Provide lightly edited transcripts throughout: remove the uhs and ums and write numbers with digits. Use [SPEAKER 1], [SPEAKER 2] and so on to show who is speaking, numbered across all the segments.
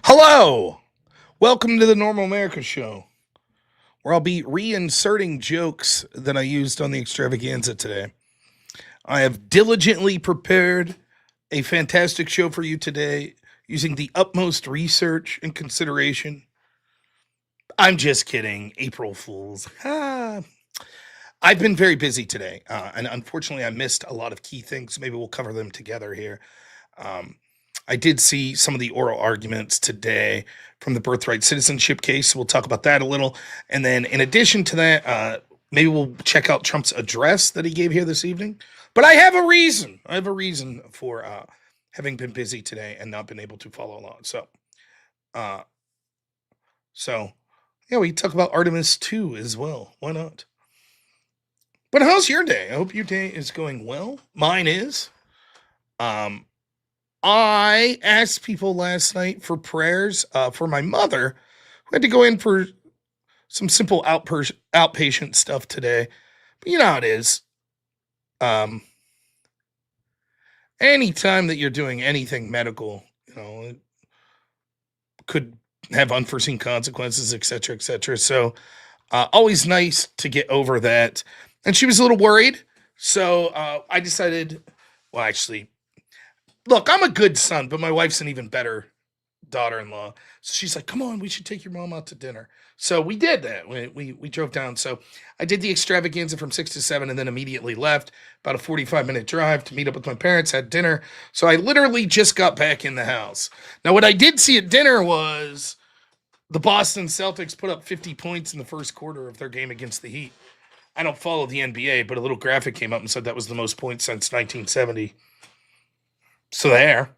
[SPEAKER 1] Hello! Welcome to the Normal America Show, where I'll be reinserting jokes that I used on the extravaganza today. I have diligently prepared a fantastic show for you today using the utmost research and consideration. I'm just kidding, April Fools. I've been very busy today, and unfortunately, I missed a lot of key things. Maybe we'll cover them together here. Um, I did see some of the oral arguments today from the Birthright citizenship case. So we'll talk about that a little. And then, in addition to that, maybe we'll check out Trump's address that he gave here this evening. But I have a reason. I have a reason for having been busy today and not been able to follow along. Uh, so yeah, we talk about Artemis 2 as well. Why not? But how's your day? I hope your day is going well. Mine is. I asked people last night for prayers for my mother, who had to go in for some simple outpatient stuff today. But you know how it is. Anytime that you're doing anything medical, it could have unforeseen consequences, etc., etc. So always nice to get over that. And she was a little worried. So I decided, well, actually, look, I'm a good son, but my wife's an even better daughter-in-law. So she's like, come on, we should take your mom out to dinner. So we did that. We drove down. So I did the extravaganza from 6 to 7 and then immediately left. About a 45-minute drive to meet up with my parents, had dinner. So I literally just got back in the house. Now, what I did see at dinner was the Boston Celtics put up 50 points in the first quarter of their game against the Heat. I don't follow the NBA, but a little graphic came up and said that was the most points since 1970. So that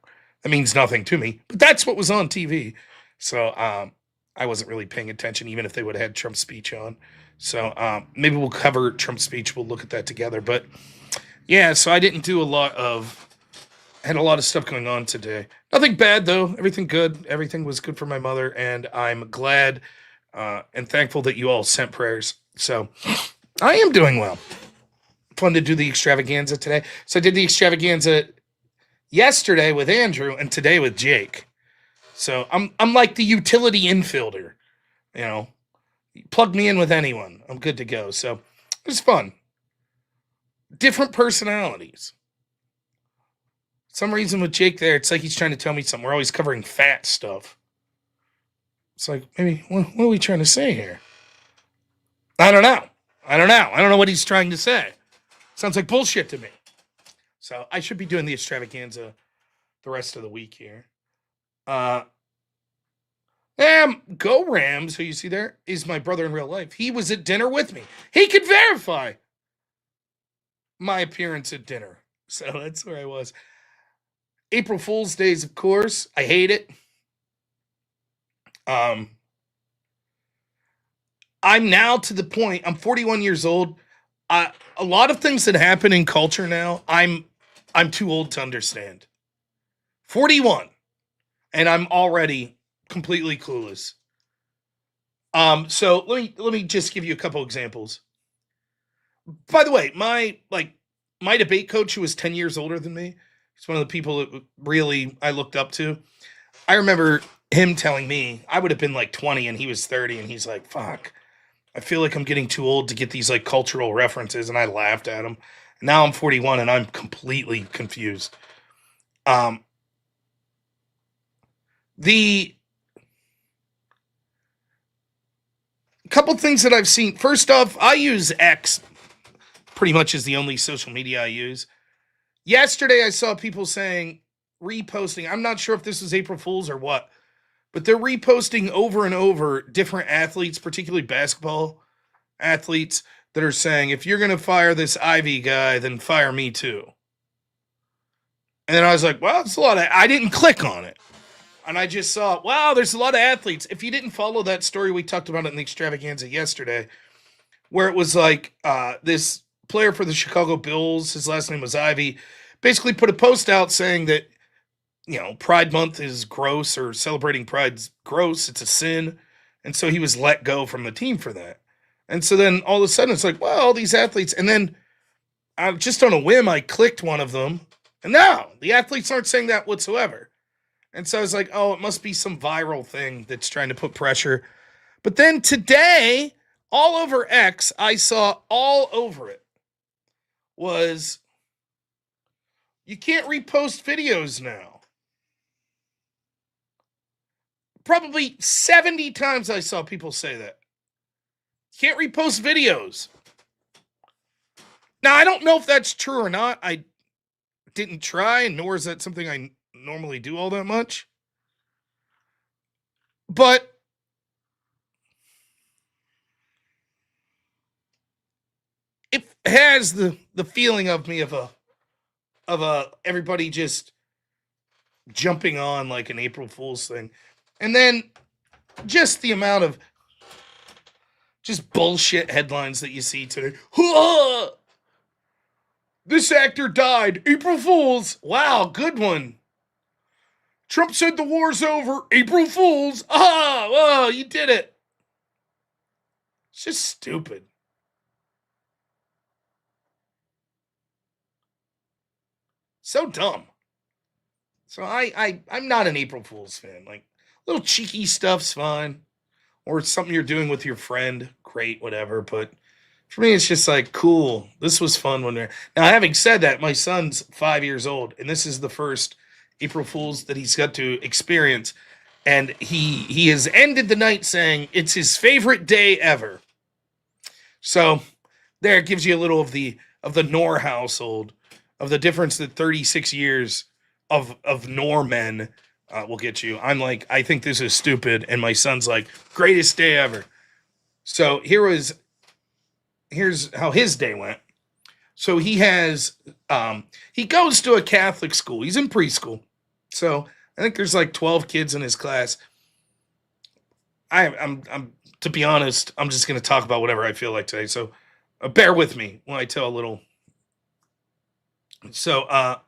[SPEAKER 1] means nothing to me, but that's what was on TV. So I wasn't really paying attention, even if they would have had Trump's speech on. So maybe we'll cover Trump's speech. We'll look at that together. But yeah, so I didn't do had a lot of stuff going on today. Nothing bad though. Everything good. Everything was good for my mother, and I'm glad and thankful that you all sent prayers. So I am doing well. Fun to do the extravaganza today. So I did the extravaganza yesterday with Andrew and today with Jake. So I'm like the utility infielder. Plug me in with anyone. I'm good to go. So it was fun. Different personalities. Some reason with Jake there, it's like he's trying to tell me something. We're always covering fat stuff. It's like, maybe, what are we trying to say here? I don't know. I don't know what he's trying to say. Sounds like bullshit to me. So I should be doing the extravaganza the rest of the week here. Go Rams, who you see there, is my brother in real life. He was at dinner with me. He could verify my appearance at dinner. So that's where I was. April Fool's Days, of course. I hate it. I'm now to the point, I'm 41 years old. A lot of things that happen in culture now, I'm too old to understand. 41, and I'm already completely clueless. So let me just give you a couple examples. By the way, my debate coach, who was 10 years older than me, he's one of the people that really I looked up to. I remember him telling me I would have been like 20 and he was 30, and he's like, fuck, I feel like I'm getting too old to get these like cultural references, and I laughed at him. Now I'm 41 and I'm completely confused. The couple things that I've seen. First off, I use X pretty much as the only social media I use. Yesterday, I saw people reposting. I'm not sure if this was April Fool's or what, but they're reposting over and over different athletes, particularly basketball athletes, that are saying, if you're going to fire this Ivy guy, then fire me too. And then I was like, well, it's a lot I didn't click on it. And I just saw, wow, there's a lot of athletes. If you didn't follow that story, we talked about it in the extravaganza yesterday, where it was like this player for the Chicago Bulls, his last name was Ivy, basically put a post out saying that, Pride Month is gross, or celebrating Pride's gross. It's a sin. And so he was let go from the team for that. And so then all of a sudden it's like, well, all these athletes. And then just on a whim, I clicked one of them. And no, the athletes aren't saying that whatsoever. And so I was like, oh, it must be some viral thing that's trying to put pressure. But then today, all over X, I saw all over it was you can't repost videos now. Probably 70 times I saw people say that. Can't repost videos. Now, I don't know if that's true or not. I didn't try, nor is that something I normally do all that much. But it has the feeling of me of a everybody just jumping on like an April Fool's thing. And then just the amount of just bullshit headlines that you see today. This actor died. April Fools. Wow, good one. Trump said the war's over. April Fools. Whoa, you did it. It's just stupid. So dumb. So I'm not an April Fool's fan. Like, little cheeky stuff's fine. Or it's something you're doing with your friend. Great, whatever. But for me, it's just like, cool. This was fun when we're... Now, having said that, my son's 5 years old, and this is the first April Fool's that he's got to experience. And he has ended the night saying it's his favorite day ever. So there, it gives you a little of the Noor household, of the difference that 36 years of Noor men will get you. I'm like, I think this is stupid, and my son's like, greatest day ever. So here's how his day went. So he has he goes to a Catholic school. He's in preschool. So I think there's like 12 kids in his class. I'm to be honest, I'm just going to talk about whatever I feel like today. So bear with me when I tell a little. So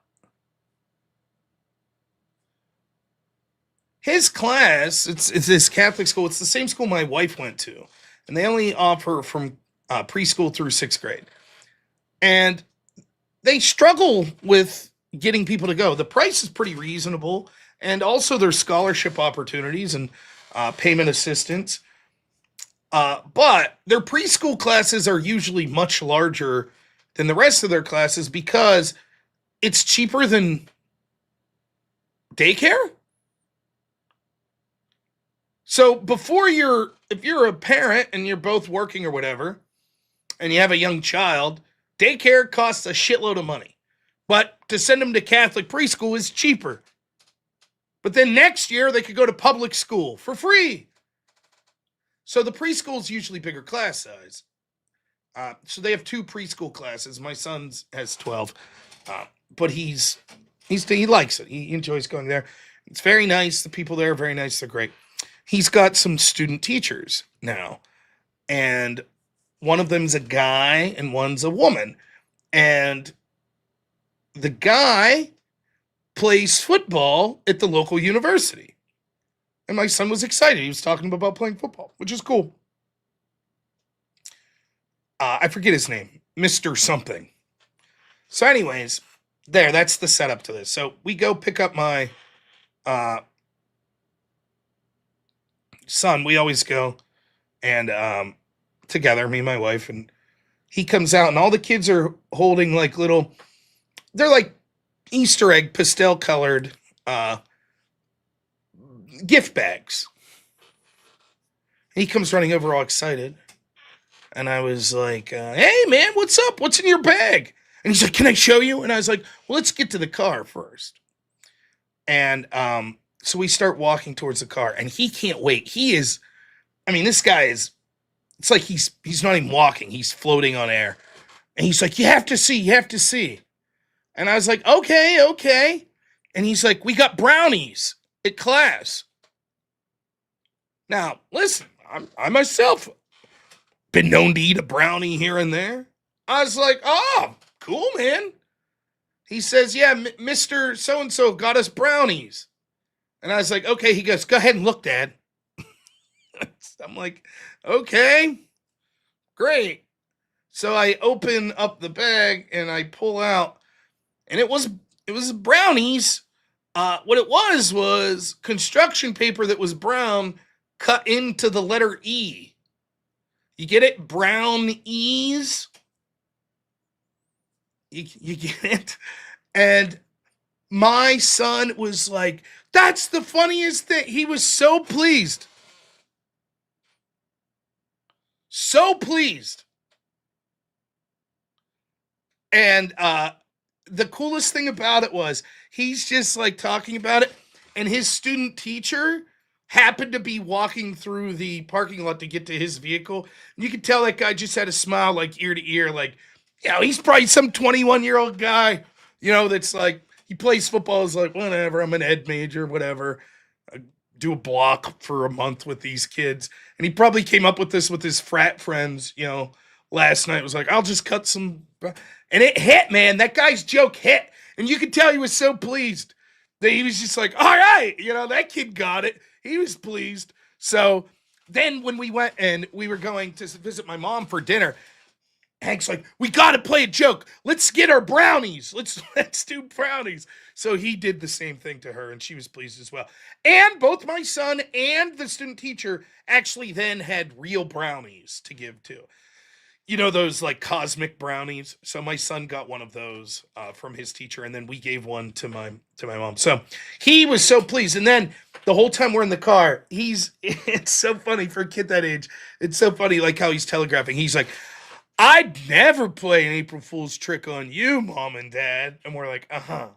[SPEAKER 1] his class, it's this Catholic school. It's the same school my wife went to, and they only offer from preschool through 6th grade. And they struggle with getting people to go. The price is pretty reasonable, and also there's scholarship opportunities and payment assistance. But their preschool classes are usually much larger than the rest of their classes because it's cheaper than daycare. So if you're a parent and you're both working or whatever, and you have a young child, daycare costs a shitload of money. But to send them to Catholic preschool is cheaper. But then next year, they could go to public school for free. So the preschool is usually bigger class size. So they have 2 preschool classes. My son has 12. But he likes it. He enjoys going there. It's very nice. The people there are very nice. They're great. He's got some student teachers now. And one of them's a guy and one's a woman. And the guy plays football at the local university. And my son was excited. He was talking about playing football, which is cool. I forget his name. Mr. something. So anyways, that's the setup to this. So we go pick up my son. We always go and together, me and my wife, and he comes out and all the kids are holding like they're like Easter egg pastel colored gift bags. He comes running over all excited. And I was like, hey man, what's up? What's in your bag? And he's like, can I show you? And I was like, well, let's get to the car first. And so we start walking towards the car and he can't wait. This guy is, it's like he's not even walking. He's floating on air. And he's like, you have to see. And I was like, okay. And he's like, we got brownies at class. Now, listen, I myself been known to eat a brownie here and there. I was like, oh, cool, man. He says, yeah, Mr. So-and-so got us brownies. And I was like, okay. He goes, go ahead and look, Dad. I'm like, okay, great. So I open up the bag and I pull out, and it was brownies, What it was construction paper that was brown cut into the letter E. You get it? Brown E's. You get it? And my son was like, that's the funniest thing. He was so pleased. So pleased. And the coolest thing about it was he's just like talking about it, and his student teacher happened to be walking through the parking lot to get to his vehicle. And you could tell that guy just had a smile like ear to ear, like, he's probably some 21-year-old guy, that's like, he plays football, is like, whatever, I'm an ed major, whatever. I do a block for a month with these kids. And he probably came up with this with his frat friends, last night. Was like, I'll just cut some. And it hit, man. That guy's joke hit. And you could tell he was so pleased that he was just like, all right, that kid got it. He was pleased. So then when we went and we were going to visit my mom for dinner, Hank's like, we got to play a joke. Let's get our brownies. Let's do brownies. So he did the same thing to her, and she was pleased as well. And both my son and the student teacher actually then had real brownies to give to. Those like cosmic brownies. So my son got one of those from his teacher, and then we gave one to my mom. So he was so pleased. And then the whole time we're in the car, it's so funny for a kid that age. It's so funny, like how he's telegraphing. He's like, I'd never play an April Fool's trick on you, Mom and Dad. And we're like, uh-huh.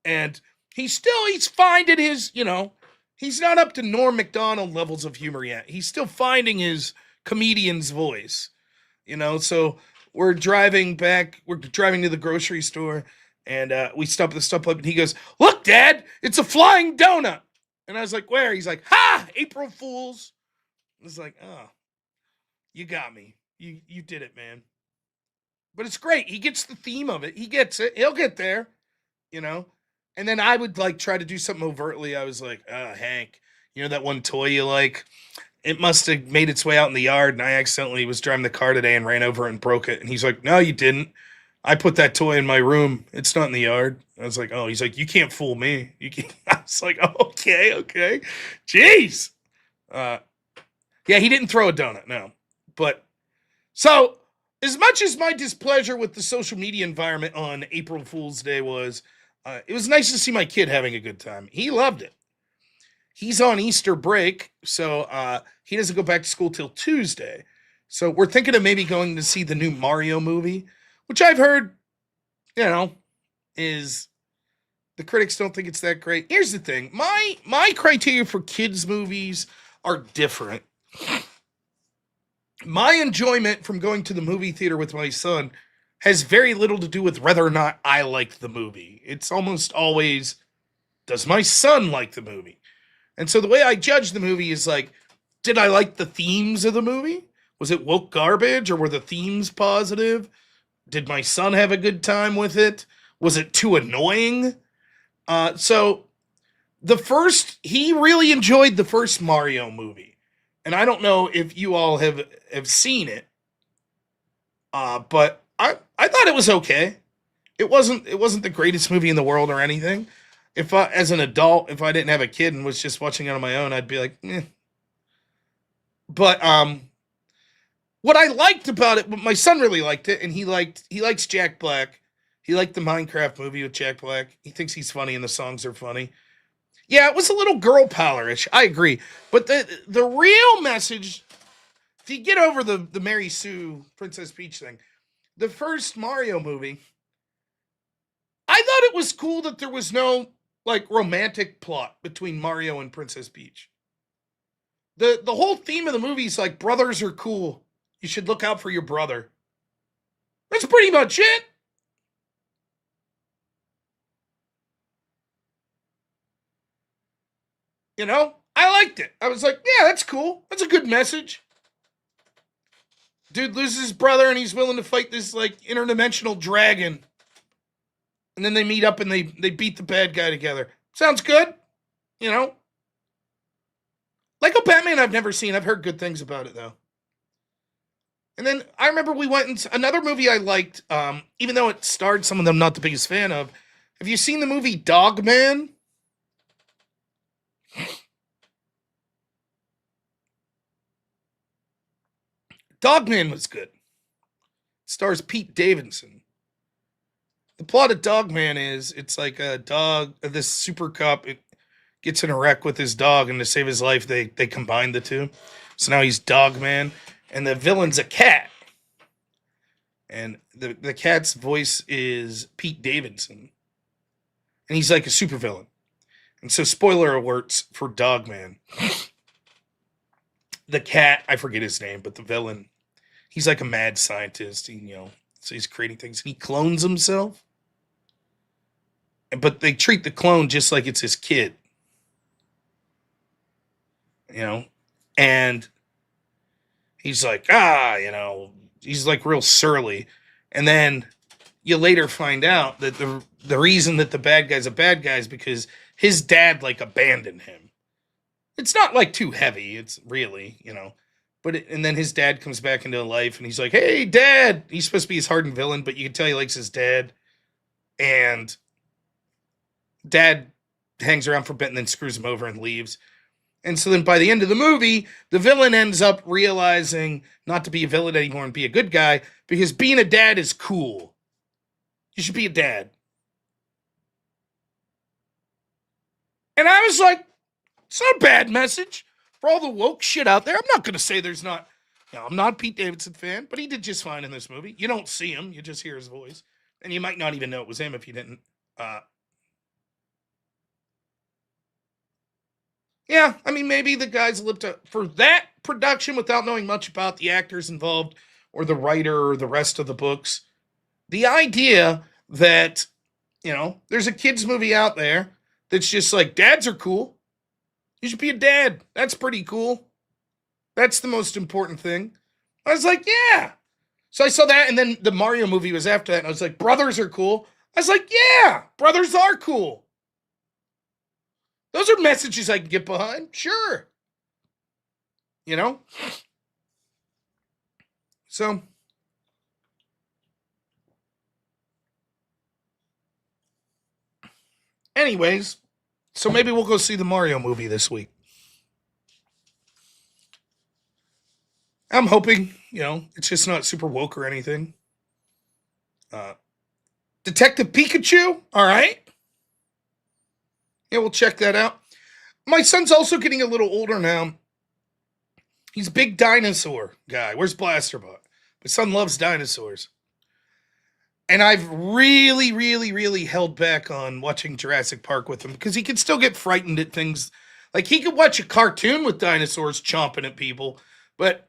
[SPEAKER 1] And he's finding his, he's not up to Norm Macdonald levels of humor yet. He's still finding his comedian's voice. So we're driving to the grocery store, and we stop at the stoplight, and he goes, look, Dad, it's a flying donut. And I was like, where? He's like, ha, April Fools. I was like, oh, you got me. You did it, man. But it's great. He gets the theme of it. He gets it. He'll get there, And then I would like try to do something overtly. I was like, Hank, that one toy you like? It must have made its way out in the yard, and I accidentally was driving the car today and ran over it and broke it. And he's like, no, you didn't. I put that toy in my room. It's not in the yard. I was like, oh, he's like, you can't fool me. You can't. I was like, oh, okay. Jeez. Yeah, he didn't throw a donut, no. But, so, as much as my displeasure with the social media environment on April Fool's Day was, it was nice to see my kid having a good time. He loved it. He's on Easter break, so he doesn't go back to school till Tuesday. So we're thinking of maybe going to see the new Mario movie, which I've heard, is the critics don't think it's that great. Here's the thing. My criteria for kids' movies are different. My enjoyment from going to the movie theater with my son has very little to do with whether or not I like the movie. It's almost always, does my son like the movie? And so the way I judge the movie is like, did I like the themes of the movie? Was it woke garbage, or were the themes positive? Did my son have a good time with it? Was it too annoying? So he really enjoyed the first Mario movie. And I don't know if you all have seen it. But I thought it was okay. It wasn't the greatest movie in the world or anything. As an adult, if I didn't have a kid and was just watching it on my own, I'd be like, eh. But what I liked about it, my son really liked it, and he likes Jack Black. He liked the Minecraft movie with Jack Black. He thinks he's funny and the songs are funny. Yeah, it was a little girl power-ish. I agree. But the real message, if you get over the Mary Sue, Princess Peach thing, the first Mario movie, I thought it was cool that there was no romantic plot between Mario and Princess Peach. The whole theme of the movie is like, brothers are cool. You should look out for your brother. That's pretty much it. I liked it. I was like, yeah, that's cool. That's a good message. Dude loses his brother and he's willing to fight this interdimensional dragon. And then they meet up and they beat the bad guy together. Sounds good. Lego Batman I've never seen. I've heard good things about it though. And then I remember we went into another movie I liked, even though it starred someone I'm not the biggest fan of, Have you seen the movie Dogman? Dogman was good. It stars Pete Davidson. The plot of Dogman is it's like a dog, this super cop gets in a wreck with his dog, and to save his life, they combine the two. So now he's Dogman, and the villain's a cat. And the cat's voice is Pete Davidson. And he's like a supervillain. And so, spoiler alerts for Dogman. The cat, I forget his name, but the villain, he's like a mad scientist. So he's creating things. And he clones himself. But they treat the clone just like it's his kid. And he's like, he's like real surly. And then you later find out that the reason that the bad guy's a bad guy is because his dad like abandoned him. It's not like too heavy. It's really, and then his dad comes back into life and he's like, hey, Dad. He's supposed to be his hardened villain, but you can tell he likes his dad. And Dad hangs around for a bit and then screws him over and leaves. And so then by the end of the movie, the villain ends up realizing not to be a villain anymore and be a good guy because being a dad is cool. You should be a dad. And I was like, it's not a bad message for all the woke shit out there. I'm not going to say there's not. I'm not a Pete Davidson fan, but he did just fine in this movie. You don't see him. You just hear his voice. And you might not even know it was him if you didn't. Yeah, I mean, maybe the guys lived up for that production without knowing much about the actors involved or the writer or the rest of the books. The idea that, there's a kid's movie out there that's just like, dads are cool. You should be a dad. That's pretty cool. That's the most important thing. I was like, yeah. So I saw that, and then the Mario movie was after that, and I was like, brothers are cool. I was like, yeah, brothers are cool. Those are messages I can get behind. Sure. So. Anyways, so maybe we'll go see the Mario movie this week. I'm hoping, it's just not super woke or anything. Detective Pikachu, all right. Yeah, we'll check that out. My son's also getting a little older now. He's a big dinosaur guy. Where's Blasterbot? My son loves dinosaurs. And I've really, really, really held back on watching Jurassic Park with him because he can still get frightened at things. Like, he could watch a cartoon with dinosaurs chomping at people. But,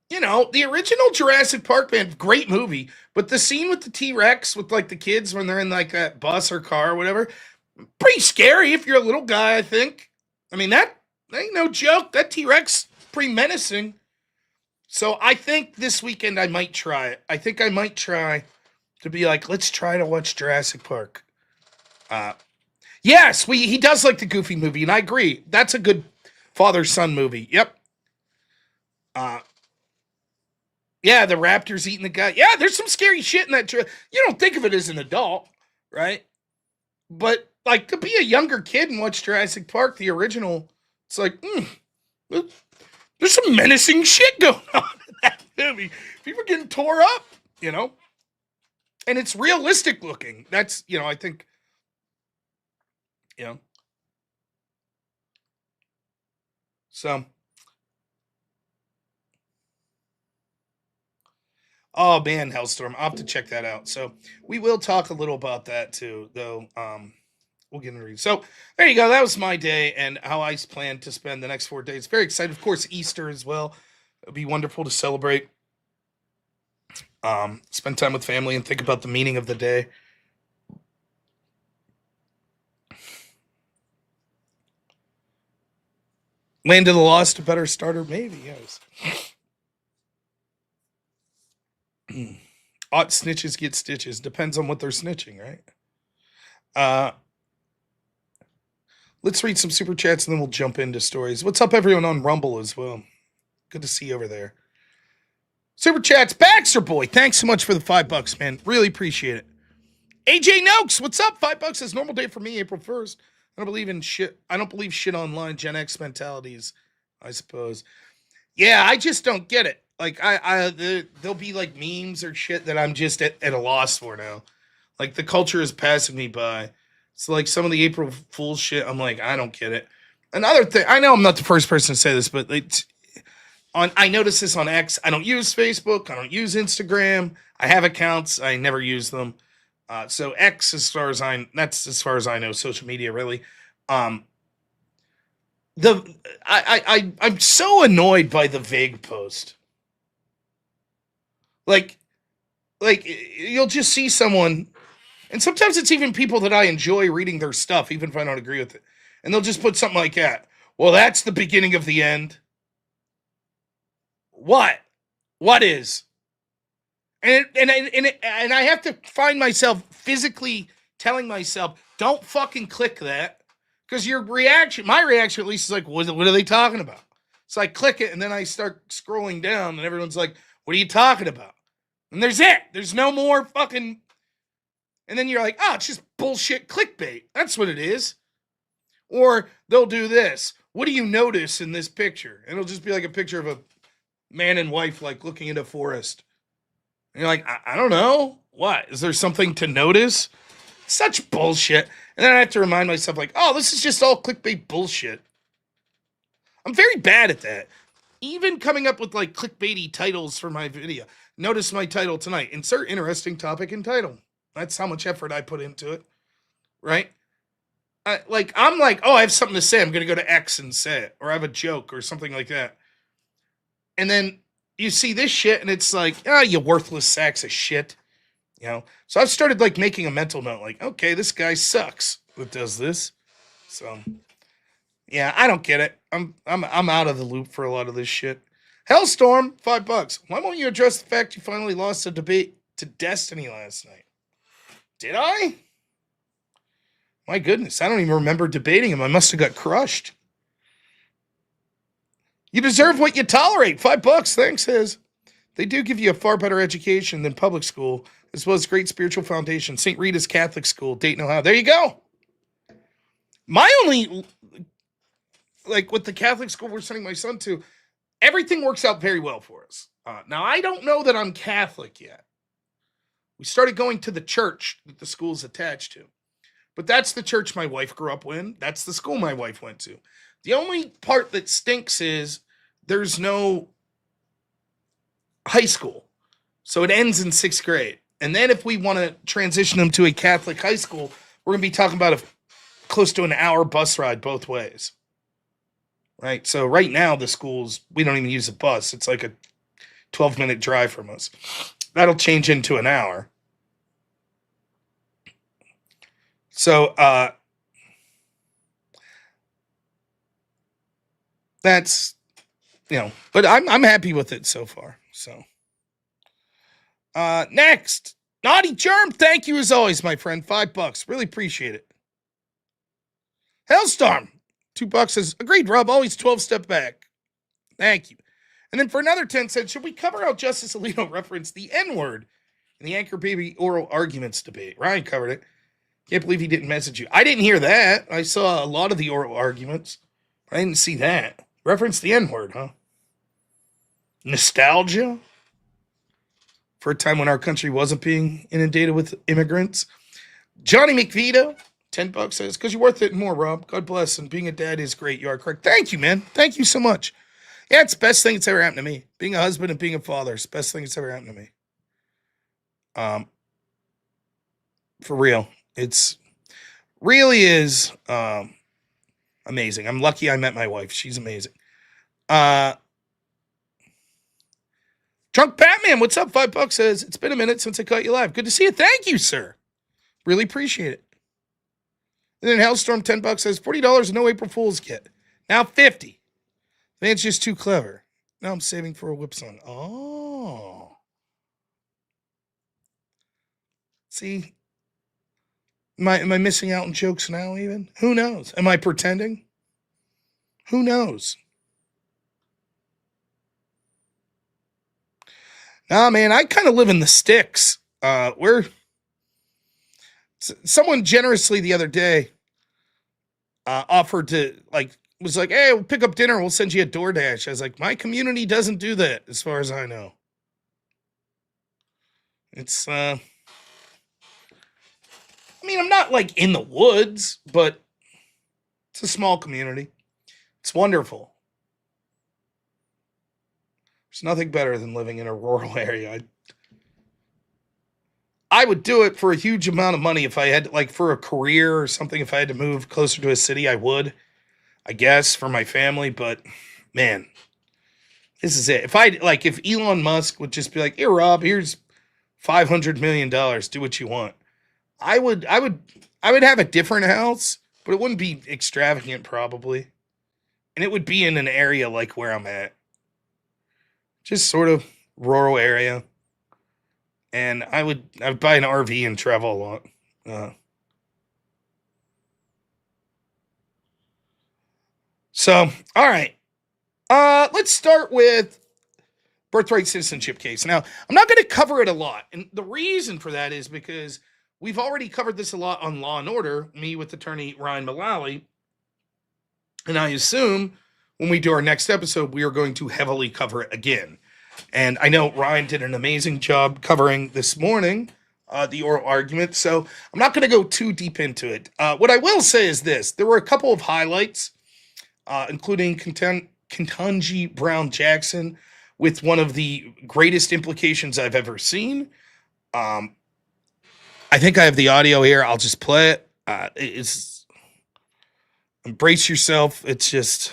[SPEAKER 1] the original Jurassic Park, man, great movie. But the scene with the T-Rex with, like, the kids when they're in, like, that bus or car or whatever, pretty scary if you're a little guy, I think. I mean, that ain't no joke. That T-Rex, pretty menacing. So I think this weekend I might try it. I think I might try to be like, let's try to watch Jurassic Park. Yes, he does like the Goofy movie, and I agree. That's a good father-son movie. Yep. Yeah, the raptor's eating the guy. Yeah, there's some scary shit in that. You don't think of it as an adult, right? But, like, to be a younger kid and watch Jurassic Park, the original, it's like, there's some menacing shit going on in that movie. People are getting tore up, And it's realistic looking. That's, I think, So. Oh, man, Hellstorm. I'll have to check that out. So we will talk a little about that, too, though. We'll get into it. So there you go. That was my day and how I plan to spend the next 4 days. Very excited. Of course, Easter as well. It'll be wonderful to celebrate. Spend time with family and think about the meaning of the day. Land of the Lost, a better starter? Maybe, yes. Ought snitches get stitches. Depends on what they're snitching, right? Let's read some super chats and then we'll jump into stories. What's up, everyone on Rumble as well? Good to see you over there. Super chats, Baxter Boy. Thanks so much for the $5, man. Really appreciate it. AJ Noakes, what's up? $5 says normal day for me, April 1st. I don't believe in shit. I don't believe shit online. Gen X mentalities, I suppose. Yeah, I just don't get it. Like there'll be like memes or shit that I'm just at a loss for now. Like the culture is passing me by. So like some of the April Fool's shit, I'm like, I don't get it. Another thing, I know I'm not the first person to say this, but I notice this on X. I don't use Facebook. I don't use Instagram. I have accounts. I never use them. So X, that's as far as I know, social media really. Um, I'm so annoyed by the vague post. Like you'll just see someone, and sometimes it's even people that I enjoy reading their stuff, even if I don't agree with it, and they'll just put something like that. Well, that's the beginning of the end. What? What is? And I have to find myself physically telling myself, don't fucking click that, because my reaction at least is like, what are they talking about? So I click it, and then I start scrolling down, and everyone's like, what are you talking about? And there's it. There's no more fucking. And then you're like, oh, it's just bullshit clickbait. That's what it is. Or they'll do this. What do you notice in this picture? And it'll just be like a picture of a man and wife like looking into a forest. And you're like, I don't know. What? Is there something to notice? Such bullshit. And then I have to remind myself, like, oh, this is just all clickbait bullshit. I'm very bad at that. Even coming up with like clickbaity titles for my video. Notice my title tonight. Insert interesting topic and title. That's how much effort I put into it. Right? I'm like, oh, I have something to say. I'm going to go to X and say it. Or I have a joke or something like that. And then you see this shit and it's like, oh, you worthless sacks of shit. You know? So I've started like making a mental note, like, okay, this guy sucks that does this. So yeah, I don't get it. I'm out of the loop for a lot of this shit. Hellstorm, $5. Why won't you address the fact you finally lost a debate to Destiny last night? Did I? My goodness, I don't even remember debating him. I must have got crushed. You deserve what you tolerate. $5, thanks, Hiz. They do give you a far better education than public school, as well as great spiritual foundation. St. Rita's Catholic School, Dayton, Ohio. There you go. My only, like with the Catholic school we're sending my son to, everything works out very well for us. Now, I don't know that I'm Catholic yet. We started going to the church that the school's attached to. But that's the church my wife grew up in. That's the school my wife went to. The only part that stinks is there's no high school. So it ends in 6th grade. And then if we want to transition them to a Catholic high school, we're going to be talking about close to an hour bus ride both ways. Right? So right now the schools, we don't even use a bus. It's like a 12-minute drive from us. That'll change into an hour. So that's, but I'm happy with it so far. So next, Naughty Germ, thank you as always, my friend. $5, really appreciate it. Hellstorm, $2 says, agreed, Rob, always 12-step back. Thank you. And then for another 10 cents, should we cover how Justice Alito referenced the N-word in the Anchor Baby oral arguments debate? Ryan covered it. Can't believe he didn't message you. I didn't hear that. I saw a lot of the oral arguments. I didn't see that. Reference the N-word, huh? Nostalgia? For a time when our country wasn't being inundated with immigrants. Johnny McVito, $10 says, because you're worth it and more, Rob. God bless. And being a dad is great. You are correct. Thank you, man. Thank you so much. Yeah, it's the best thing that's ever happened to me. Being a husband and being a father is the best thing that's ever happened to me. For real. It's really is amazing. I'm lucky I met my wife. She's amazing. Drunk Batman, what's up? $5 says, it's been a minute since I caught you live. Good to see you. Thank you, sir. Really appreciate it. And then Hellstorm, $10 says, $40 no April Fool's kit. Now 50. Man's just too clever. Now I'm saving for a whip song. Oh. See? Am I missing out on jokes now even? Who knows? Am I pretending? Who knows? Nah, man, I kind of live in the sticks. Someone generously the other day offered to, like, was like, hey, we'll pick up dinner. We'll send you a DoorDash. I was like, my community doesn't do that as far as I know. It's, I mean, I'm not like in the woods, but it's a small community. It's wonderful. There's nothing better than living in a rural area. I would do it for a huge amount of money if I had, like, for a career or something. If I had to move closer to a city, I would, I guess, for my family. But man, this is it. If Elon Musk would just be like, here, Rob, here's $500 million, do what you want. I would have a different house, but it wouldn't be extravagant probably. And it would be in an area like where I'm at. Just sort of rural area. And I would buy an RV and travel a lot. So, all right. Let's start with Birthright citizenship case. Now, I'm not going to cover it a lot. And the reason for that is because we've already covered this a lot on Law and Order, me with attorney Ryan Mullally. And I assume when we do our next episode, we are going to heavily cover it again. And I know Ryan did an amazing job covering this morning the oral argument, so I'm not going to go too deep into it. What I will say is this. There were a couple of highlights, including Ketanji Brown Jackson with one of the greatest implications I've ever seen. I think I have the audio here. I'll just play it. It's embrace yourself. It's just...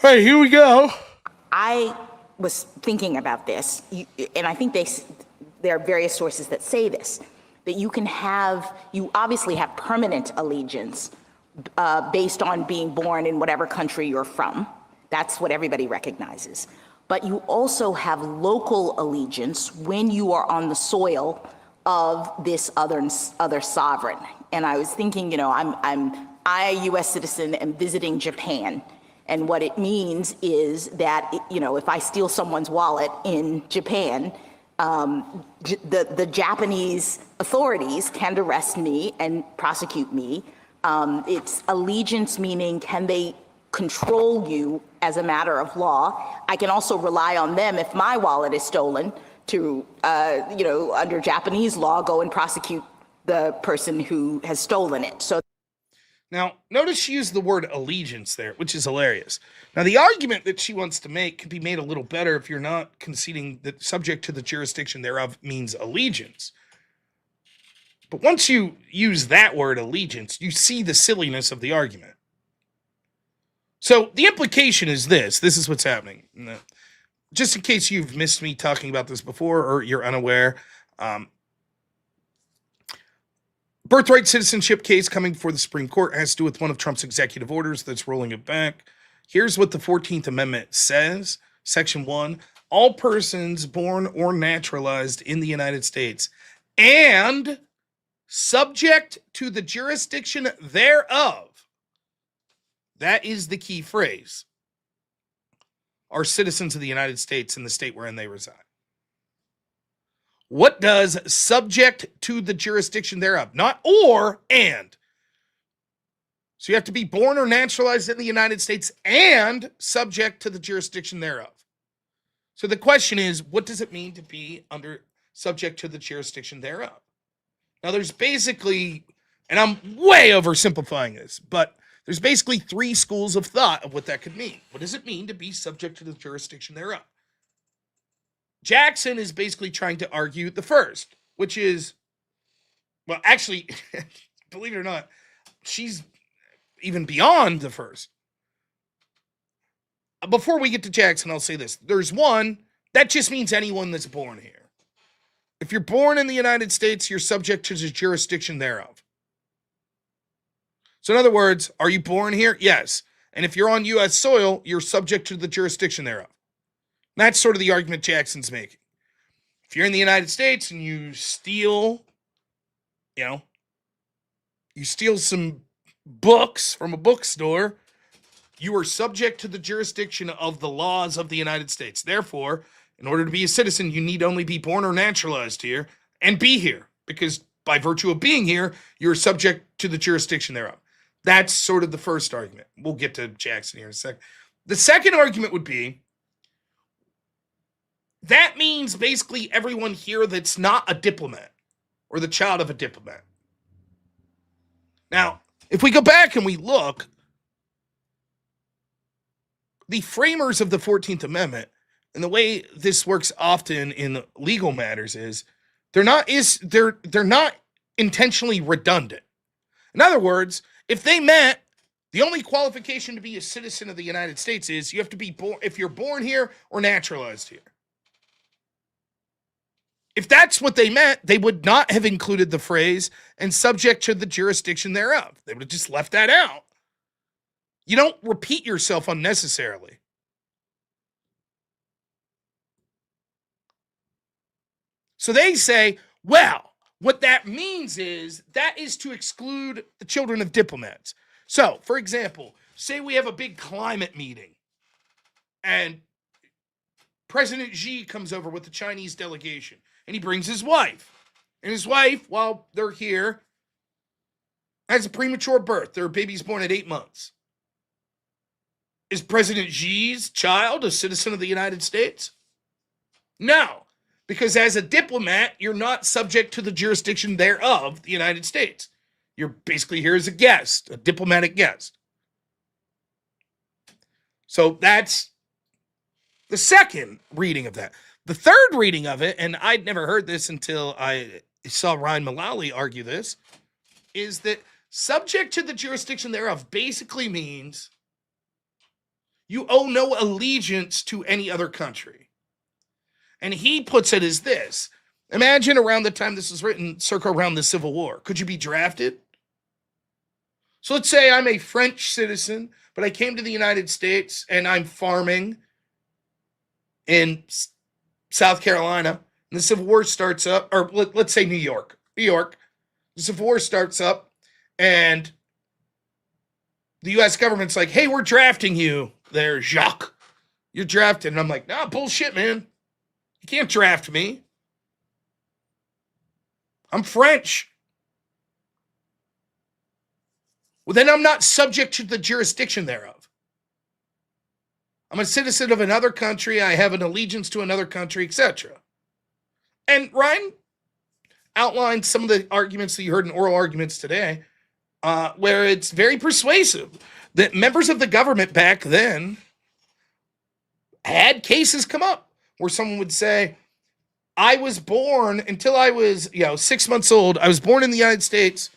[SPEAKER 1] All right, here we go.
[SPEAKER 2] I was thinking about this, and I think there are various sources that say this, that you obviously have permanent allegiance based on being born in whatever country you're from. That's what everybody recognizes. But you also have local allegiance when you are on the soil of this other sovereign. And I was thinking, I, a U.S. citizen, am visiting Japan. And what it means is that, if I steal someone's wallet in Japan, the Japanese authorities can arrest me and prosecute me. It's allegiance, meaning can they control you as a matter of law? I can also rely on them if my wallet is stolen to, under Japanese law, go and prosecute the person who has stolen it. So.
[SPEAKER 1] Now, notice she used the word allegiance there, which is hilarious. Now, the argument that she wants to make could be made a little better if you're not conceding that subject to the jurisdiction thereof means allegiance. But once you use that word allegiance, you see the silliness of the argument. So the implication is this. This is what's happening. Just in case you've missed me talking about this before or you're unaware, Birthright citizenship case coming before the Supreme Court has to do with one of Trump's executive orders that's rolling it back. Here's what the 14th Amendment says. Section 1, all persons born or naturalized in the United States and subject to the jurisdiction thereof, that is the key phrase, are citizens of the United States in the state wherein they reside. What does subject to the jurisdiction thereof? Not or, and. So you have to be born or naturalized in the United States and subject to the jurisdiction thereof. So the question is, what does it mean to be under subject to the jurisdiction thereof? Now there's basically, and I'm way oversimplifying this, but there's basically three schools of thought of what that could mean. What does it mean to be subject to the jurisdiction thereof? Jackson is basically trying to argue the first, which is, well, actually, believe it or not, she's even beyond the first. Before we get to Jackson, I'll say this. There's one, that just means anyone that's born here. If you're born in the United States, you're subject to the jurisdiction thereof. So in other words, are you born here? Yes. And if you're on U.S. soil, you're subject to the jurisdiction thereof. That's sort of the argument Jackson's making. If you're in the United States and you steal, you steal some books from a bookstore, you are subject to the jurisdiction of the laws of the United States. Therefore, In order to be a citizen, you need only be born or naturalized here and be here, because by virtue of being here, you're subject to the jurisdiction thereof. That's sort of the first argument. We'll get to Jackson here in a second. The second argument would be that means basically everyone here that's not a diplomat or the child of a diplomat. Now, if we go back and we look, the framers of the 14th Amendment, and the way this works often in legal matters is they're not intentionally redundant. In other words, if they meant the only qualification to be a citizen of the United States is you have to be born, if you're born here or naturalized here. If that's what they meant, they would not have included the phrase and subject to the jurisdiction thereof. They would have just left that out. You don't repeat yourself unnecessarily. So they say, well, what that means is that is to exclude the children of diplomats. So, for example, say we have a big climate meeting and President Xi comes over with the Chinese delegation and he brings his wife. And his wife, while they're here, has a premature birth. Their baby's born at 8 months. Is President Xi's child a citizen of the United States? No, because as a diplomat, you're not subject to the jurisdiction thereof, the United States. You're basically here as a guest, a diplomatic guest. So that's the second reading of that. The third reading of it, and I'd never heard this until I saw Ryan Mullally argue this, is that subject to the jurisdiction thereof basically means you owe no allegiance to any other country. And he puts it as this. Imagine around the time this was written, circa around the Civil War. Could you be drafted? So let's say I'm a French citizen, but I came to the United States and I'm farming in South Carolina. And the Civil War starts up, or let's say New York. The Civil War starts up and the U.S. government's like, hey, we're drafting you there, Jacques. You're drafted. And I'm like, nah, bullshit, man. You can't draft me. I'm French. Well, then I'm not subject to the jurisdiction thereof. I'm a citizen of another country. I have an allegiance to another country, etc. And Ryan outlined some of the arguments that you heard in oral arguments today, where it's very persuasive that members of the government back then had cases come up where someone would say, I was born until I was 6 months old. I was born in the United States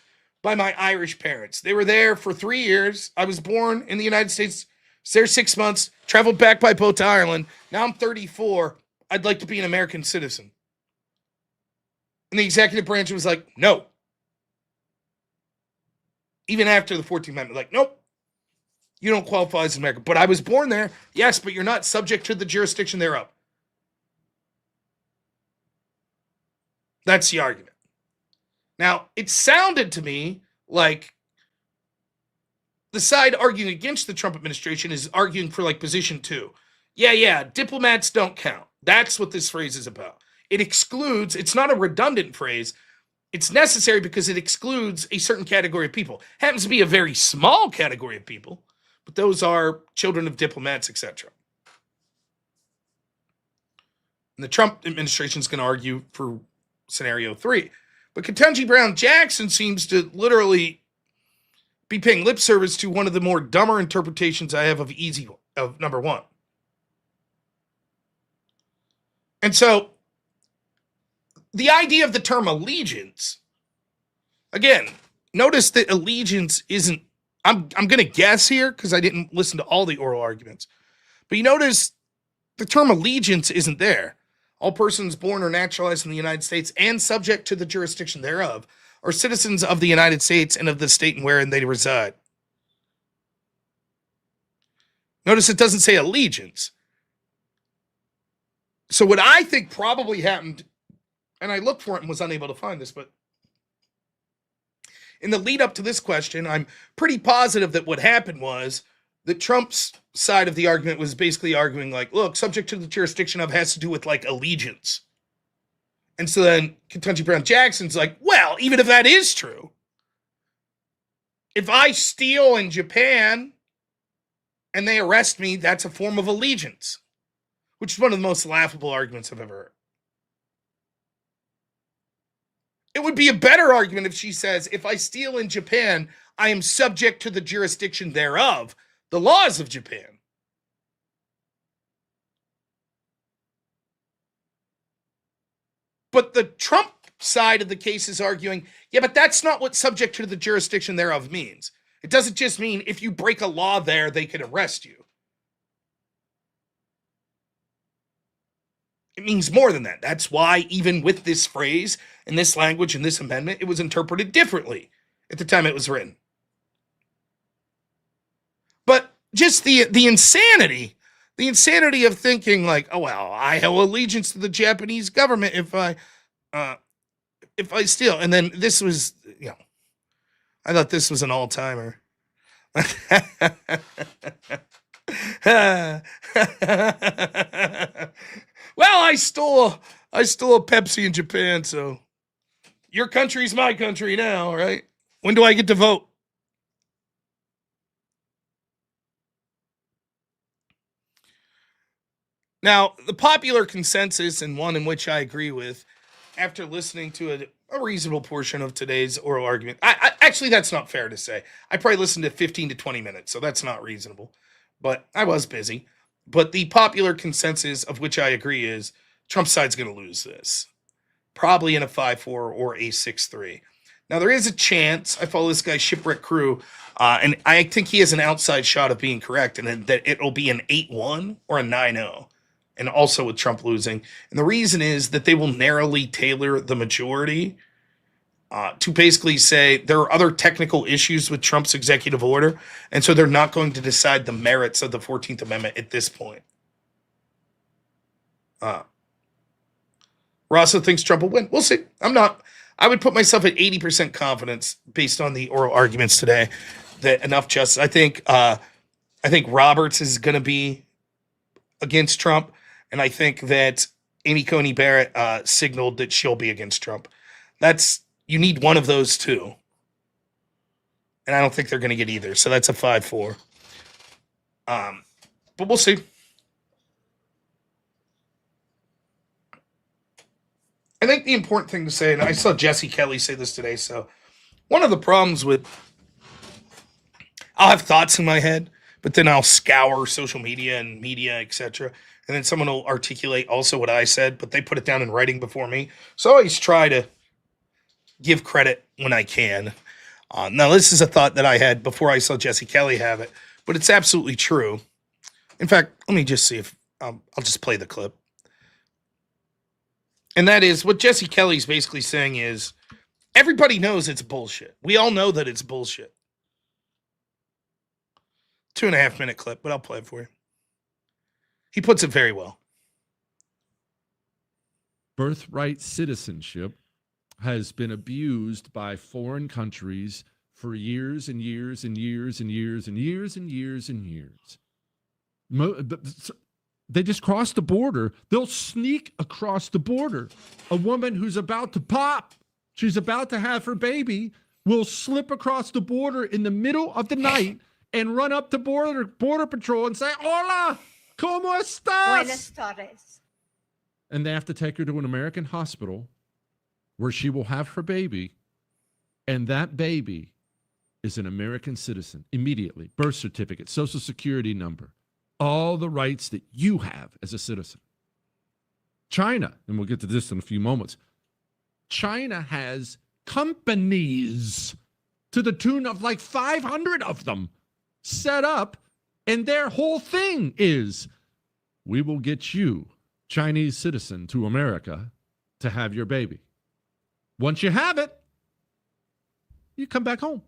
[SPEAKER 1] by my Irish parents. They were there for 3 years. I was born in the United States, was there 6 months, traveled back by boat to Ireland. Now I'm 34. I'd like to be an American citizen. And the executive branch was like, no. Even after the 14th Amendment, like, nope. You don't qualify as an American. But I was born there. Yes, but you're not subject to the jurisdiction thereof. That's the argument. Now, it sounded to me like the side arguing against the Trump administration is arguing for like position 2. Yeah, diplomats don't count. That's what this phrase is about. It excludes, it's not a redundant phrase. It's necessary because it excludes a certain category of people. Happens to be a very small category of people, but those are children of diplomats, etc. And the Trump administration is going to argue for scenario 3. But Ketanji Brown Jackson seems to literally be paying lip service to one of the more dumber interpretations I have of number 1. And so the idea of the term allegiance, again, notice that allegiance isn't, I'm going to guess here because I didn't listen to all the oral arguments, but you notice the term allegiance isn't there. All persons born or naturalized in the United States and subject to the jurisdiction thereof are citizens of the United States and of the state wherein they reside. Notice it doesn't say allegiance. So what I think probably happened, and I looked for it and was unable to find this, but in the lead up to this question, I'm pretty positive that what happened was The Trump's side of the argument was basically arguing like, look, subject to the jurisdiction of has to do with like allegiance. And so then Ketanji Brown Jackson's like, well, even if that is true, if I steal in Japan and they arrest me, that's a form of allegiance, which is one of the most laughable arguments I've ever heard. It would be a better argument if she says, if I steal in Japan, I am subject to the jurisdiction thereof, the laws of Japan. But the Trump side of the case is arguing, yeah, but that's not what subject to the jurisdiction thereof means. It doesn't just mean if you break a law there, they can arrest you. It means more than that. That's why even with this phrase and this language and this amendment, it was interpreted differently at the time it was written. But just the insanity of thinking like, oh, well, I have allegiance to the Japanese government if I steal. And then this was, I thought this was an all-timer. Well, I stole a Pepsi in Japan, so your country's my country now, right? When do I get to vote? Now, the popular consensus, and one in which I agree with, after listening to a reasonable portion of today's oral argument, actually, that's not fair to say. I probably listened to 15 to 20 minutes, so that's not reasonable. But I was busy. But the popular consensus of which I agree is Trump's side's going to lose this. Probably in a 5-4 or a 6-3. Now, there is a chance. I follow this guy, Shipwreck Crew, and I think he has an outside shot of being correct, and that it'll be an 8-1 or a 9-0. And also with Trump losing. And the reason is that they will narrowly tailor the majority to basically say there are other technical issues with Trump's executive order. And so they're not going to decide the merits of the 14th Amendment at this point. Rosso thinks Trump will win. We'll see. I would put myself at 80% confidence based on the oral arguments today that enough justice. I think Roberts is going to be against Trump. And I think that Amy Coney Barrett signaled that she'll be against Trump. You need one of those two. And I don't think they're going to get either. So that's a 5-4. But we'll see. I think the important thing to say, and I saw Jesse Kelly say this today, so one of the problems with, I'll have thoughts in my head, but then I'll scour social media and media, etc., and then someone will articulate also what I said, but they put it down in writing before me. So I always try to give credit when I can. Now, this is a thought that I had before I saw Jesse Kelly have it, but it's absolutely true. In fact, let me just see if I'll just play the clip. And that is what Jesse Kelly's basically saying is everybody knows it's bullshit. We all know that it's bullshit. 2.5 minute clip, but I'll play it for you. He puts it very well.
[SPEAKER 3] Birthright citizenship has been abused by foreign countries for years and years and years and years and years and years and years. They just cross the border. They'll sneak across the border. A woman who's about to pop, she's about to have her baby, will slip across the border in the middle of the night and run up to border patrol and say, "Hola, ¿cómo estás?"
[SPEAKER 4] Buenas tardes.
[SPEAKER 3] And they have to take her to an American hospital where she will have her baby, and that baby is an American citizen immediately. Birth certificate, social security number, all the rights that you have as a citizen. China, and we'll get to this in a few moments, China has companies to the tune of like 500 of them set up, and their whole thing is, we will get you, Chinese citizen, to America to have your baby. Once you have it, you come back home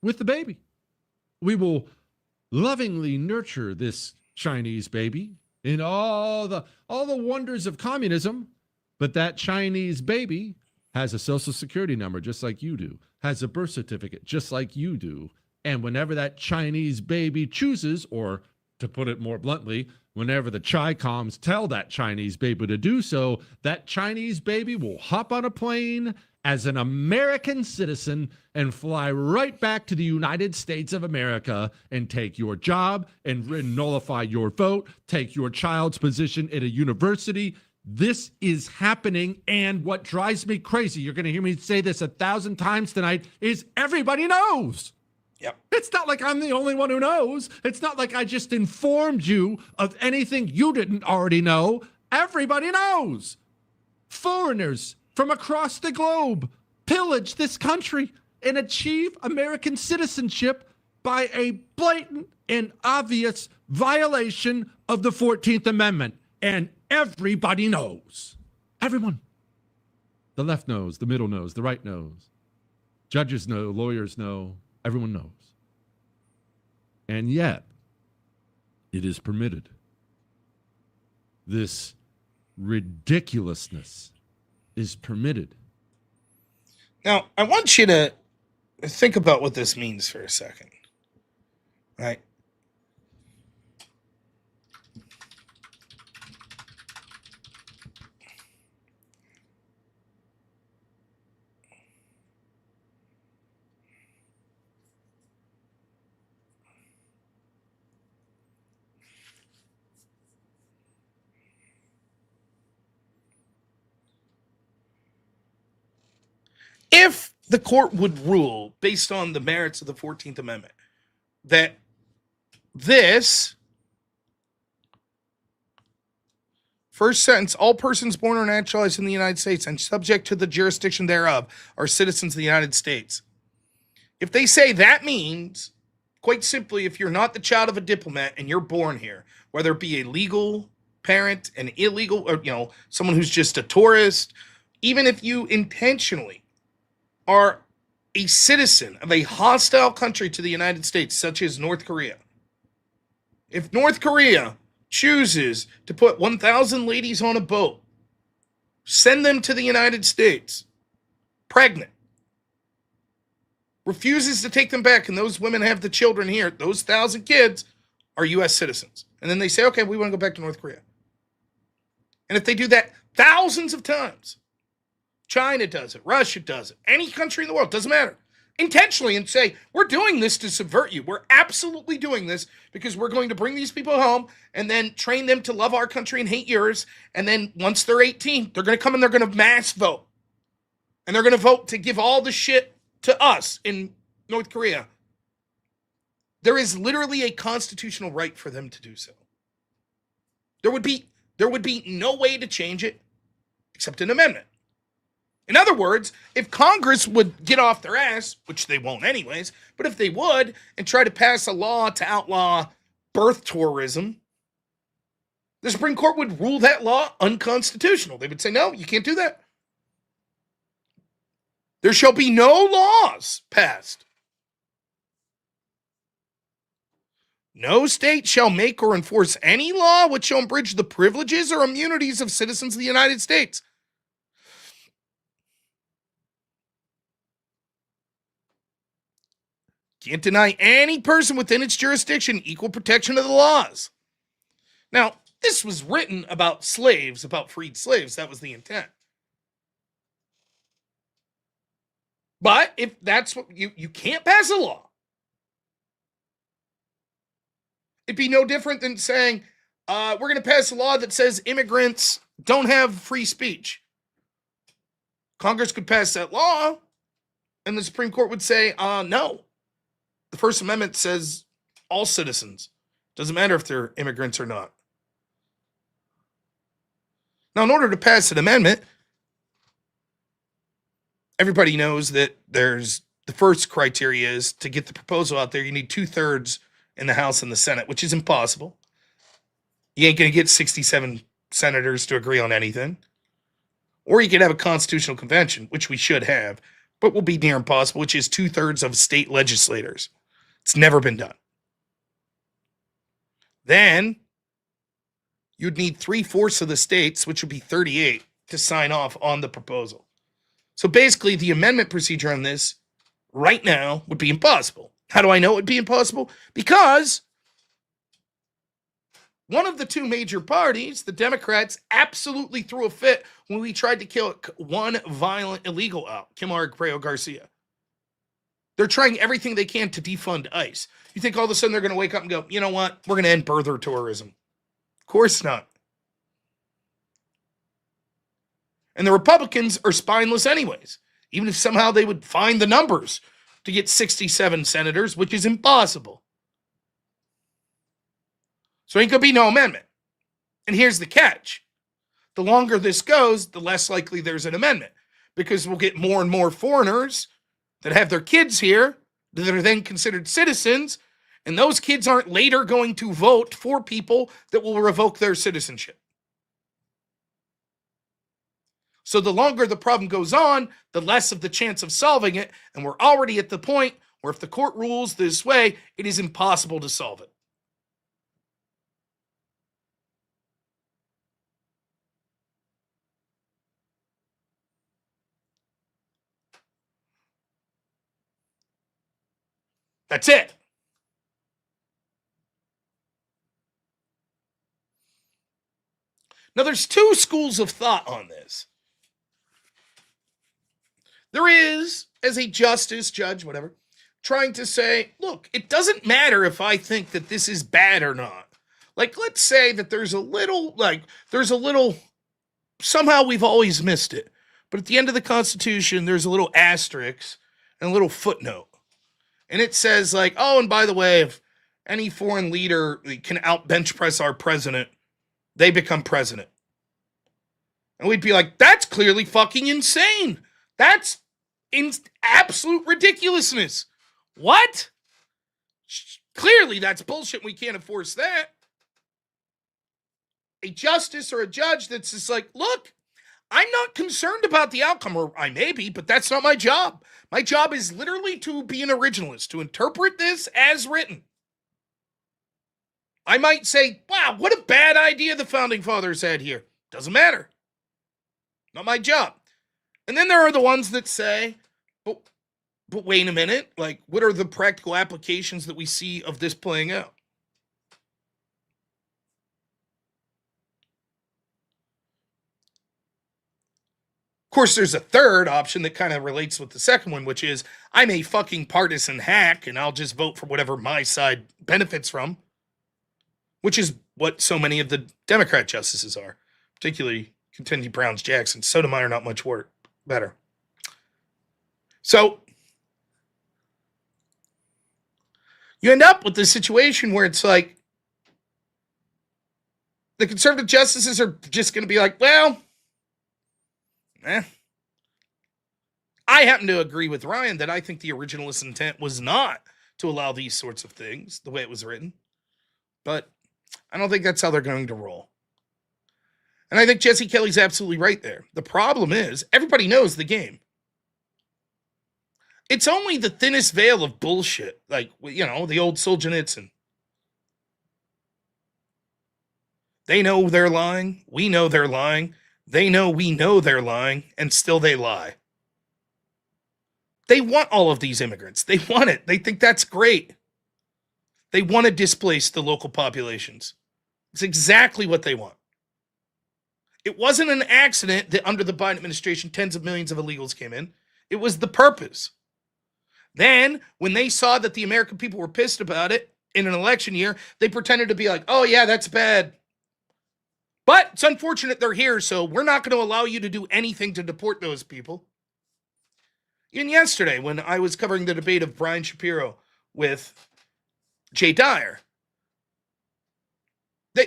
[SPEAKER 3] with the baby. We will lovingly nurture this Chinese baby in all the wonders of communism, but that Chinese baby has a social security number just like you do, has a birth certificate just like you do, And whenever that Chinese baby chooses, or to put it more bluntly, whenever the Chi-Coms tell that Chinese baby to do so, that Chinese baby will hop on a plane as an American citizen and fly right back to the United States of America and take your job and nullify your vote, take your child's position at a university. This is happening, and what drives me crazy, you're going to hear me say this 1,000 times tonight, is everybody knows.
[SPEAKER 1] Yep.
[SPEAKER 3] It's not like I'm the only one who knows. It's not like I just informed you of anything you didn't already know. Everybody knows. Foreigners from across the globe pillage this country and achieve American citizenship by a blatant and obvious violation of the 14th Amendment. And everybody knows. Everyone. The left knows, the middle knows, the right knows. Judges know, lawyers know. Everyone knows. And yet, it is permitted. This ridiculousness is permitted.
[SPEAKER 1] Now, I want you to think about what this means for a second. Right? If the court would rule, based on the merits of the 14th Amendment, that this first sentence, all persons born or naturalized in the United States and subject to the jurisdiction thereof are citizens of the United States. If they say that means, quite simply, if you're not the child of a diplomat and you're born here, whether it be a legal parent, an illegal, or, someone who's just a tourist, even if you intentionally are a citizen of a hostile country to the United States, such as North Korea. If North Korea chooses to put 1,000 ladies on a boat, send them to the United States, pregnant, refuses to take them back, and those women have the children here, those 1,000 kids are U.S. citizens. And then they say, okay, we want to go back to North Korea. And if they do that thousands of times, China does it, Russia does it, any country in the world, doesn't matter, intentionally, and say, we're doing this to subvert you. We're absolutely doing this because we're going to bring these people home and then train them to love our country and hate yours. And then once they're 18, they're going to come and they're going to mass vote. And they're going to vote to give all the shit to us in North Korea. There is literally a constitutional right for them to do so. There would be no way to change it except an amendment. In other words, if Congress would get off their ass, which they won't anyways, but if they would and try to pass a law to outlaw birth tourism, the Supreme Court would rule that law unconstitutional. They would say, no, you can't do that. There shall be no laws passed. No state shall make or enforce any law which shall abridge the privileges or immunities of citizens of the United States. Can't deny any person within its jurisdiction equal protection of the laws. Now, this was written about slaves, about freed slaves. That was the intent. But if that's what you can't pass a law. It'd be no different than saying, we're going to pass a law that says immigrants don't have free speech. Congress could pass that law, and the Supreme Court would say, no. The First Amendment says all citizens. Doesn't matter if they're immigrants or not. Now, in order to pass an amendment, everybody knows that there's the first criteria is to get the proposal out there. You need 2/3 in the House and the Senate, which is impossible. You ain't going to get 67 senators to agree on anything. Or you could have a constitutional convention, which we should have, but will be near impossible, which is 2/3 of state legislators. It's never been done. Then you'd need 3/4 of the states, which would be 38, to sign off on the proposal. So basically, the amendment procedure on this right now would be impossible. How do I know it would be impossible? Because one of the two major parties, the Democrats, absolutely threw a fit when we tried to kill one violent illegal out, Kimar Garcia. They're trying everything they can to defund ICE. You think all of a sudden they're going to wake up and go, you know what? We're going to end birther tourism. Of course not. And the Republicans are spineless anyways. Even if somehow they would find the numbers to get 67 senators, which is impossible. So ain't going to be no amendment. And here's the catch. The longer this goes, the less likely there's an amendment. Because we'll get more and more foreigners that have their kids here that are then considered citizens, and those kids aren't later going to vote for people that will revoke their citizenship. So the longer the problem goes on, the less of the chance of solving it, and we're already at the point where if the court rules this way, it is impossible to solve it. That's it. Now, there's two schools of thought on this. There is, as a justice, judge, whatever, trying to say, look, it doesn't matter if I think that this is bad or not. Like, let's say that there's a little, somehow we've always missed it. But at the end of the Constitution, there's a little asterisk and a little footnote. And it says, like, oh, and by the way, if any foreign leader can out-bench press our president, they become president. And we'd be like, that's clearly fucking insane. That's absolute ridiculousness. What? Clearly, that's bullshit. We can't enforce that. A justice or a judge that's just like, look, I'm not concerned about the outcome, or I may be, but that's not my job. My job is literally to be an originalist, to interpret this as written. I might say, wow, what a bad idea the founding fathers had here. Doesn't matter. Not my job. And then there are the ones that say, but wait a minute, like, what are the practical applications that we see of this playing out? Of course, there's a third option that kind of relates with the second one, which is I'm a fucking partisan hack and I'll just vote for whatever my side benefits from, which is what so many of the Democrat justices are, particularly Ketanji Brown's Jackson. Sotomayor, not much work. Better. So you end up with this situation where it's like the conservative justices are just going to be like, well, I happen to agree with Ryan that I think the originalist intent was not to allow these sorts of things the way it was written. But I don't think that's how they're going to roll. And I think Jesse Kelly's absolutely right there. The problem is everybody knows the game. It's only the thinnest veil of bullshit. Like, you know, the old Solzhenitsyn. They know they're lying. We know they're lying. They know we know they're lying. And still they lie. They want all of these immigrants. They want it. They think that's great. They want to displace the local populations. It's exactly what they want. It wasn't an accident that under the Biden administration, tens of millions of illegals came in. It was the purpose. Then, when they saw that the American people were pissed about it in an election year, they pretended to be like, oh yeah, that's bad. But it's unfortunate they're here, so we're not going to allow you to do anything to deport those people. Even yesterday, when I was covering the debate of Brian Shapiro with Jay Dyer,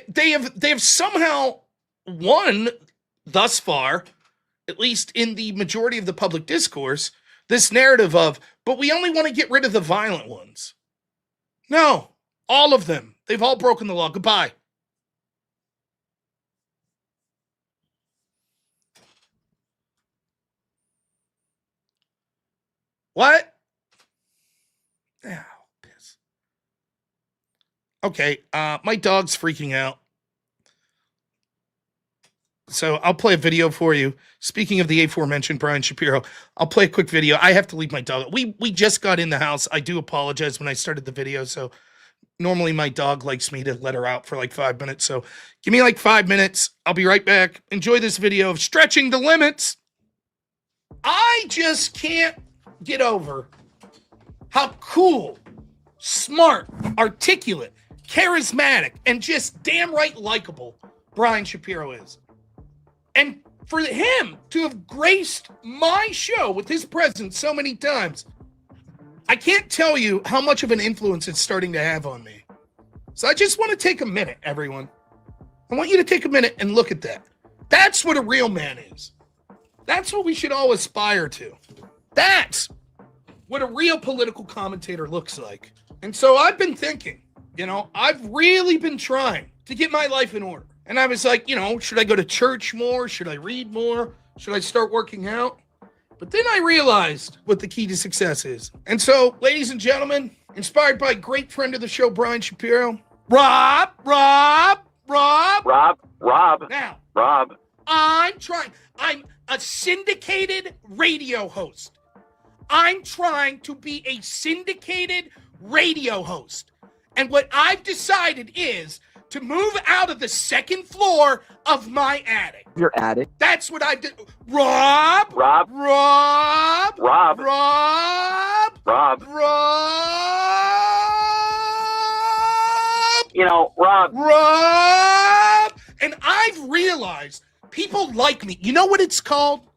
[SPEAKER 1] they have somehow won thus far, at least in the majority of the public discourse, this narrative of, but we only want to get rid of the violent ones. No, all of them. They've all broken the law. Goodbye. What? Oh, piss. Okay, my dog's freaking out. So I'll play a video for you. Speaking of the aforementioned Brian Shapiro, I'll play a quick video. I have to leave my dog. We just got in the house. I do apologize when I started the video. So normally my dog likes me to let her out for like 5 minutes. So give me like 5 minutes. I'll be right back. Enjoy this video of stretching the limits. I just can't get over how cool, smart, articulate, charismatic, and just damn right likable Brian Shapiro is. And for him to have graced my show with his presence so many times, I can't tell you how much of an influence it's starting to have on me. So I just want to take a minute, everyone. I want you to take a minute and look at that. That's what a real man is. That's what we should all aspire to. That's what a real political commentator looks like. And so I've been thinking, I've really been trying to get my life in order. And I was like, should I go to church more? Should I read more? Should I start working out? But then I realized what the key to success is. And so, ladies and gentlemen, inspired by a great friend of the show, Brian Shapiro, Rob. Now,
[SPEAKER 4] Rob.
[SPEAKER 1] I'm a syndicated radio host. I'm trying to be a syndicated radio host. And what I've decided is to move out of the second floor of my attic.
[SPEAKER 4] Your attic.
[SPEAKER 1] That's what I did. Rob.
[SPEAKER 4] Rob.
[SPEAKER 1] Rob. And I've realized people like me. You know what it's called?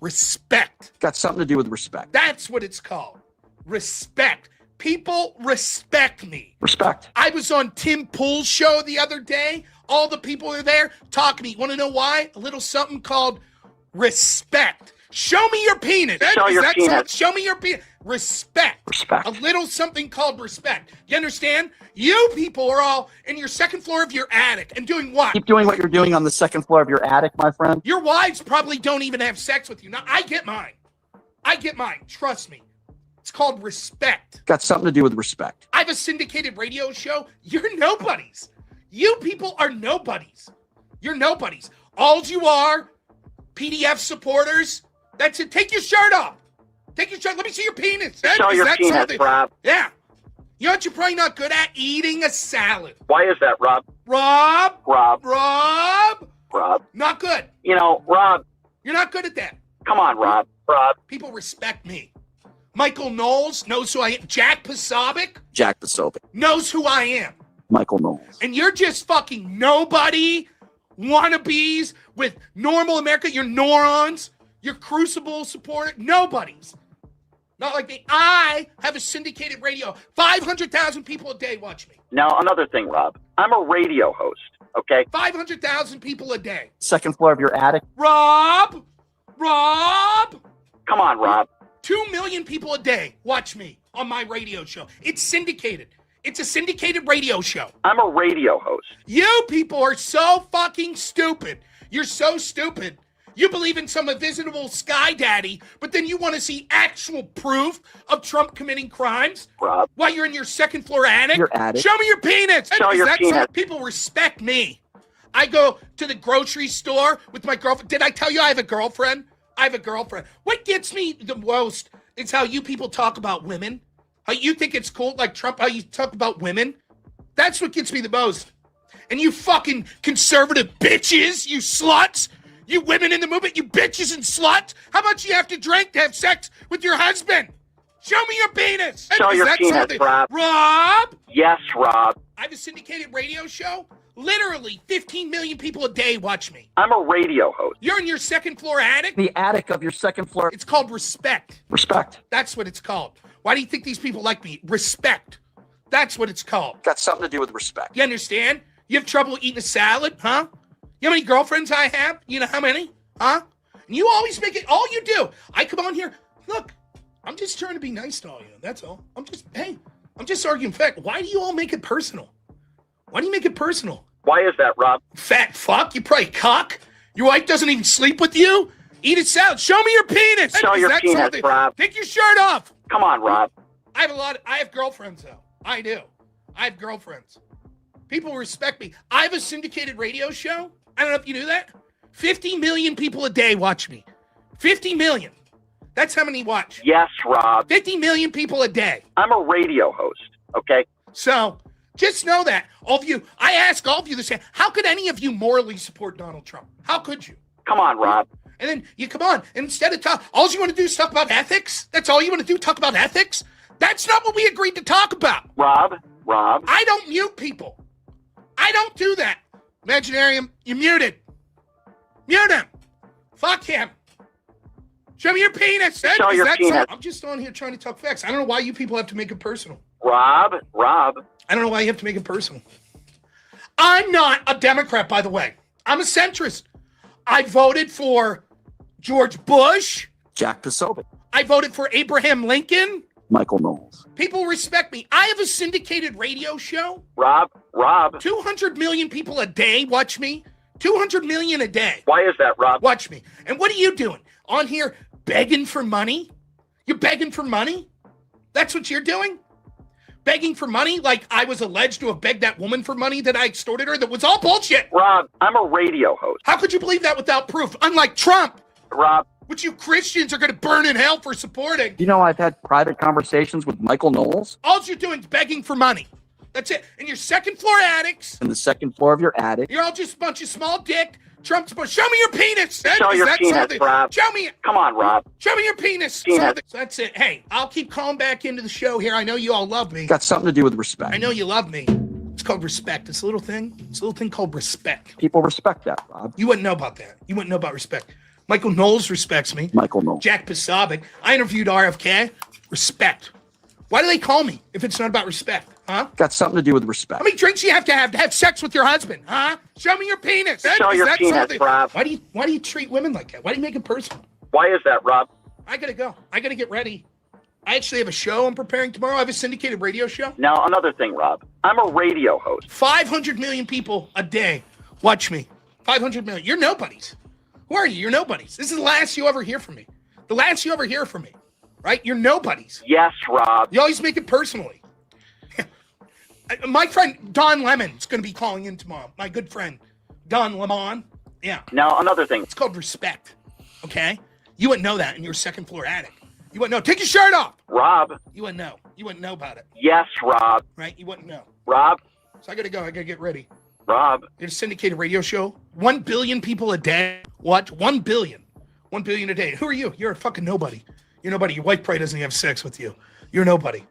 [SPEAKER 1] Respect.
[SPEAKER 4] Got something to do with respect.
[SPEAKER 1] That's what it's called. Respect. People respect me.
[SPEAKER 4] Respect.
[SPEAKER 1] I was on Tim Pool's show the other day. All the people are there talking to me. Want to know why? A little something called respect. Show me your penis. Show me your penis. Respect.
[SPEAKER 4] Respect.
[SPEAKER 1] A little something called respect. You understand? You people are all in your second floor of your attic and doing what?
[SPEAKER 4] Keep doing what you're doing on the second floor of your attic, my friend.
[SPEAKER 1] Your wives probably don't even have sex with you. Now, I get mine. Trust me. It's called respect.
[SPEAKER 4] Got something to do with respect.
[SPEAKER 1] I have a syndicated radio show. You're nobodies. You people are nobodies. You're nobodies. All you are, PDF supporters. That's it. Take your shirt off. Take your shirt. Let me see your penis.
[SPEAKER 4] Show your penis, Rob.
[SPEAKER 1] Yeah. You know what you're probably not good at? Eating a salad.
[SPEAKER 4] Why is that, Rob?
[SPEAKER 1] Rob.
[SPEAKER 4] Rob.
[SPEAKER 1] Not good.
[SPEAKER 4] Rob.
[SPEAKER 1] You're not good at that.
[SPEAKER 4] Come on, Rob.
[SPEAKER 1] People respect me. Michael Knowles knows who I am. Jack Posobiec knows who I am.
[SPEAKER 4] Michael Knowles.
[SPEAKER 1] And you're just fucking nobody wannabes with normal America. You're morons. You're Crucible supporter. Nobodies. Not like me. I have a syndicated radio. 500,000 people a day watch me.
[SPEAKER 4] Now, another thing, Rob. I'm a radio host, okay?
[SPEAKER 1] 500,000 people a day.
[SPEAKER 4] Second floor of your attic.
[SPEAKER 1] Rob.
[SPEAKER 4] Come on, Rob.
[SPEAKER 1] 2 million people a day watch me on my radio show. It's syndicated. It's a syndicated radio show.
[SPEAKER 4] I'm a radio host.
[SPEAKER 1] You people are so fucking stupid. You're so stupid. You believe in some invisible sky daddy, but then you want to see actual proof of Trump committing crimes?
[SPEAKER 4] Rob.
[SPEAKER 1] While you're in your second floor attic?
[SPEAKER 4] Your attic.
[SPEAKER 1] Show me your penis.
[SPEAKER 4] Show your penis.
[SPEAKER 1] So people respect me. I go to the grocery store with my girlfriend. Did I tell you I have a girlfriend? I have a girlfriend. What gets me the most is how you people talk about women. How you think it's cool, like Trump, how you talk about women. That's what gets me the most. And you fucking conservative bitches, you sluts, you women in the movement, you bitches and sluts. How much you have to drink to have sex with your husband? Show me your penis.
[SPEAKER 4] Show your penis, Rob.
[SPEAKER 1] Rob?
[SPEAKER 4] Yes, Rob.
[SPEAKER 1] I have a syndicated radio show. Literally 15 million people a day watch me.
[SPEAKER 4] I'm a radio host.
[SPEAKER 1] You're in your second floor attic?
[SPEAKER 4] The attic of your second floor.
[SPEAKER 1] It's called respect.
[SPEAKER 4] Respect.
[SPEAKER 1] That's what it's called. Why do you think these people like me? Respect. That's what it's called.
[SPEAKER 4] Got something to do with respect.
[SPEAKER 1] You understand? You have trouble eating a salad, huh? You know how many girlfriends I have? You know how many? Huh? And you always make it, all you do. I come on here, look, I'm just trying to be nice to all you. That's all. I'm just arguing fact. Why do you all make it personal? Why do you make it personal?
[SPEAKER 4] Why is that, Rob?
[SPEAKER 1] Fat fuck, you probably cock. Your wife doesn't even sleep with you? Eat a salad. Show me your penis.
[SPEAKER 4] Show your penis, Rob.
[SPEAKER 1] Take your shirt off.
[SPEAKER 4] Come on, Rob.
[SPEAKER 1] I have girlfriends, though. I do. I have girlfriends. People respect me. I have a syndicated radio show. I don't know if you knew that. 50 million people a day watch me. 50 million. That's how many watch.
[SPEAKER 4] Yes, Rob.
[SPEAKER 1] 50 million people a day.
[SPEAKER 4] I'm a radio host, okay?
[SPEAKER 1] So just know that. All of you, I ask all of you this, how could any of you morally support Donald Trump? How could you?
[SPEAKER 4] Come on, Rob.
[SPEAKER 1] And then you come on, and instead of all you want to do is talk about ethics? That's all you want to do, talk about ethics? That's not what we agreed to talk about.
[SPEAKER 4] Rob.
[SPEAKER 1] I don't mute people. I don't do that. Imaginarium, you're muted. Mute him. Fuck him. Show me your penis.
[SPEAKER 4] Show your penis.
[SPEAKER 1] I'm just on here trying to talk facts. I don't know why you people have to make it personal.
[SPEAKER 4] Rob.
[SPEAKER 1] I don't know why you have to make it personal. I'm not a Democrat, by the way. I'm a centrist. I voted for George Bush.
[SPEAKER 5] Jack Posobiec.
[SPEAKER 1] I voted for Abraham Lincoln.
[SPEAKER 5] Michael Knowles.
[SPEAKER 1] People respect me. I have a syndicated radio show.
[SPEAKER 4] Rob.
[SPEAKER 1] 200 million people a day watch me. 200 million a day.
[SPEAKER 4] Why is that, Rob?
[SPEAKER 1] Watch me. And what are you doing? On here begging for money? You're begging for money? That's what you're doing? Begging for money like I was alleged to have begged that woman for money that I extorted her? That was all bullshit.
[SPEAKER 4] Rob, I'm a radio host.
[SPEAKER 1] How could you believe that without proof? Unlike Trump,
[SPEAKER 4] Rob.
[SPEAKER 1] which you Christians are going to burn in hell for supporting.
[SPEAKER 5] You know, I've had private conversations with Michael Knowles
[SPEAKER 1] All you're doing is begging for money. That's it. And you're second floor addicts.
[SPEAKER 5] in the second floor of your attic.
[SPEAKER 1] You're all just a bunch of small dick. Trump's supposed. Show me your penis.
[SPEAKER 4] Show your penis, Rob.
[SPEAKER 1] Show me.
[SPEAKER 4] Come on, Rob.
[SPEAKER 1] Show me your penis.
[SPEAKER 4] Penis.
[SPEAKER 1] So that's it. Hey, I'll keep calling back into the show here. I know you all love me.
[SPEAKER 5] Got something to do with respect.
[SPEAKER 1] I know you love me. It's called respect. It's a little thing. It's a little thing called respect.
[SPEAKER 5] People respect that, Rob.
[SPEAKER 1] You wouldn't know about that. You wouldn't know about respect. Michael Knowles respects me.
[SPEAKER 5] Michael Knowles.
[SPEAKER 1] Jack Posobiec. I interviewed RFK. Respect. Why do they call me if it's not about respect? Huh?
[SPEAKER 5] Got something to do with respect.
[SPEAKER 1] How many drinks you have to have sex with your husband? Huh? Show me your penis.
[SPEAKER 4] Show your penis,
[SPEAKER 1] something?
[SPEAKER 4] Rob.
[SPEAKER 1] Why do you treat women like that? Why do you make it personal?
[SPEAKER 4] Why is that, Rob?
[SPEAKER 1] I gotta go. I gotta get ready. I actually have a show I'm preparing tomorrow. I have a syndicated radio show.
[SPEAKER 4] Now, another thing, Rob. I'm a radio host.
[SPEAKER 1] 500 million people a day watch me. 500 million. You're nobodies. Who are you? You're nobodies. This is the last you ever hear from me. The last you ever hear from me. Right? You're nobodies.
[SPEAKER 4] Yes, Rob.
[SPEAKER 1] You always make it personally. My friend Don Lemon's going to be calling in tomorrow. My good friend Don Lemon. Yeah.
[SPEAKER 4] Now, another thing.
[SPEAKER 1] It's called respect. Okay? You wouldn't know that in your second floor attic. You wouldn't know. Take your shirt off.
[SPEAKER 4] Rob.
[SPEAKER 1] You wouldn't know. You wouldn't know about it.
[SPEAKER 4] Yes, Rob.
[SPEAKER 1] Right? You wouldn't know.
[SPEAKER 4] Rob.
[SPEAKER 1] So I got to go. I got to get ready.
[SPEAKER 4] Rob.
[SPEAKER 1] It's a syndicated radio show. 1 billion people a day watch. 1 billion. 1 billion a day. Who are you? You're a fucking nobody. You're nobody. Your wife probably doesn't have sex with you. You're nobody.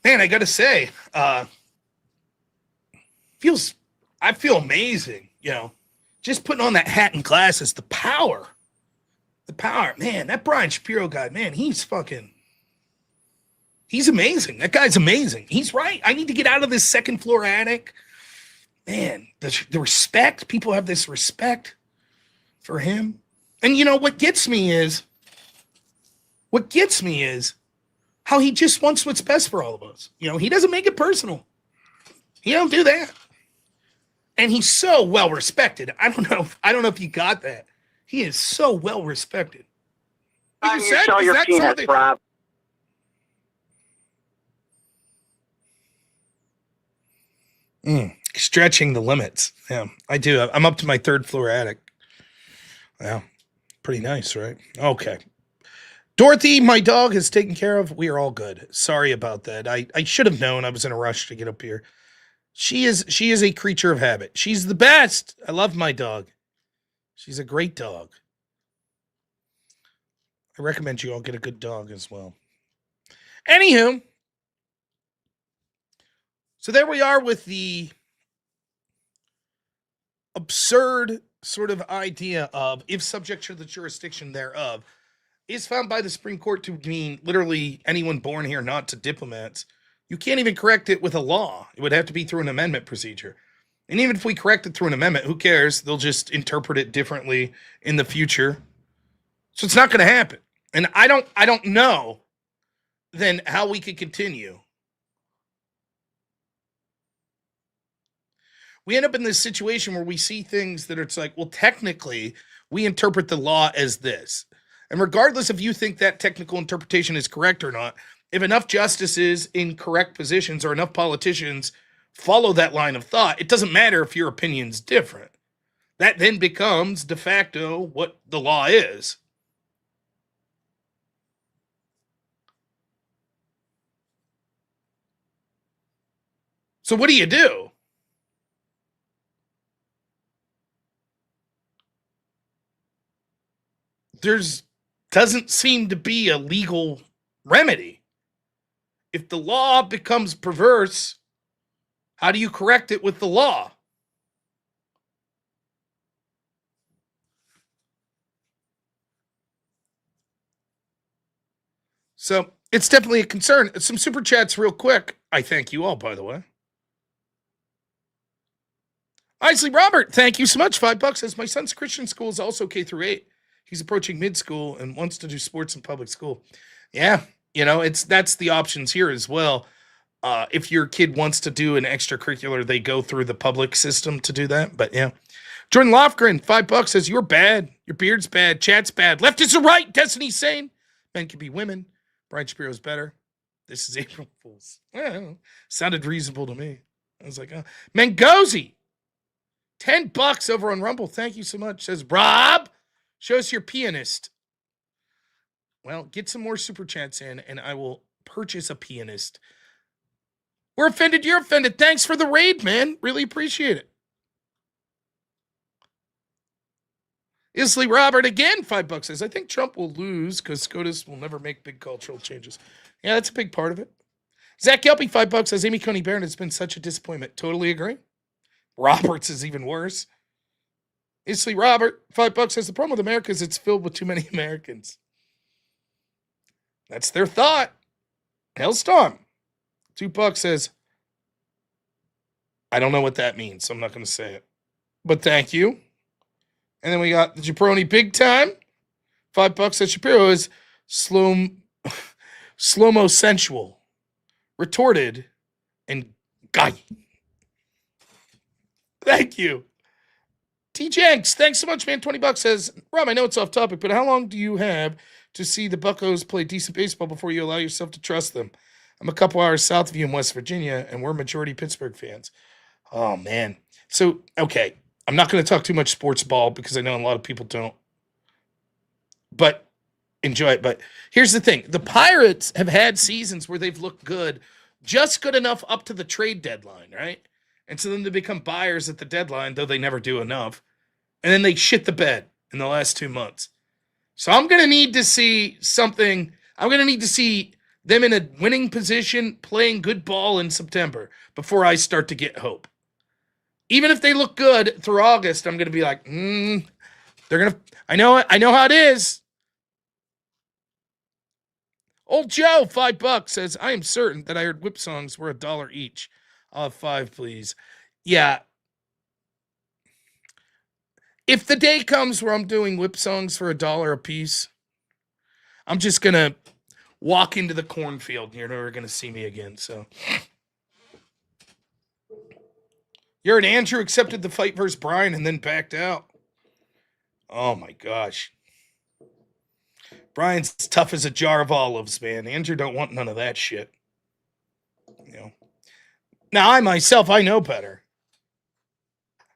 [SPEAKER 1] Man, I got to say, I feel amazing, you know, just putting on that hat and glasses, the power, man, that Brian Shapiro guy, man, he's amazing. That guy's amazing. He's right. I need to get out of this second floor attic. Man, the respect, people have this respect for him. And you know, what gets me is how he just wants what's best for all of us. You know, he doesn't make it personal. He don't do that. And he's so well respected. I don't know if you got that. He is so well respected.
[SPEAKER 4] Show your penis, Rob.
[SPEAKER 1] Stretching the limits. Yeah, I do. I'm up to my third floor attic. Yeah, pretty nice, right? Okay. Dorothy, my dog, is taken care of. We are all good. Sorry about that. I should have known. I was in a rush to get up here. She is a creature of habit. She's the best. I love my dog. She's a great dog. I recommend you all get a good dog as well. Anywho, so there we are with the absurd sort of idea of if subject to the jurisdiction thereof is found by the Supreme Court to mean literally anyone born here, not to diplomats. You can't even correct it with a law. It would have to be through an amendment procedure. And even if we correct it through an amendment, who cares? They'll just interpret it differently in the future. So it's not going to happen. And I don't know then how we could continue. We end up in this situation where we see things that it's like, well, technically, we interpret the law as this. And regardless if you think that technical interpretation is correct or not, if enough justices in correct positions or enough politicians follow that line of thought, it doesn't matter if your opinion's different. That then becomes de facto what the law is. So what do? There's doesn't seem to be a legal remedy. If the law becomes perverse, how do you correct it with the law? So it's definitely a concern. Some super chats real quick. I thank you all, by the way. Isley Robert, thank you so much. $5 says my son's Christian school is also K through 8. He's approaching mid school and wants to do sports in public school. Yeah, that's the options here as well. If your kid wants to do an extracurricular, they go through the public system to do that. But yeah. Jordan Lofgren, $5 says you're bad. Your beard's bad. Chat's bad. Leftists are right. Destiny's sane. Men can be women. Brian Shapiro's better. This is April Fool's. Well, sounded reasonable to me. I was like, oh. Mangozi, $10 over on Rumble. Thank you so much. Says Rob, show us your pianist. Well, get some more super chats in, and I will purchase a pianist. We're offended. You're offended. Thanks for the raid, man. Really appreciate it. Isley Robert again, $5 says, I think Trump will lose because SCOTUS will never make big cultural changes. Yeah, that's a big part of it. Zach Kelpie, $5 says, Amy Coney Barrett has been such a disappointment. Totally agree. Roberts is even worse. Isley Robert, $5 says, the problem with America is it's filled with too many Americans. That's their thought. Hellstorm. $2 says, I don't know what that means, so I'm not going to say it. But thank you. And then we got the Jabroni Big Time. $5 says Shapiro is slow-mo sensual, retorted, and guy. Thank you. T. Jenks, thanks so much, man. $20 says, Rob, I know it's off topic, but how long do you have to see the Buccos play decent baseball before you allow yourself to trust them? I'm a couple hours south of you in West Virginia, and we're majority Pittsburgh fans. Oh, man. So, okay. I'm not going to talk too much sports ball because I know a lot of people don't. But enjoy it. But here's the thing. The Pirates have had seasons where they've looked good, just good enough up to the trade deadline, right? And so then they become buyers at the deadline, though they never do enough. And then they shit the bed in the last 2 months. So I'm going to need to see something. I'm going to need to see them in a winning position playing good ball in September before I start to get hope. Even if they look good through August, I'm going to be like, they're going to, I know how it is. Old Joe, $5 says, I am certain that I heard whip songs were $1 each. I'll have 5, please. Yeah. If the day comes where I'm doing whip songs for $1 a piece, I'm just going to walk into the cornfield. You're never going to see me again, so. You heard Andrew accepted the fight versus Brian and then backed out. Oh, my gosh. Brian's tough as a jar of olives, man. Andrew don't want none of that shit. Now, I myself, I know better.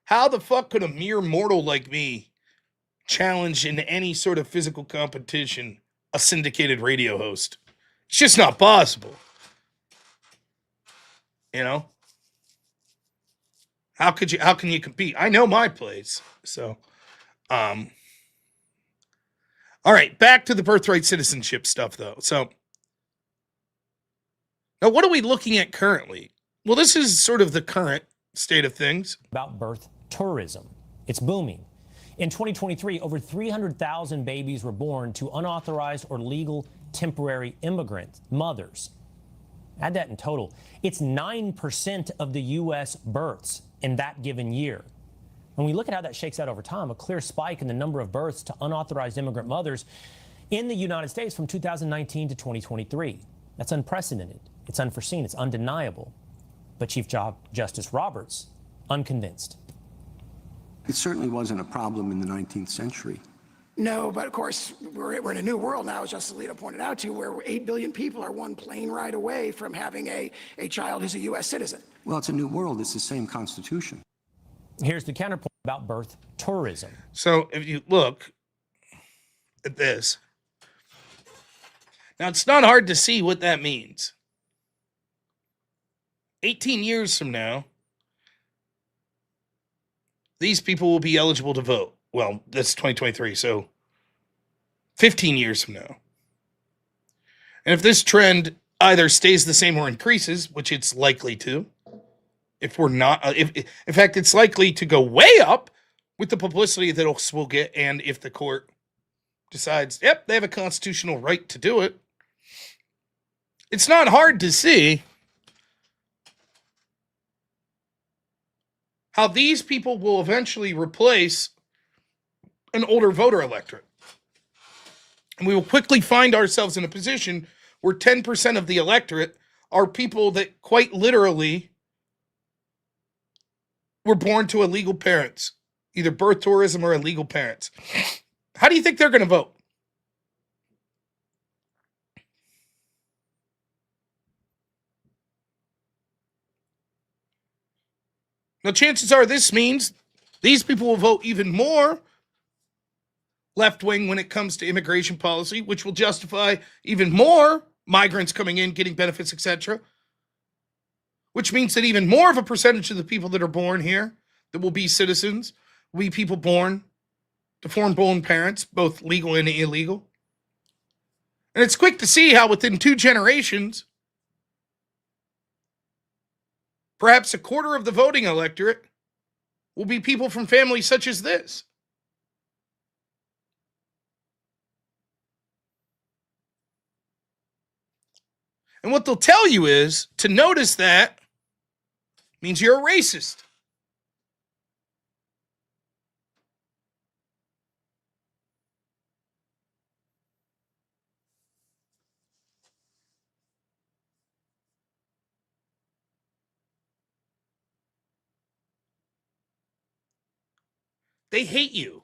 [SPEAKER 1] How the fuck could a mere mortal like me challenge in any sort of physical competition a syndicated radio host? It's just not possible. How can you compete? I know my place. So, all right, back to the birthright citizenship stuff though. So now what are we looking at currently? Well, this is sort of the current state of things.
[SPEAKER 6] About birth tourism. It's booming. In 2023, over 300,000 babies were born to unauthorized or legal temporary immigrant mothers. Add that in total. It's 9% of the U.S. births in that given year. When we look at how that shakes out over time, a clear spike in the number of births to unauthorized immigrant mothers in the United States from 2019 to 2023. That's unprecedented. It's unforeseen. It's undeniable. But Chief Justice Roberts, unconvinced.
[SPEAKER 7] It certainly wasn't a problem in the 19th century. No, but of course, we're in a new world now, as Justice Alito pointed out to, where 8 billion people are one plane ride away from having a child who's a U.S. citizen.
[SPEAKER 8] Well, it's a new world. It's the same Constitution.
[SPEAKER 6] Here's the counterpoint about birth tourism.
[SPEAKER 1] So if you look at this, now it's not hard to see what that means. 18 years from now, these people will be eligible to vote. Well, that's 2023, so 15 years from now. And if this trend either stays the same or increases, which it's likely to, if we're not, if in fact, it's likely to go way up with the publicity that we'll get, and if the court decides, yep, they have a constitutional right to do it, it's not hard to see how these people will eventually replace an older voter electorate. And we will quickly find ourselves in a position where 10% of the electorate are people that quite literally were born to illegal parents, either birth tourism or illegal parents. How do you think they're going to vote? Now, chances are this means these people will vote even more left-wing when it comes to immigration policy, which will justify even more migrants coming in, getting benefits, etc. Which means that even more of a percentage of the people that are born here that will be citizens will be people born to foreign-born parents, both legal and illegal. And it's quick to see how within 2 generations, perhaps a quarter of the voting electorate will be people from families such as this. And what they'll tell you is to notice that means you're a racist. They hate you.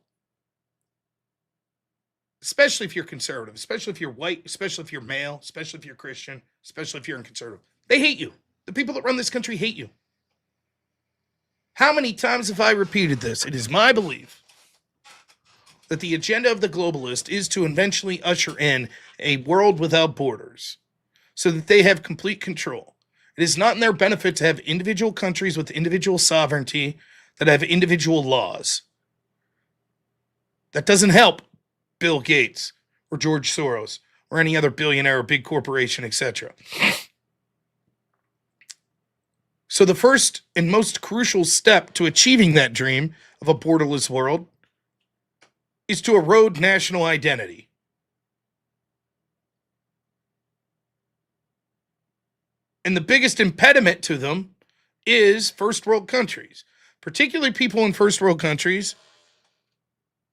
[SPEAKER 1] Especially if you're conservative, especially if you're white, especially if you're male, especially if you're Christian, especially if you're conservative. They hate you. The people that run this country hate you. How many times have I repeated this? It is my belief that the agenda of the globalist is to eventually usher in a world without borders so that they have complete control. It is not in their benefit to have individual countries with individual sovereignty that have individual laws. That doesn't help Bill Gates or George Soros or any other billionaire or big corporation, etc. So the first and most crucial step to achieving that dream of a borderless world is to erode national identity. And the biggest impediment to them is first world countries, particularly people in first world countries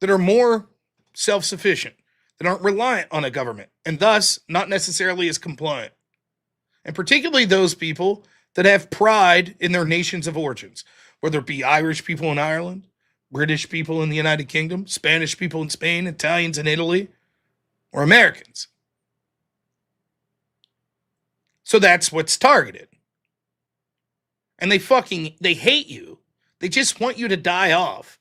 [SPEAKER 1] that are more self-sufficient, that aren't reliant on a government, and thus not necessarily as compliant. And particularly those people that have pride in their nations of origins, whether it be Irish people in Ireland, British people in the United Kingdom, Spanish people in Spain, Italians in Italy, or Americans. So that's what's targeted. And they hate you. They just want you to die off.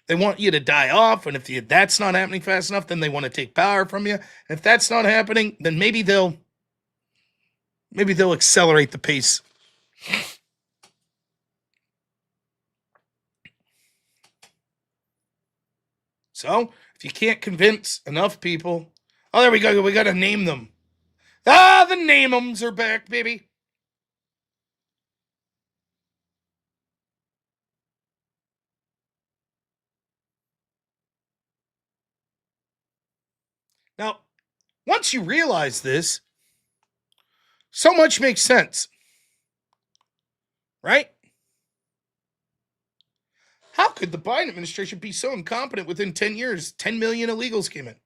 [SPEAKER 1] They want you to die off, and if that's not happening fast enough, then they want to take power from you. And if that's not happening, then maybe they'll accelerate the pace. So, if you can't convince enough people, oh, there we go, we got to name them. Ah, the name-ems are back, baby. Now, once you realize this, so much makes sense. Right? How could the Biden administration be so incompetent within 10 years? 10 million illegals came in.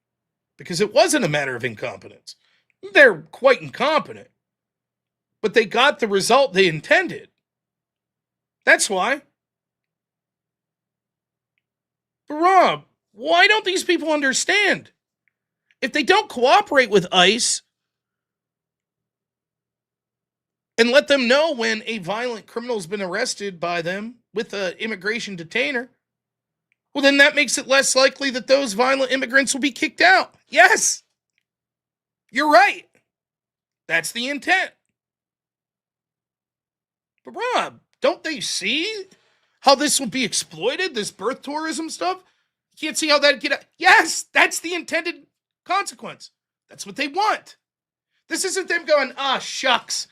[SPEAKER 1] Because it wasn't a matter of incompetence. They're quite incompetent. But they got the result they intended. That's why. But Rob, Why don't these people understand? If they don't cooperate with ICE and let them know when a violent criminal has been arrested by them with an immigration detainer, well, then that makes it less likely that those violent immigrants will be kicked out. Yes, you're right. That's the intent. But Rob, don't they see how this will be exploited, this birth tourism stuff? You can't see how that get out. Yes, that's the intended consequence. That's what they want. This isn't them going, shucks,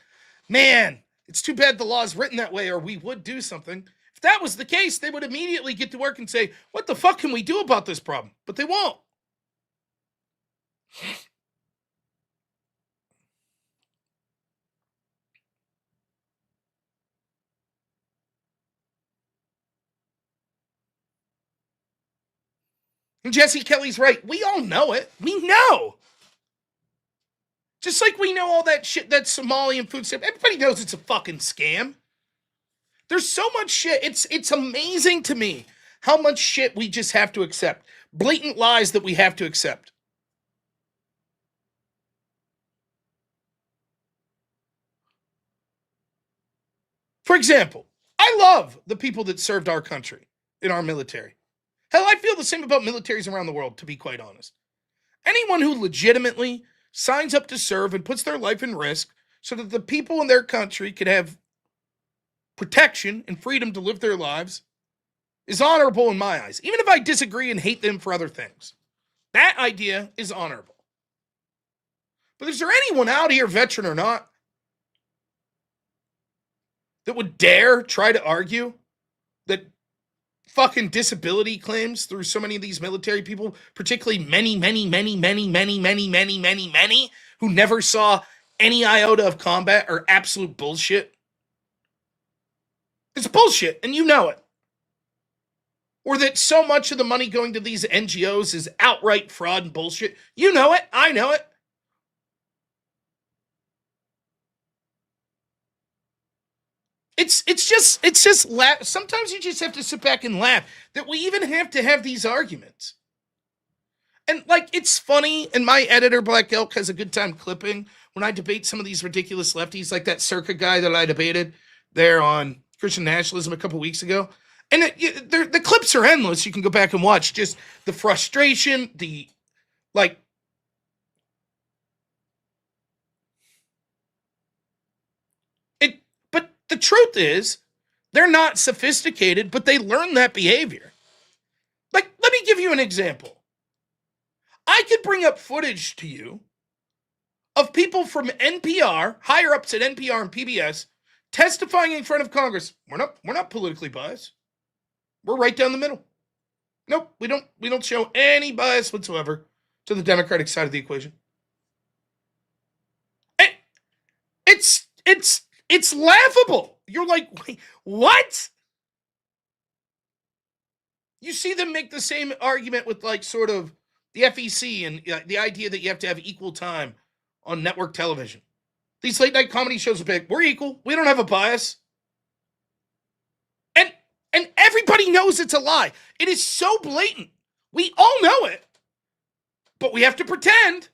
[SPEAKER 1] man, it's too bad the law's written that way or we would do something. If that was the case, they would immediately get to work and say, what the fuck can we do about this problem? But they won't. And Jesse Kelly's right. We all know it. We know. Just like we know all that shit, that Somalian food stamp. Everybody knows it's a fucking scam. There's so much shit. It's amazing to me how much shit we just have to accept. Blatant lies that we have to accept. For example, I love the people that served our country in our military. Hell, I feel the same about militaries around the world, to be quite honest. Anyone who legitimately signs up to serve and puts their life in risk so that the people in their country can have protection and freedom to live their lives is honorable in my eyes, even if I disagree and hate them for other things. That idea is honorable. But is there anyone out here, veteran or not, that would dare try to argue that fucking disability claims through so many of these military people, particularly many, who never saw any iota of combat, are absolute bullshit? It's bullshit, and you know it. Or that so much of the money going to these NGOs is outright fraud and bullshit. You know it. I know it. It's just laugh. Sometimes you just have to sit back and laugh that we even have to have these arguments. And like, it's funny, and my editor, Black Elk, has a good time clipping when I debate some of these ridiculous lefties, like that Circa guy that I debated there on Christian nationalism a couple weeks ago. And the clips are endless. You can go back and watch just the frustration, the, like, it. But the truth is, they're not sophisticated, but they learn that behavior. Like, let me give you an example. I could bring up footage to you of people from NPR, higher ups at NPR and PBS, testifying in front of Congress. We're not politically biased. We're right down the middle. Nope, we don't show any bias whatsoever to the Democratic side of the equation. It's laughable. You're like, wait, what? You see them make the same argument with, like, sort of the FEC and the idea that you have to have equal time on network television. These late night comedy shows are big. We're equal. We don't have a bias. And everybody knows it's a lie. It is so blatant. We all know it. But we have to pretend.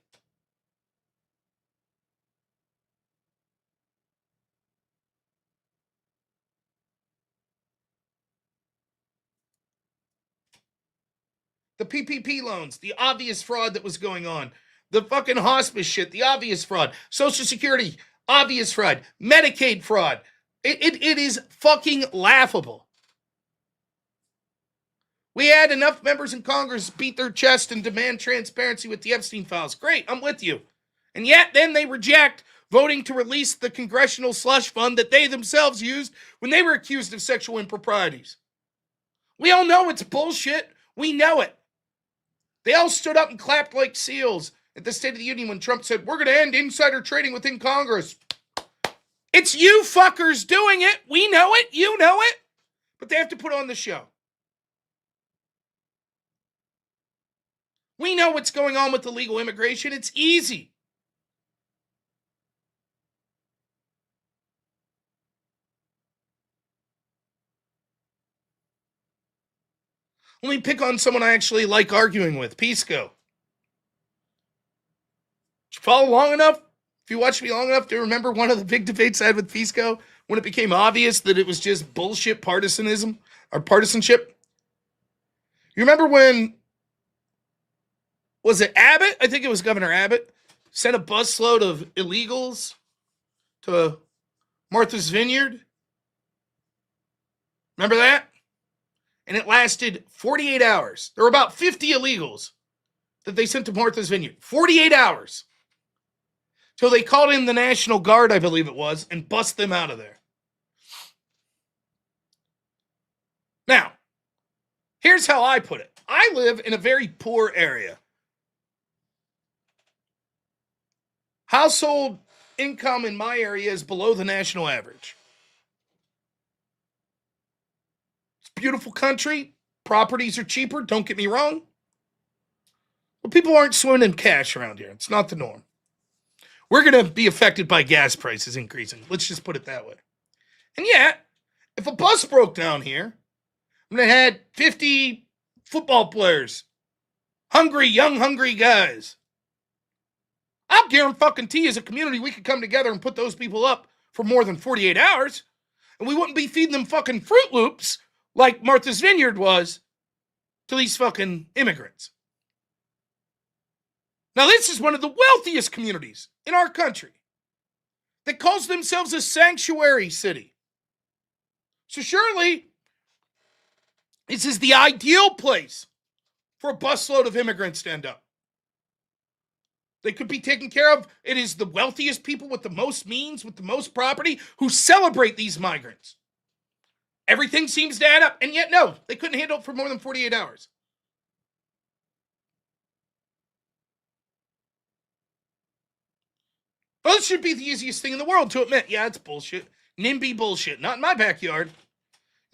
[SPEAKER 1] The PPP loans, the obvious fraud that was going on. The fucking hospice shit, the obvious fraud. Social Security, obvious fraud. Medicaid fraud. It is fucking laughable. We had enough members in Congress beat their chest and demand transparency with the Epstein files. Great, I'm with you. And yet then they reject voting to release the congressional slush fund that they themselves used when they were accused of sexual improprieties. We all know it's bullshit. We know it. They all stood up and clapped like seals at the State of the Union when Trump said, we're going to end insider trading within Congress. It's you fuckers doing it. We know it. You know it. But they have to put on the show. We know what's going on with illegal immigration. It's easy. Let me pick on someone I actually like arguing with, Pisco. Did you follow long enough? If you watched me long enough to remember one of the big debates I had with Pisco when it became obvious that it was just bullshit partisanship? You remember when, was it Abbott? I think it was Governor Abbott, sent a busload of illegals to Martha's Vineyard? Remember that? And it lasted 48 hours. There were about 50 illegals that they sent to Martha's Vineyard. 48 hours. Till they called in the National Guard, I believe it was, and bust them out of there. Now, here's how I put it. I live in a very poor area. Household income in my area is below the national average. It's a beautiful country. Properties are cheaper, don't get me wrong. But people aren't swimming in cash around here. It's not the norm. We're going to be affected by gas prices increasing. Let's just put it that way. And yet, if a bus broke down here, and they had 50 football players, young, hungry guys, I'll guarantee as a community we could come together and put those people up for more than 48 hours, and we wouldn't be feeding them fucking Fruit Loops like Martha's Vineyard was to these fucking immigrants. Now, this is one of the wealthiest communities in our country that calls themselves a sanctuary city. So surely, this is the ideal place for a busload of immigrants to end up. They could be taken care of. It is the wealthiest people with the most means, with the most property, who celebrate these migrants. Everything seems to add up, and yet no, they couldn't handle it for more than 48 hours. Well, this should be the easiest thing in the world to admit. Yeah, it's bullshit. NIMBY bullshit. Not in my backyard.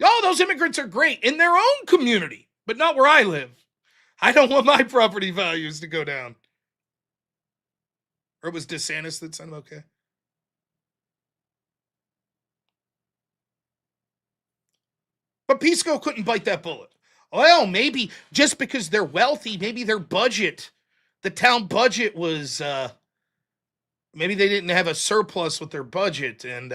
[SPEAKER 1] Oh, those immigrants are great in their own community, but not where I live. I don't want my property values to go down. Or it was DeSantis that said, okay. But Pisco couldn't bite that bullet. Well, maybe just because they're wealthy, maybe their budget, the town budget was, maybe they didn't have a surplus with their budget. And,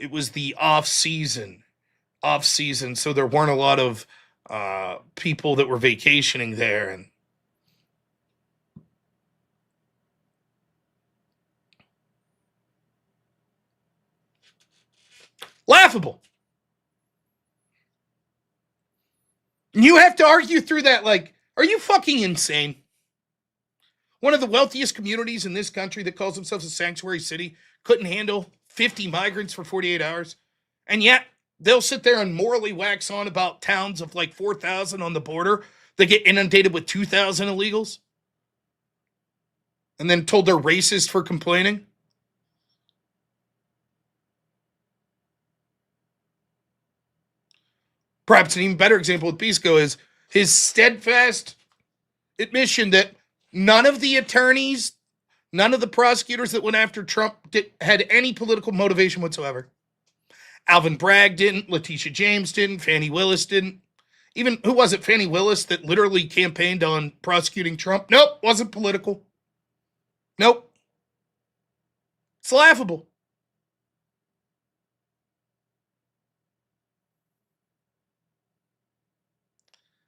[SPEAKER 1] it was the off season. So there weren't a lot of people that were vacationing there. And laughable. And you have to argue through that like, are you fucking insane? One of the wealthiest communities in this country that calls themselves a sanctuary city couldn't handle 50 migrants for 48 hours. And yet they'll sit there and morally wax on about towns of like 4,000 on the border that get inundated with 2,000 illegals. And then told they're racist for complaining. Perhaps an even better example with Pisco is his steadfast admission that none of the attorneys, none of the prosecutors that went after Trump had any political motivation whatsoever. Alvin Bragg didn't, Letitia James didn't, Fannie Willis didn't. Even, who was it, Fannie Willis, that literally campaigned on prosecuting Trump? Nope, wasn't political. Nope. It's laughable.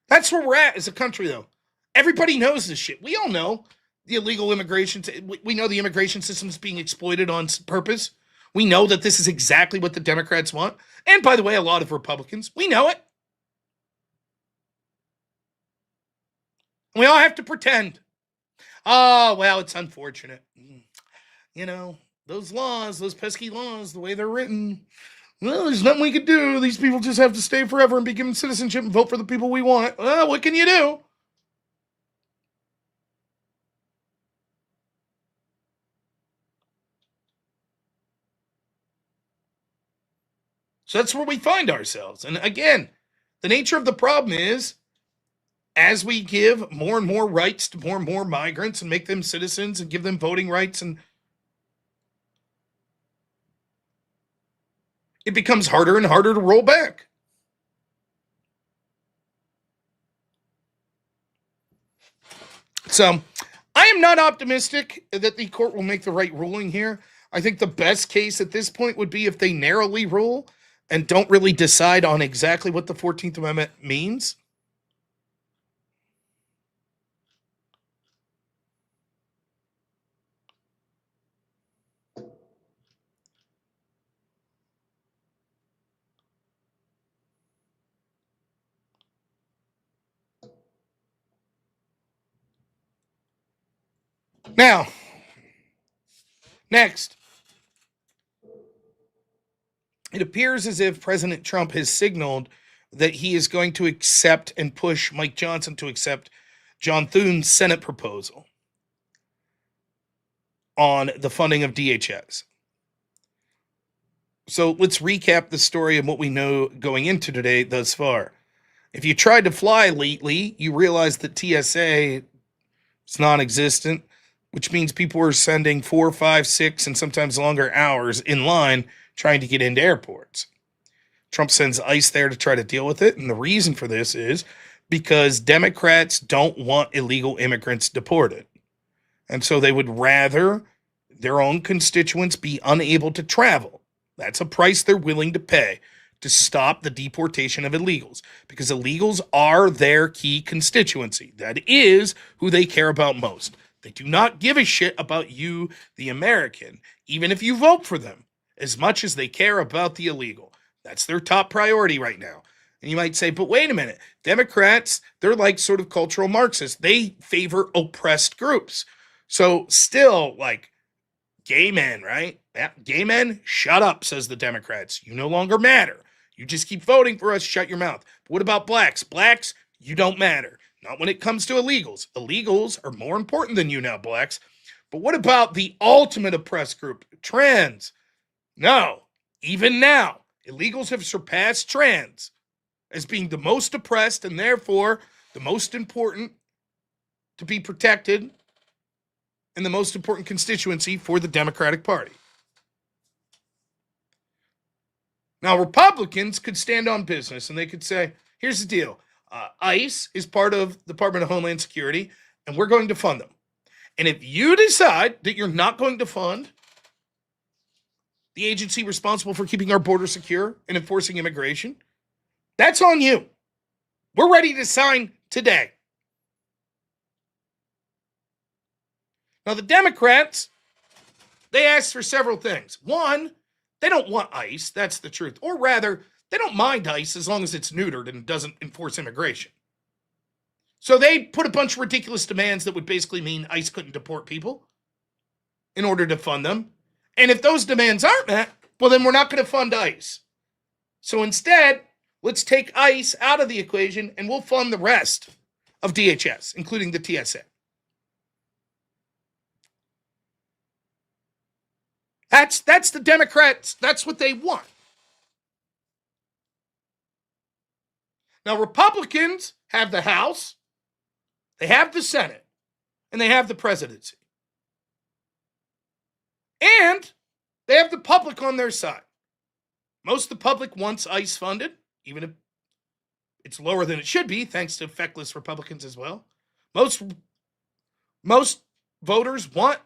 [SPEAKER 1] That's where we're at as a country, though. Everybody knows this shit. We all know the illegal immigration. We know the immigration system is being exploited on purpose. We know that this is exactly what the Democrats want. And by the way, a lot of Republicans. We know it. We all have to pretend. Oh, well, it's unfortunate. You know, those laws, those pesky laws, the way they're written. Well, there's nothing we could do. These people just have to stay forever and be given citizenship and vote for the people we want. Well, what can you do? So that's where we find ourselves. And again, the nature of the problem is, as we give more and more rights to more and more migrants and make them citizens and give them voting rights, and it becomes harder and harder to roll back. So I am not optimistic that the court will make the right ruling here. I think the best case at this point would be if they narrowly rule and don't really decide on exactly what the 14th Amendment means. Now, next, it appears as if President Trump has signaled that he is going to accept and push Mike Johnson to accept John Thune's Senate proposal on the funding of DHS. So let's recap the story of what we know going into today thus far. If you tried to fly lately, you realize that TSA is non-existent, which means people are spending 4, 5, 6, and sometimes longer hours in line trying to get into airports. Trump sends ICE there to try to deal with it, and the reason for this is because Democrats don't want illegal immigrants deported. And so they would rather their own constituents be unable to travel. That's a price they're willing to pay to stop the deportation of illegals, because illegals are their key constituency. That is who they care about most. They do not give a shit about you, the American, even if you vote for them, as much as they care about the illegal. That's their top priority right now. And you might say, but wait a minute, Democrats, they're like sort of cultural Marxists. They favor oppressed groups. So still, like, gay men, right? Yeah, gay men, shut up, says the Democrats. You no longer matter. You just keep voting for us, shut your mouth. But what about blacks? Blacks, you don't matter. Not when it comes to illegals. Illegals are more important than you now, blacks. But what about the ultimate oppressed group? Trans. No, even now, illegals have surpassed trans as being the most oppressed and therefore the most important to be protected and the most important constituency for the Democratic Party. Now, Republicans could stand on business and they could say, here's the deal. ICE is part of the Department of Homeland Security, and we're going to fund them. And if you decide that you're not going to fund the agency responsible for keeping our border secure and enforcing immigration, that's on you. We're ready to sign today. Now, the Democrats, they asked for several things. One, they don't want ICE. That's the truth. Or rather, they don't mind ICE as long as it's neutered and doesn't enforce immigration. So they put a bunch of ridiculous demands that would basically mean ICE couldn't deport people in order to fund them. And if those demands aren't met, well, then we're not going to fund ICE. So instead, let's take ICE out of the equation and we'll fund the rest of DHS, including the TSA. That's the Democrats. That's what they want. Now, Republicans have the House, they have the Senate, and they have the presidency. And they have the public on their side. Most of the public wants ICE funded, even if it's lower than it should be, thanks to feckless Republicans as well. Most voters want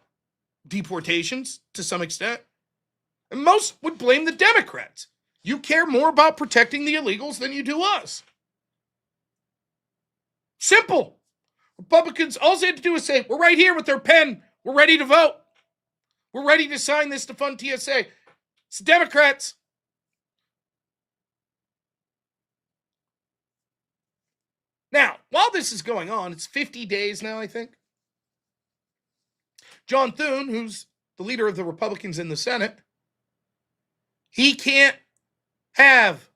[SPEAKER 1] deportations to some extent. And most would blame the Democrats. You care more about protecting the illegals than you do us. Simple. Republicans, all they had to do is say, we're right here with their pen. We're ready to vote. We're ready to sign this to fund TSA. It's the Democrats. Now, while this is going on, it's 50 days now, I think. John Thune, who's the leader of the Republicans in the Senate, he can't have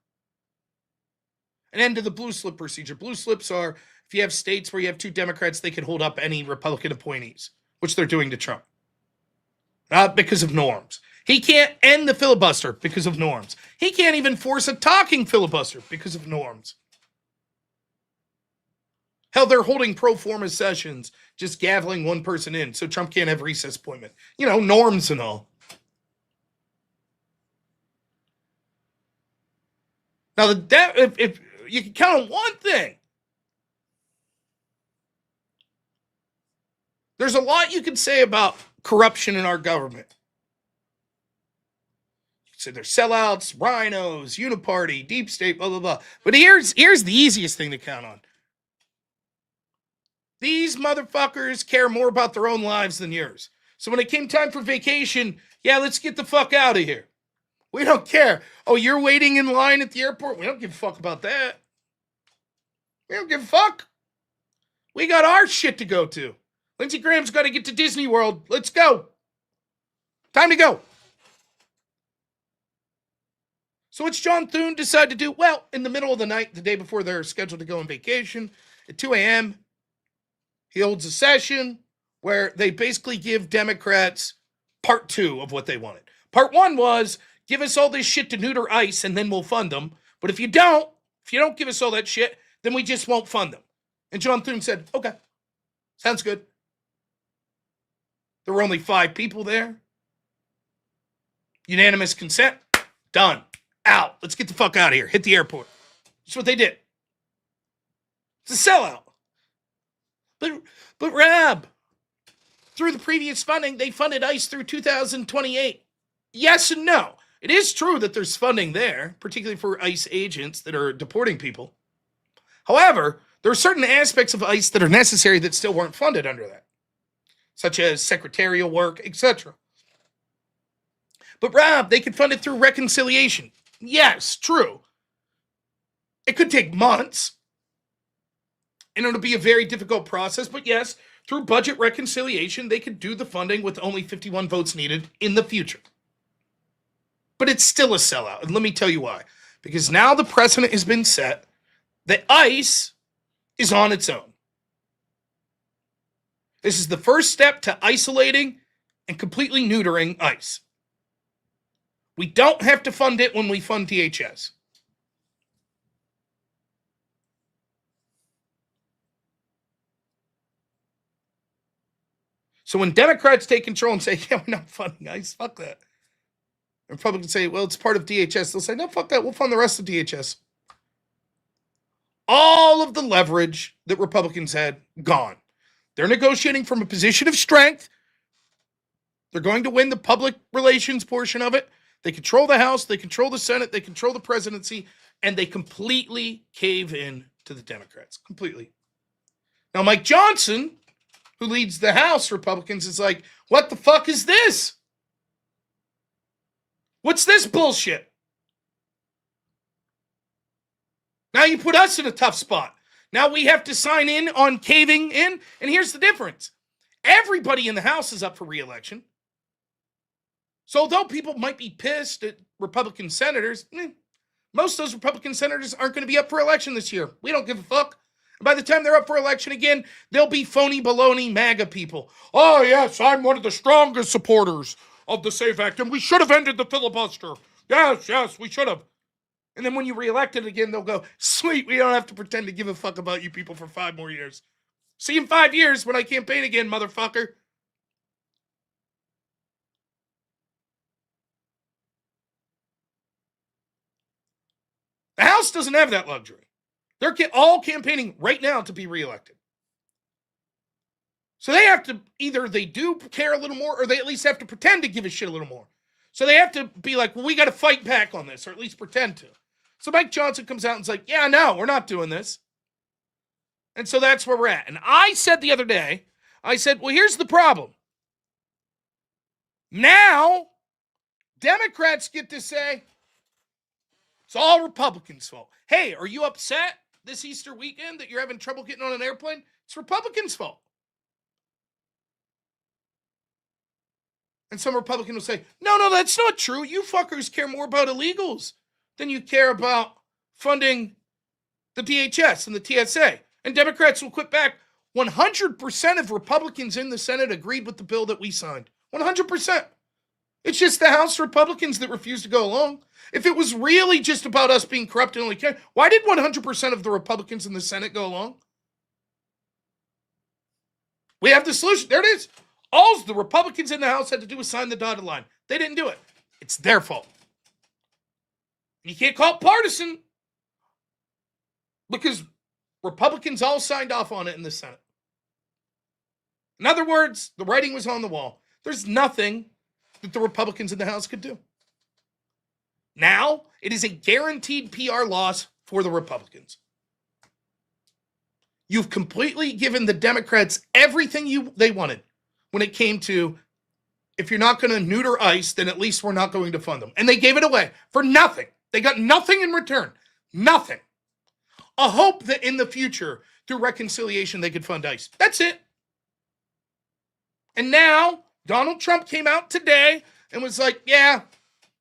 [SPEAKER 1] an end to the blue slip procedure. Blue slips are, if you have states where you have two Democrats, they can hold up any Republican appointees, which they're doing to Trump. Because of norms. He can't end the filibuster because of norms. He can't even force a talking filibuster because of norms. Hell, they're holding pro forma sessions, just gaveling one person in, so Trump can't have recess appointment. You know, norms and all. Now, if you can count on one thing, There's a lot you can say about corruption in our government. You can say they're sellouts, rhinos, uniparty, deep state, blah, blah, blah. But here's the easiest thing to count on. These motherfuckers care more about their own lives than yours. So when it came time for vacation, yeah, let's get the fuck out of here. We don't care. Oh, you're waiting in line at the airport? We don't give a fuck about that. We don't give a fuck. We got our shit to go to. Lindsey Graham's got to get to Disney World. Let's go. Time to go. So what's John Thune decide to do? Well, in the middle of the night, the day before they're scheduled to go on vacation, at 2 a.m., he holds a session where they basically give Democrats part 2 of what they wanted. Part 1 was, give us all this shit to neuter ICE and then we'll fund them. But if you don't give us all that shit, then we just won't fund them. And John Thune said, okay, sounds good. There were only 5 people there. Unanimous consent. Done. Out. Let's get the fuck out of here. Hit the airport. That's what they did. It's a sellout. But Rab, through the previous funding, they funded ICE through 2028. Yes and no. It is true that there's funding there, particularly for ICE agents that are deporting people. However, there are certain aspects of ICE that are necessary that still weren't funded under that, such as secretarial work, etc. But Rob, they could fund it through reconciliation. Yes, true. It could take months, and it'll be a very difficult process, but yes, through budget reconciliation, they could do the funding with only 51 votes needed in the future. But it's still a sellout, and let me tell you why. Because now the precedent has been set that ICE is on its own. This is the first step to isolating and completely neutering ICE. We don't have to fund it when we fund DHS. So when Democrats take control and say, yeah, we're not funding ICE, fuck that. And Republicans say, well, it's part of DHS. They'll say, no, fuck that. We'll fund the rest of DHS. All of the leverage that Republicans had, gone. They're negotiating from a position of strength. They're going to win the public relations portion of it. They control the House. They control the Senate. They control the presidency. And they completely cave in to the Democrats. Completely. Now, Mike Johnson, who leads the House Republicans, is like, what the fuck is this? What's this bullshit? Now you put us in a tough spot. Now we have to sign in on caving in. And here's the difference. Everybody in the House is up for re-election. So although people might be pissed at Republican senators, most of those Republican senators aren't going to be up for election this year. We don't give a fuck. And by the time they're up for election again, they'll be phony baloney MAGA people. Oh, yes, I'm one of the strongest supporters of the SAFE Act, and we should have ended the filibuster. Yes, we should have. And then when you reelect it again, they'll go, sweet, we don't have to pretend to give a fuck about you people for 5 more years. See you in 5 years when I campaign again, motherfucker. The House doesn't have that luxury. They're all campaigning right now to be reelected. So they have to, either they do care a little more, or they at least have to pretend to give a shit a little more. So they have to be like, well, we got to fight back on this, or at least pretend to. So Mike Johnson comes out and is like, yeah, no, we're not doing this. And so that's where we're at. And I said the other day, I said, well, here's the problem. Now, Democrats get to say, it's all Republicans' fault. Hey, are you upset this Easter weekend that you're having trouble getting on an airplane? It's Republicans' fault. And some Republican will say, no, that's not true. You fuckers care more about illegals than you care about funding the DHS and the TSA. And Democrats will quit back. 100% of Republicans in the Senate agreed with the bill that we signed. 100%. It's just the House Republicans that refuse to go along. If it was really just about us being corrupt and only care, why did 100% of the Republicans in the Senate go along? We have the solution. There it is. All the Republicans in the House had to do was sign the dotted line. They didn't do it. It's their fault. You can't call it partisan because Republicans all signed off on it in the Senate. In other words, the writing was on the wall. There's nothing that the Republicans in the House could do. Now, it is a guaranteed PR loss for the Republicans. You've completely given the Democrats everything they wanted when it came to, if you're not going to neuter ICE, then at least we're not going to fund them. And they gave it away for nothing. They got nothing in return. Nothing. A hope that in the future, through reconciliation, they could fund ICE. That's it. And now, Donald Trump came out today and was like, yeah,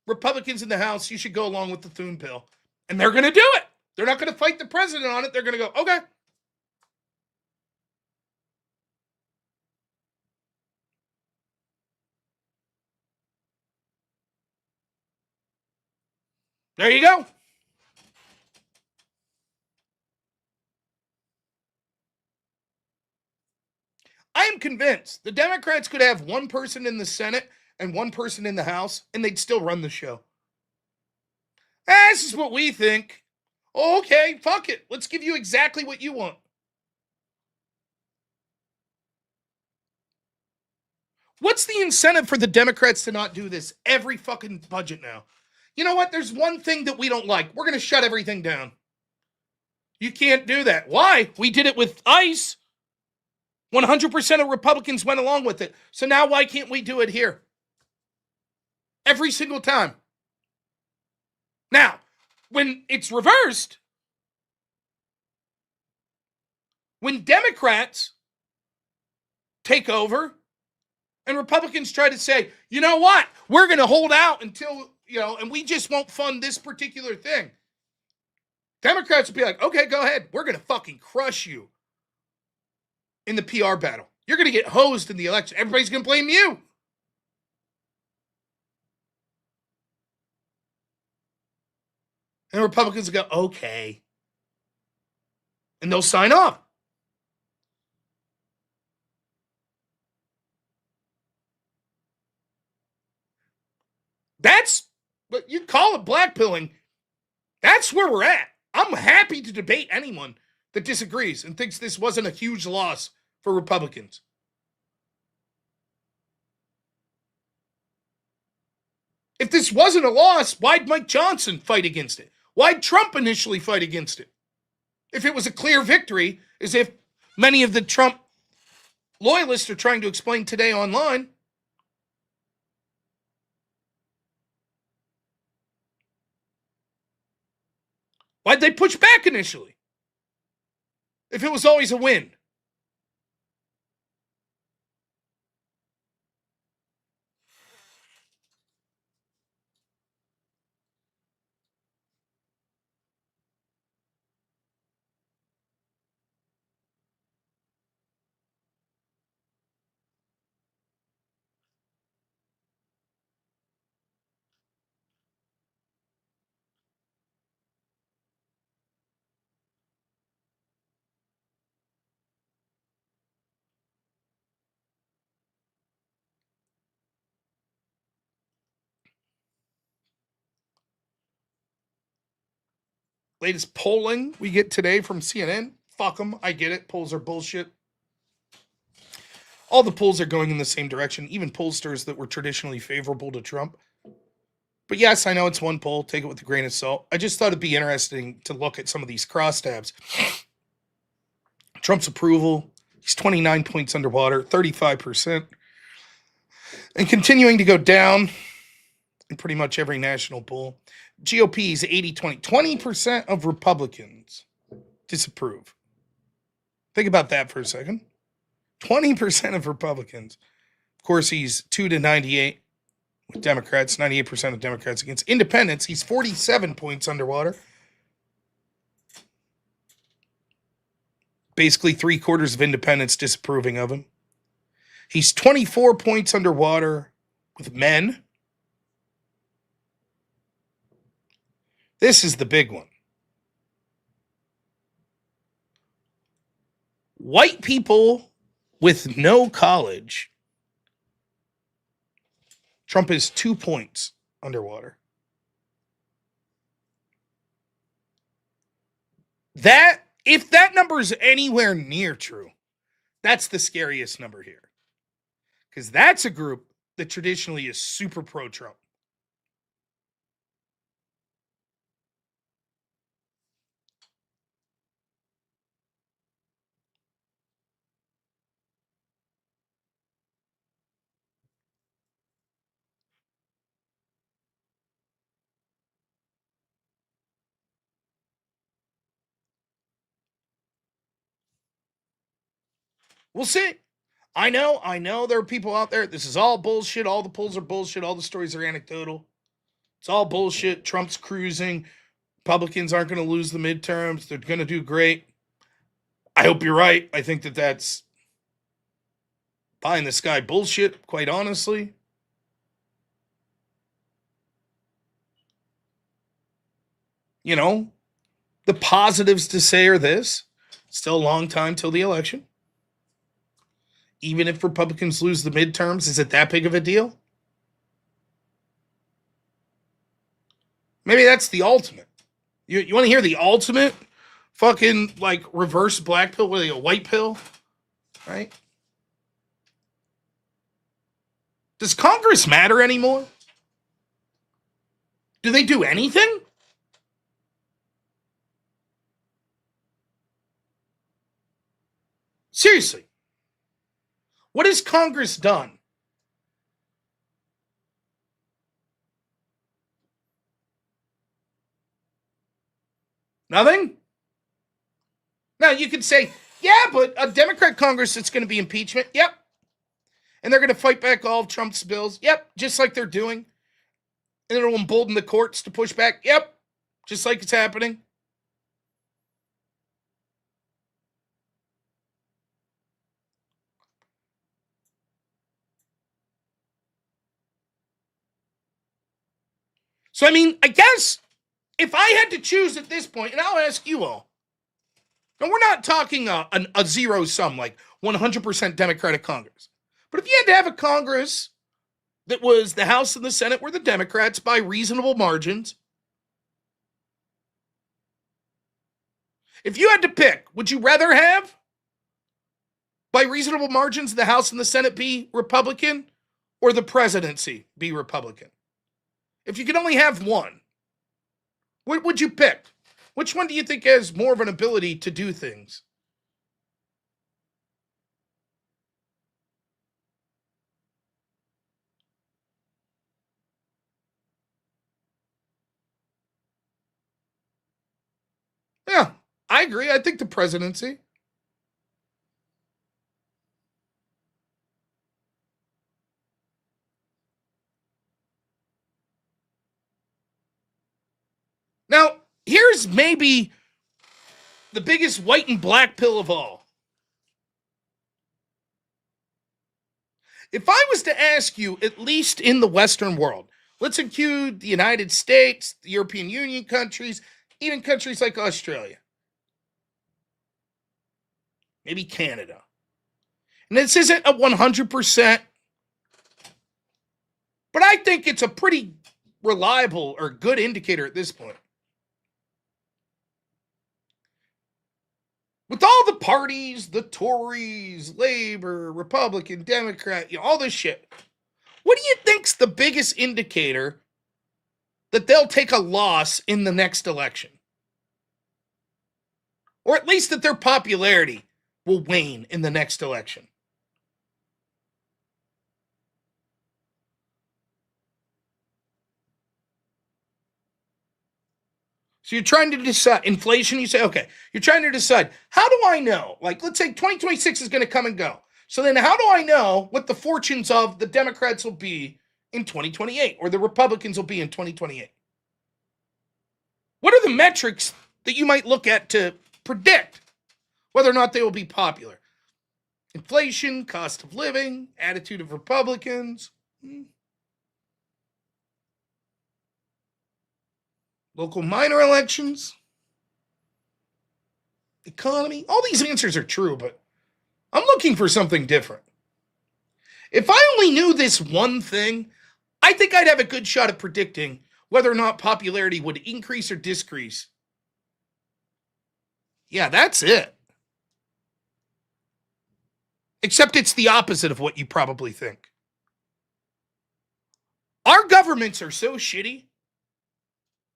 [SPEAKER 1] Republicans in the House, you should go along with the Thune bill. And they're going to do it. They're not going to fight the president on it. They're going to go, okay. There you go. I am convinced the Democrats could have one person in the Senate and one person in the House, and they'd still run the show. This is what we think. Okay, fuck it. Let's give you exactly what you want. What's the incentive for the Democrats to not do this every fucking budget now? You know what? There's one thing that we don't like. We're going to shut everything down. You can't do that. Why? We did it with ICE. 100% of Republicans went along with it. So now why can't we do it here? Every single time. Now, when it's reversed, when Democrats take over and Republicans try to say, you know what? We're going to hold out until, and we just won't fund this particular thing. Democrats will be like, okay, go ahead. We're going to fucking crush you in the PR battle. You're going to get hosed in the election. Everybody's going to blame you. And the Republicans will go, okay. And they'll sign off. That's what you call it, blackpilling. That's where we're at. I'm happy to debate anyone that disagrees and thinks this wasn't a huge loss for Republicans. If this wasn't a loss, why'd Mike Johnson fight against it? Why'd Trump initially fight against it? If it was a clear victory, as if many of the Trump loyalists are trying to explain today online. Why'd they push back initially? If it was always a win. Latest polling we get today from CNN. Fuck them. I get it. Polls are bullshit. All the polls are going in the same direction, even pollsters that were traditionally favorable to Trump. But yes, I know it's one poll. Take it with a grain of salt. I just thought it'd be interesting to look at some of these crosstabs. Trump's approval, he's 29 points underwater, 35%. And continuing to go down in pretty much every national poll. GOP's 80-20. 20% of Republicans disapprove. Think about that for a second. 20% of Republicans. Of course, he's 2-98 with Democrats, 98% of Democrats against independents. He's 47 points underwater. Basically, 3/4 of independents disapproving of him. He's 24 points underwater with men. This is the big one. White people with no college. Trump is 2 points underwater. If that number is anywhere near true, that's the scariest number here. Because that's a group that traditionally is super pro-Trump. We'll see. I know there are people out there. This is all bullshit. All the polls are bullshit. All the stories are anecdotal. It's all bullshit. Trump's cruising. Republicans aren't going to lose the midterms. They're going to do great. I hope you're right. I think that that's pie in the sky bullshit, quite honestly. You know, the positives to say are this: still a long time till the election. Even if Republicans lose the midterms, is it that big of a deal? Maybe that's the ultimate. You want to hear the ultimate fucking like reverse black pill, with a white pill, right? Does Congress matter anymore? Do they do anything? Seriously. What has Congress done? Nothing? Now, you could say, yeah, but a Democrat Congress, it's going to be impeachment. Yep. And they're going to fight back all of Trump's bills. Yep. Just like they're doing. And it'll embolden the courts to push back. Yep. Just like it's happening. So, I mean, I guess if I had to choose at this point, and I'll ask you all, and we're not talking a zero sum, like 100% Democratic Congress. But if you had to have a Congress that was the House and the Senate were the Democrats by reasonable margins, if you had to pick, would you rather have, by reasonable margins, the House and the Senate be Republican or the presidency be Republican? If you could only have one, what would you pick? Which one do you think has more of an ability to do things? Yeah, I agree. I think the presidency. Now, here's maybe the biggest white and black pill of all. If I was to ask you, at least in the Western world, let's include the United States, the European Union countries, even countries like Australia, maybe Canada. And this isn't a 100%, but I think it's a pretty reliable or good indicator at this point. With all the parties, the Tories, Labor, Republican, Democrat, all this shit, what do you think's the biggest indicator that they'll take a loss in the next election? Or at least that their popularity will wane in the next election? So you're trying to decide inflation. You say, okay, you're trying to decide, how do I know? Like, let's say 2026 is going to come and go. So then how do I know what the fortunes of the Democrats will be in 2028 or the Republicans will be in 2028? What are the metrics that you might look at to predict whether or not they will be popular? Inflation, cost of living, attitude of Republicans. Local minor elections, economy. All these answers are true, but I'm looking for something different. If I only knew this one thing, I think I'd have a good shot at predicting whether or not popularity would increase or decrease. Yeah, that's it. Except it's the opposite of what you probably think. Our governments are so shitty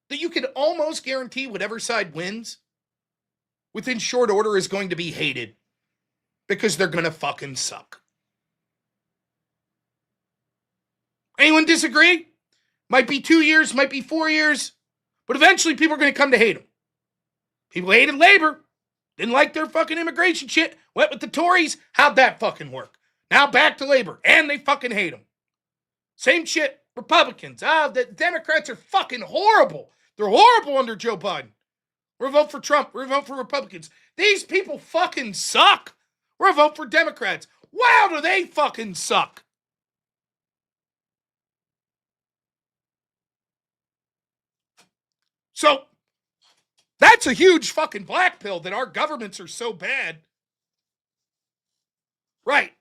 [SPEAKER 1] that you can almost guarantee whatever side wins within short order is going to be hated because they're going to fucking suck. Anyone disagree? Might be 2 years, might be 4 years, but eventually people are going to come to hate them. People hated labor, didn't like their fucking immigration shit, went with the Tories. How'd that fucking work? Now back to labor, and they fucking hate them. Same shit, Republicans. The Democrats are fucking horrible. They're horrible under Joe Biden. We're gonna vote for Trump. We're gonna vote for Republicans. These people fucking suck. We're gonna vote for Democrats. Wow, do they fucking suck. So, that's a huge fucking black pill that our governments are so bad. Right.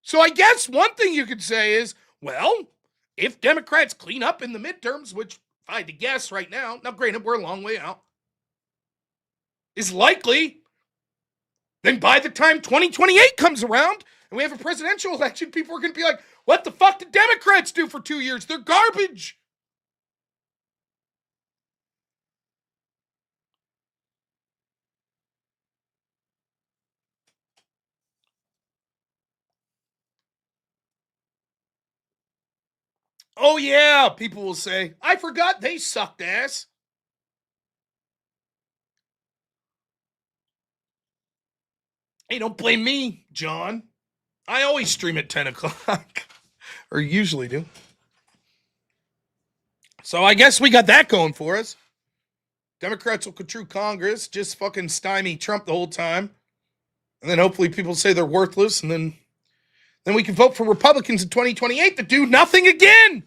[SPEAKER 1] So I guess one thing you could say is, well, if Democrats clean up in the midterms, which if I had to guess right now granted, we're a long way out, is likely, then by the time 2028 comes around and we have a presidential election, people are going to be like, what the fuck did Democrats do for 2 years? They're garbage. Oh yeah, people will say, I forgot they sucked ass. Hey, don't blame me, John. I always stream at 10 o'clock. Or usually do. So I guess we got that going for us. Democrats will control Congress, just fucking stymie Trump the whole time. And then hopefully people say they're worthless, and then we can vote for Republicans in 2028 that do nothing again.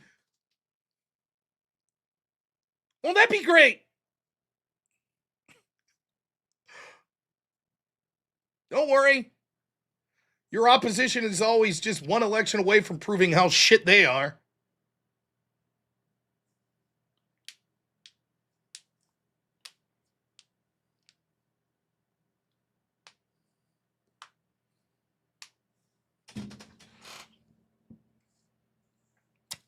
[SPEAKER 1] Won't that be great? Don't worry. Your opposition is always just one election away from proving how shit they are.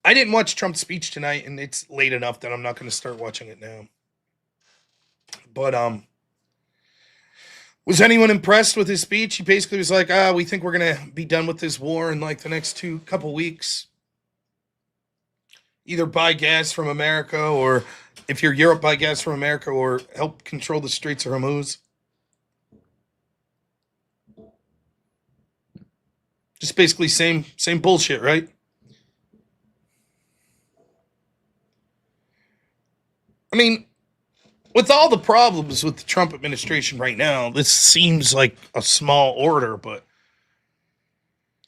[SPEAKER 1] I didn't watch Trump's speech tonight, and it's late enough that I'm not going to start watching it now. But, was anyone impressed with his speech? He basically was like, we think we're going to be done with this war in like the next couple weeks. Either buy gas from America, or if you're Europe, buy gas from America, or help control the Straits of Hormuz. Just basically same bullshit, right? I mean, with all the problems with the Trump administration right now, this seems like a small order, but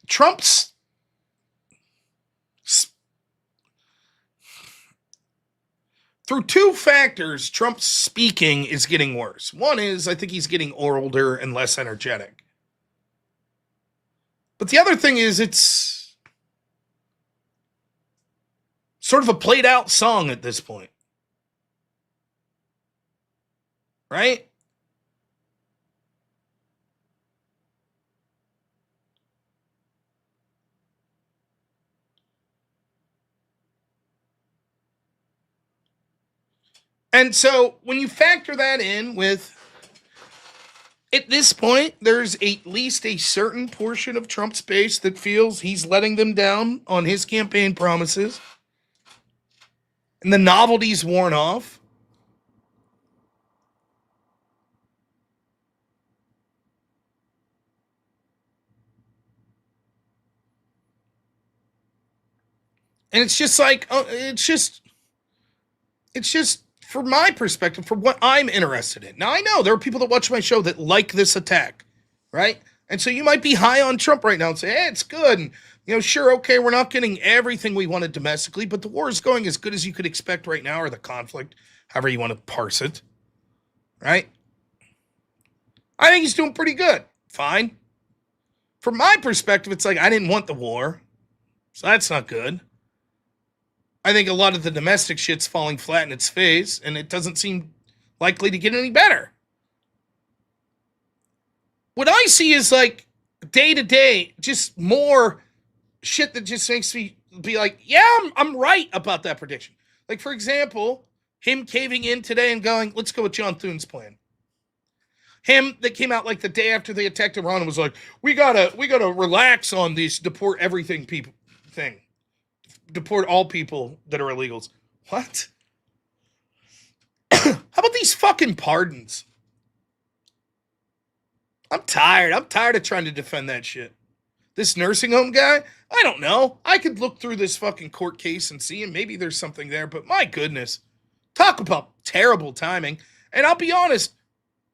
[SPEAKER 1] Trump's through two factors, Trump's speaking is getting worse. One is, I think he's getting older and less energetic. But the other thing is, it's sort of a played out song at this point. Right? And so when you factor that in with, at this point, there's at least a certain portion of Trump's base that feels he's letting them down on his campaign promises. And the novelty's worn off. And it's just like, it's just from my perspective, for what I'm interested in. Now, I know there are people that watch my show that like this attack, right? And so you might be high on Trump right now and say, hey, it's good. And, sure, okay, we're not getting everything we wanted domestically, but the war is going as good as you could expect right now, or the conflict, however you want to parse it, right? I think he's doing pretty good. Fine. From my perspective, it's like, I didn't want the war, so that's not good. I think a lot of the domestic shit's falling flat in its face, and it doesn't seem likely to get any better. What I see is like day to day, just more shit that just makes me be like, yeah, I'm right about that prediction. Like, for example, him caving in today and going, let's go with John Thune's plan. Him that came out like the day after they attacked Iran and was like, we gotta relax on this deport everything people thing. Deport all people that are illegals. What? How about these fucking pardons? I'm tired. I'm tired of trying to defend that shit. This nursing home guy, I don't know. I could look through this fucking court case and see, and maybe there's something there, but my goodness. Talk about terrible timing. And I'll be honest,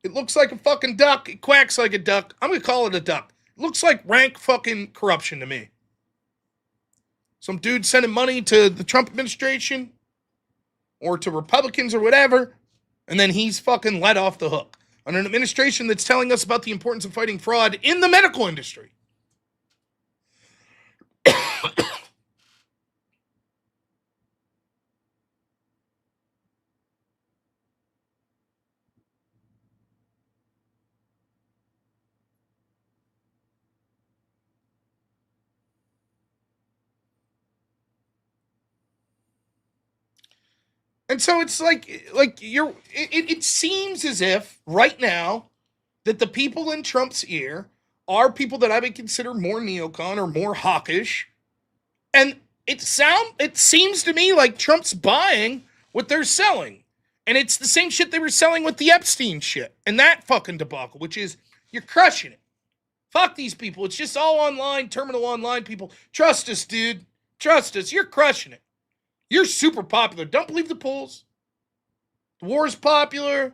[SPEAKER 1] it looks like a fucking duck. It quacks like a duck. I'm going to call it a duck. It looks like rank fucking corruption to me. Some dude sending money to the Trump administration or to Republicans or whatever, and then he's fucking let off the hook on an administration that's telling us about the importance of fighting fraud in the medical industry. And so it's it seems as if right now that the people in Trump's ear are people that I would consider more neocon or more hawkish. And it seems to me like Trump's buying what they're selling. And it's the same shit they were selling with the Epstein shit and that fucking debacle, which is you're crushing it. Fuck these people. It's just all online, terminal online people. Trust us, dude. Trust us. You're crushing it. You're super popular. Don't believe the polls. The war is popular.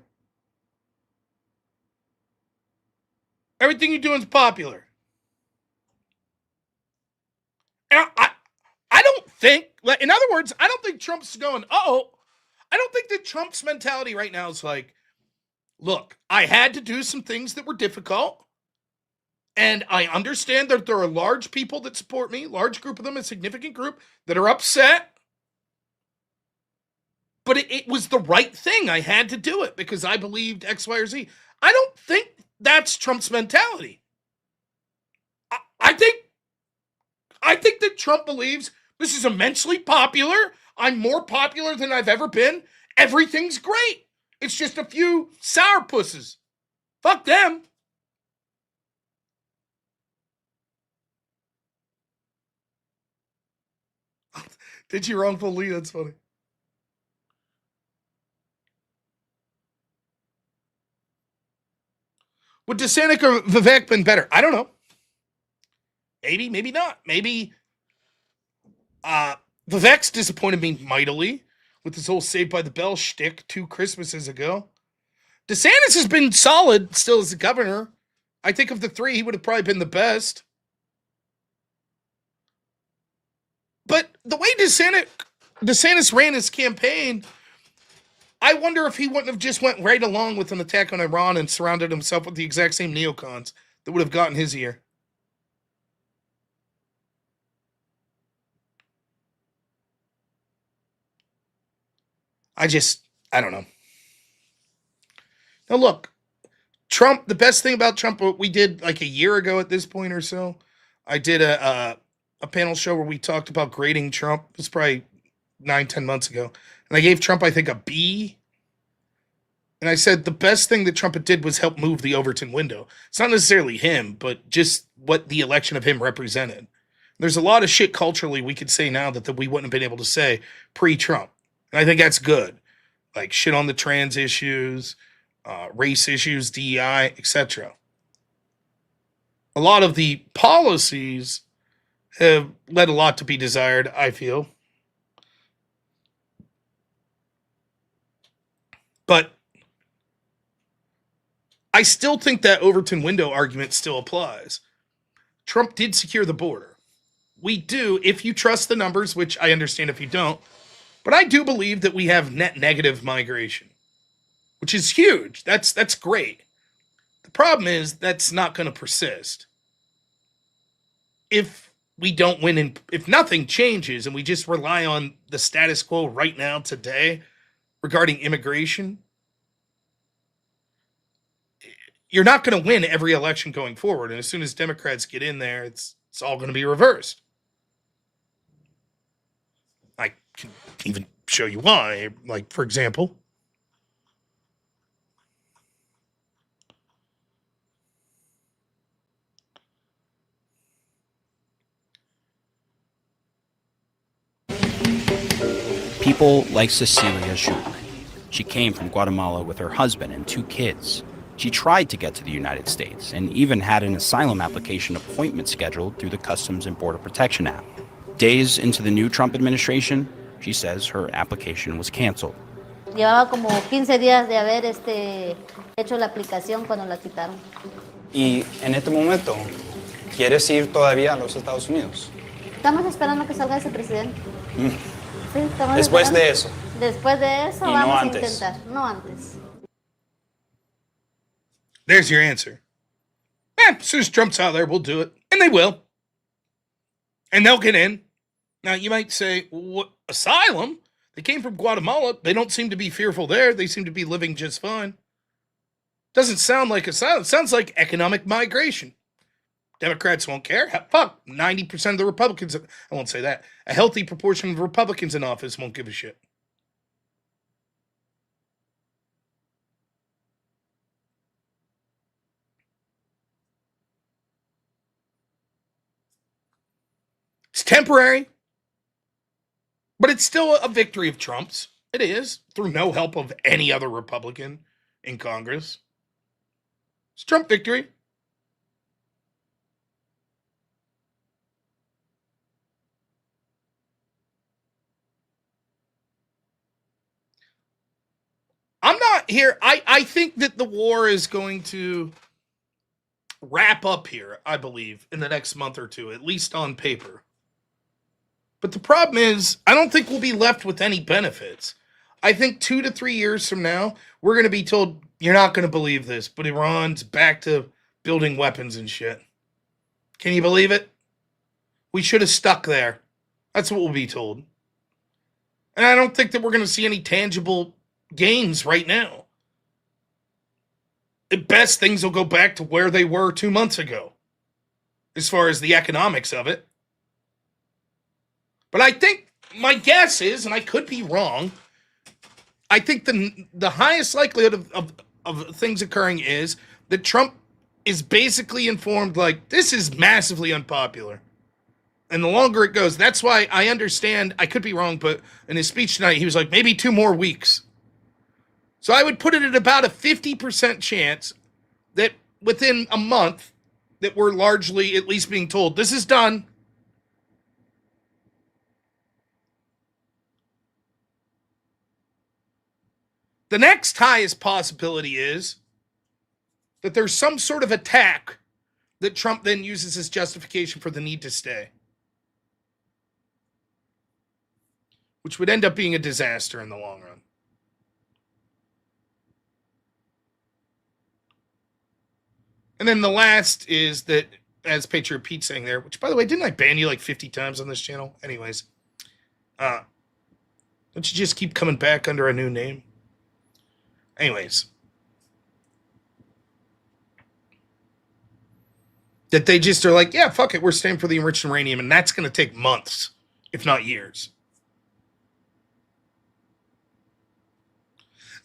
[SPEAKER 1] Everything you're doing is popular. And I don't think, in other words, I don't think Trump's going, uh-oh. I don't think that Trump's mentality right now is like, look, I had to do some things that were difficult. And I understand that there are large people that support me, large group of them, a significant group that are upset. But it was the right thing. I had to do it because I believed X, Y, or Z. I don't think that's Trump's mentality. I think that Trump believes this is immensely popular. I'm more popular than I've ever been. Everything's great. It's just a few sourpusses. Fuck them. Did you wrongful Lee? That's funny. Would DeSantis or Vivek been better? I don't know. Maybe, maybe not. Maybe Vivek's disappointed me mightily with this whole Saved by the Bell shtick 2 Christmases ago. DeSantis has been solid still as the governor. I think of the 3, he would have probably been the best. But the way DeSantis ran his campaign, I wonder if he wouldn't have just went right along with an attack on Iran and surrounded himself with the exact same neocons that would have gotten his ear. I don't know. Now look, Trump, the best thing about Trump, what we did like a year ago at this point or so, I did a panel show where we talked about grading Trump. It was probably 9-10 months ago. And I gave Trump, I think, a B. And I said the best thing that Trump did was help move the Overton window. It's not necessarily him, but just what the election of him represented. There's a lot of shit culturally we could say now that we wouldn't have been able to say pre-Trump. And I think that's good. Like shit on the trans issues, race issues, DEI, etc. A lot of the policies have led a lot to be desired, I feel. But I still think that Overton window argument still applies. Trump did secure the border. We do, if you trust the numbers, which I understand if you don't, but I do believe that we have net negative migration, which is huge. That's great. The problem is that's not going to persist. If we don't win, and if nothing changes and we just rely on the status quo right now today regarding immigration, you're not going to win every election going forward. And as soon as Democrats get in there, it's all going to be reversed. I can even show you why. Like, for example,
[SPEAKER 9] people like Cecilia Juke. She came from Guatemala with her husband and 2 kids. She tried to get to the United States and even had an asylum application appointment scheduled through the Customs and Border Protection app. Days into the new Trump administration, she says her application was canceled.
[SPEAKER 10] Llevaba como 15 días de haber hecho la aplicación cuando la quitaron.
[SPEAKER 11] Y en este momento, ¿quieres ir todavía a los Estados Unidos?
[SPEAKER 10] Estamos esperando que salga ese presidente. Sí,
[SPEAKER 11] Después de eso.
[SPEAKER 10] Después de eso
[SPEAKER 11] Y
[SPEAKER 10] vamos
[SPEAKER 11] no
[SPEAKER 10] a
[SPEAKER 11] antes.
[SPEAKER 10] intentar, no antes.
[SPEAKER 1] there's your answer. As soon as Trump's out there, we'll do it. And they will. And they'll get in. Now, you might say, what, asylum? They came from Guatemala. They don't seem to be fearful there. They seem to be living just fine. Doesn't sound like asylum. It sounds like economic migration. Democrats won't care. Fuck, 90% of the Republicans, I won't say that. A healthy proportion of Republicans in office won't give a shit. It's temporary, but it's still a victory of Trump's. It is, through no help of any other Republican in Congress. It's Trump victory. I'm not here. I think that the war is going to wrap up here, I believe, in the next month or two, at least on paper. But the problem is, I don't think we'll be left with any benefits. I think 2 to 3 years from now, we're going to be told, you're not going to believe this, but Iran's back to building weapons and shit. Can you believe it? We should have stuck there. That's what we'll be told. And I don't think that we're going to see any tangible gains right now. At best, things will go back to where they were 2 months ago, as far as the economics of it. But I think my guess is, and I could be wrong, I think the highest likelihood of things occurring is that Trump is basically informed, like, this is massively unpopular. And the longer it goes, that's why I understand, I could be wrong, but in his speech tonight, he was like, maybe 2 more weeks. So I would put it at about a 50% chance that within a month that we're largely at least being told, this is done. The next highest possibility is that there's some sort of attack that Trump then uses as justification for the need to stay, which would end up being a disaster in the long run. And then the last is that, as Patriot Pete saying there, which, by the way, didn't I ban you like 50 times on this channel? Anyways, don't you just keep coming back under a new name? Anyways, that they just are like, yeah, fuck it, we're staying for the enriched uranium, and that's going to take months, if not years.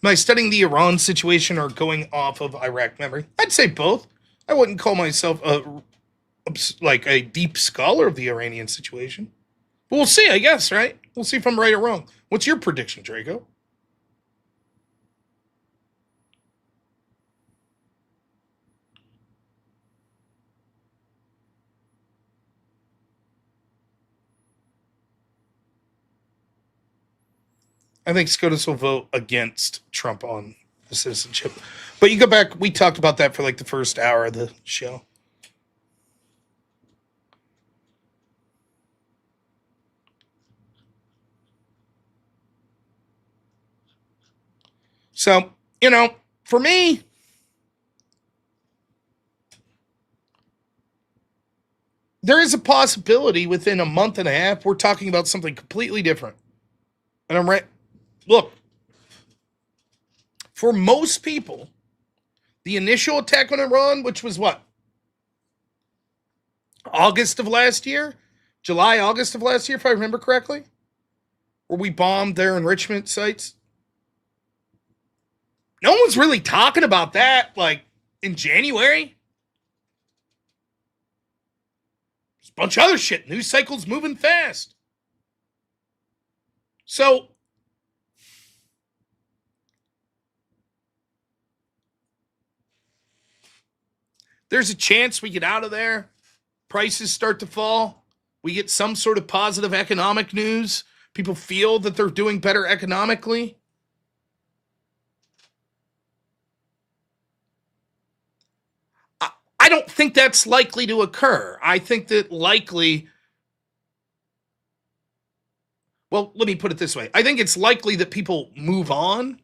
[SPEAKER 1] Am I studying the Iran situation or going off of Iraq memory? I'd say both. I wouldn't call myself a deep scholar of the Iranian situation. But we'll see, I guess, right? We'll see if I'm right or wrong. What's your prediction, Draco? I think SCOTUS will vote against Trump on the citizenship. But you go back, we talked about that for like the first hour of the show. So, for me, there is a possibility within a month and a half, we're talking about something completely different. And I'm right. Look, for most people, The initial attack on Iran, which was what? August of last year? July, August of last year, if I remember correctly? Where we bombed their enrichment sites. No one's really talking about that, like, in January. There's a bunch of other shit. News cycle's moving fast. So, there's a chance we get out of there. Prices start to fall. We get some sort of positive economic news. People feel that they're doing better economically. I don't think that's likely to occur. I think that likely, well, let me put it this way. I think it's likely that people move on,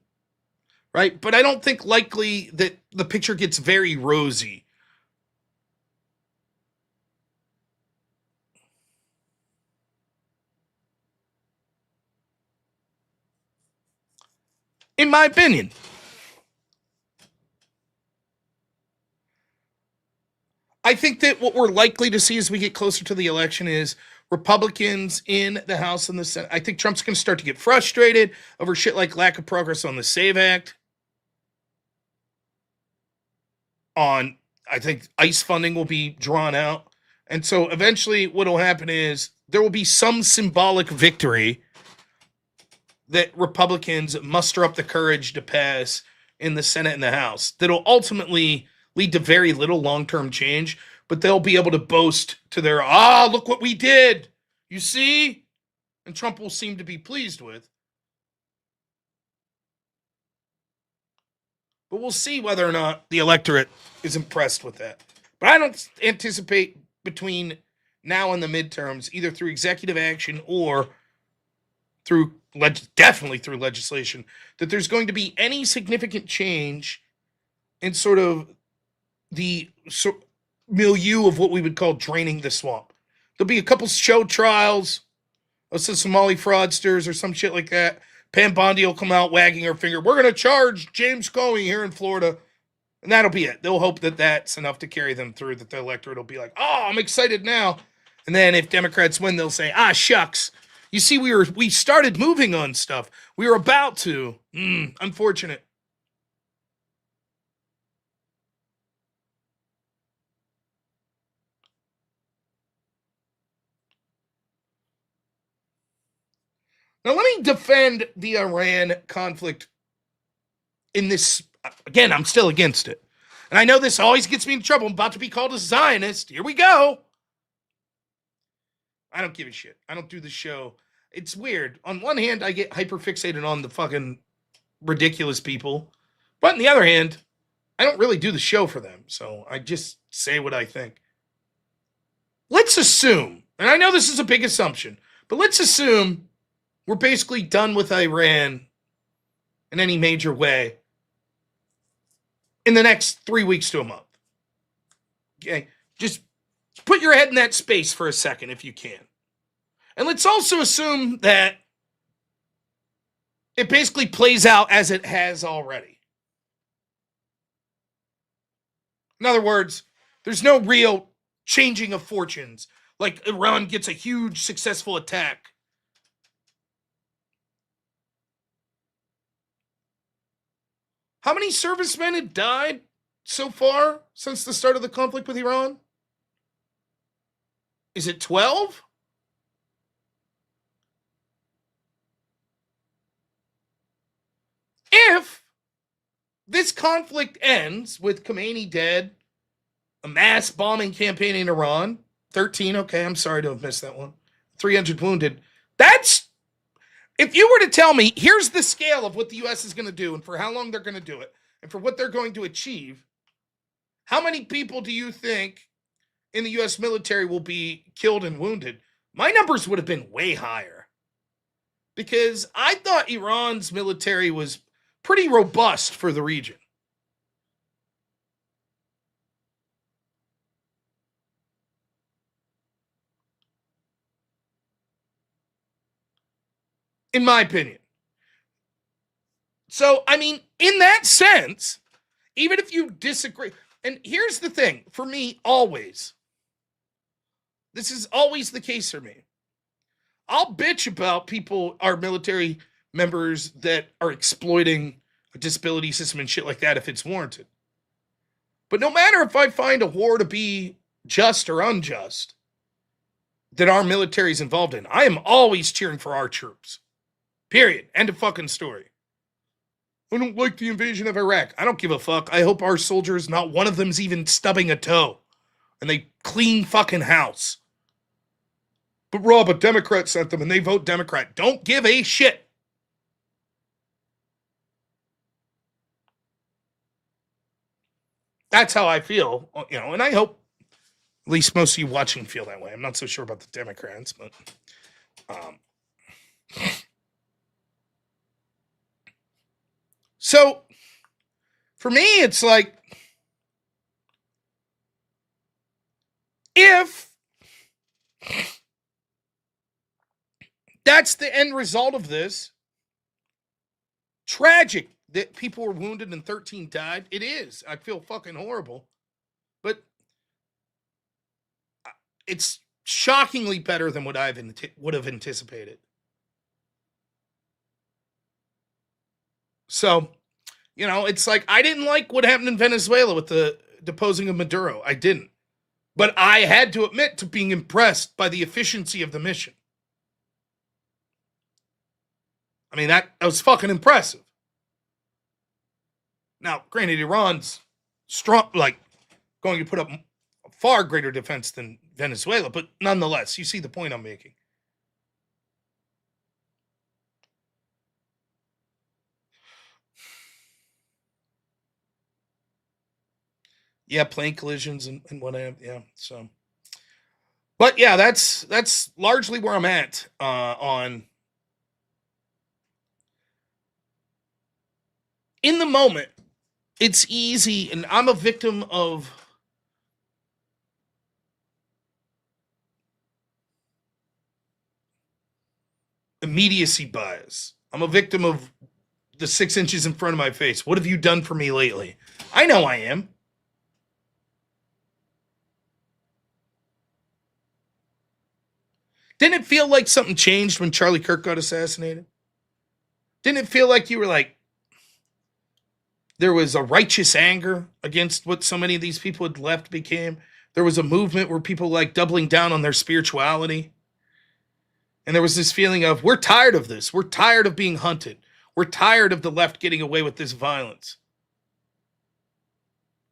[SPEAKER 1] right? But I don't think likely that the picture gets very rosy. In my opinion. I think that what we're likely to see as we get closer to the election is Republicans in the House and the Senate. I think Trump's going to start to get frustrated over shit like lack of progress on the SAVE Act. I think ICE funding will be drawn out. And so eventually what will happen is there will be some symbolic victory that Republicans muster up the courage to pass in the Senate and the House that'll ultimately lead to very little long-term change, but they'll be able to boast to their, look what we did. You see? And Trump will seem to be pleased with. But we'll see whether or not the electorate is impressed with that. But I don't anticipate between now and the midterms, either through executive action or through definitely through legislation, that there's going to be any significant change in sort of the milieu of what we would call draining the swamp. There'll be a couple show trials of some Somali fraudsters or some shit like that. Pam Bondi will come out wagging her finger. We're going to charge James Comey here in Florida. And that'll be it. They'll hope that that's enough to carry them through, that the electorate will be like, I'm excited now. And then if Democrats win, they'll say, shucks. You see, we started moving on stuff. We were about to. Unfortunate. Now, let me defend the Iran conflict in this. Again, I'm still against it. And I know this always gets me in trouble. I'm about to be called a Zionist. Here we go. I don't give a shit. I don't do the show. It's weird. On one hand, I get hyperfixated on the fucking ridiculous people. But on the other hand, I don't really do the show for them. So I just say what I think. Let's assume, and I know this is a big assumption, but let's assume we're basically done with Iran in any major way in the next 3 weeks to a month. Okay? Just put your head in that space for a second if you can. And let's also assume that it basically plays out as it has already. In other words, there's no real changing of fortunes. Like Iran gets a huge successful attack. How many servicemen had died so far since the start of the conflict with Iran? Is it 12? If this conflict ends with Khomeini dead, a mass bombing campaign in Iran, 13, okay, I'm sorry to have missed that one, 300 wounded, that's, if you were to tell me, here's the scale of what the U.S. is going to do and for how long they're going to do it and for what they're going to achieve, how many people do you think in the U.S. military will be killed and wounded? My numbers would have been way higher because I thought Iran's military was pretty robust for the region. In my opinion. So, I mean, in that sense, Even if you disagree. And here's the thing, for me, always. This is always the case for me. I'll bitch about people, our military members that are exploiting a disability system and shit like that if it's warranted. But no matter if I find a war to be just or unjust that our military is involved in, I am always cheering for our troops. Period. End of fucking story. I don't like the invasion of Iraq. I don't give a fuck. I hope our soldiers, not one of them's even stubbing a toe. And they clean fucking house. But Rob, a Democrat sent them and they vote Democrat. Don't give a shit. That's how I feel, you know, and I hope at least most of you watching feel that way. I'm not so sure about the Democrats, but so for me, it's like, if that's the end result of this, tragic that people were wounded and 13 died. It is. I feel fucking horrible. But it's shockingly better than what I would have anticipated. So, you know, it's like, I didn't like what happened in Venezuela with the deposing of Maduro. I didn't. But I had to admit to being impressed by the efficiency of the mission. I mean, that was fucking impressive. Now, granted, Iran's strong, like, going to put up a far greater defense than Venezuela, but nonetheless, you see the point I'm making. Yeah, plane collisions and whatever. Yeah, so. But yeah, that's largely where I'm at on. In the moment, it's easy, and I'm a victim of immediacy bias. I'm a victim of the 6 inches in front of my face. What have you done for me lately? I know I am. Didn't it feel like something changed when Charlie Kirk got assassinated? Didn't it feel like you were like, there was a righteous anger against what so many of these people had left became? There was a movement where people like doubling down on their spirituality. And there was this feeling of, we're tired of this. We're tired of being hunted. We're tired of the left getting away with this violence.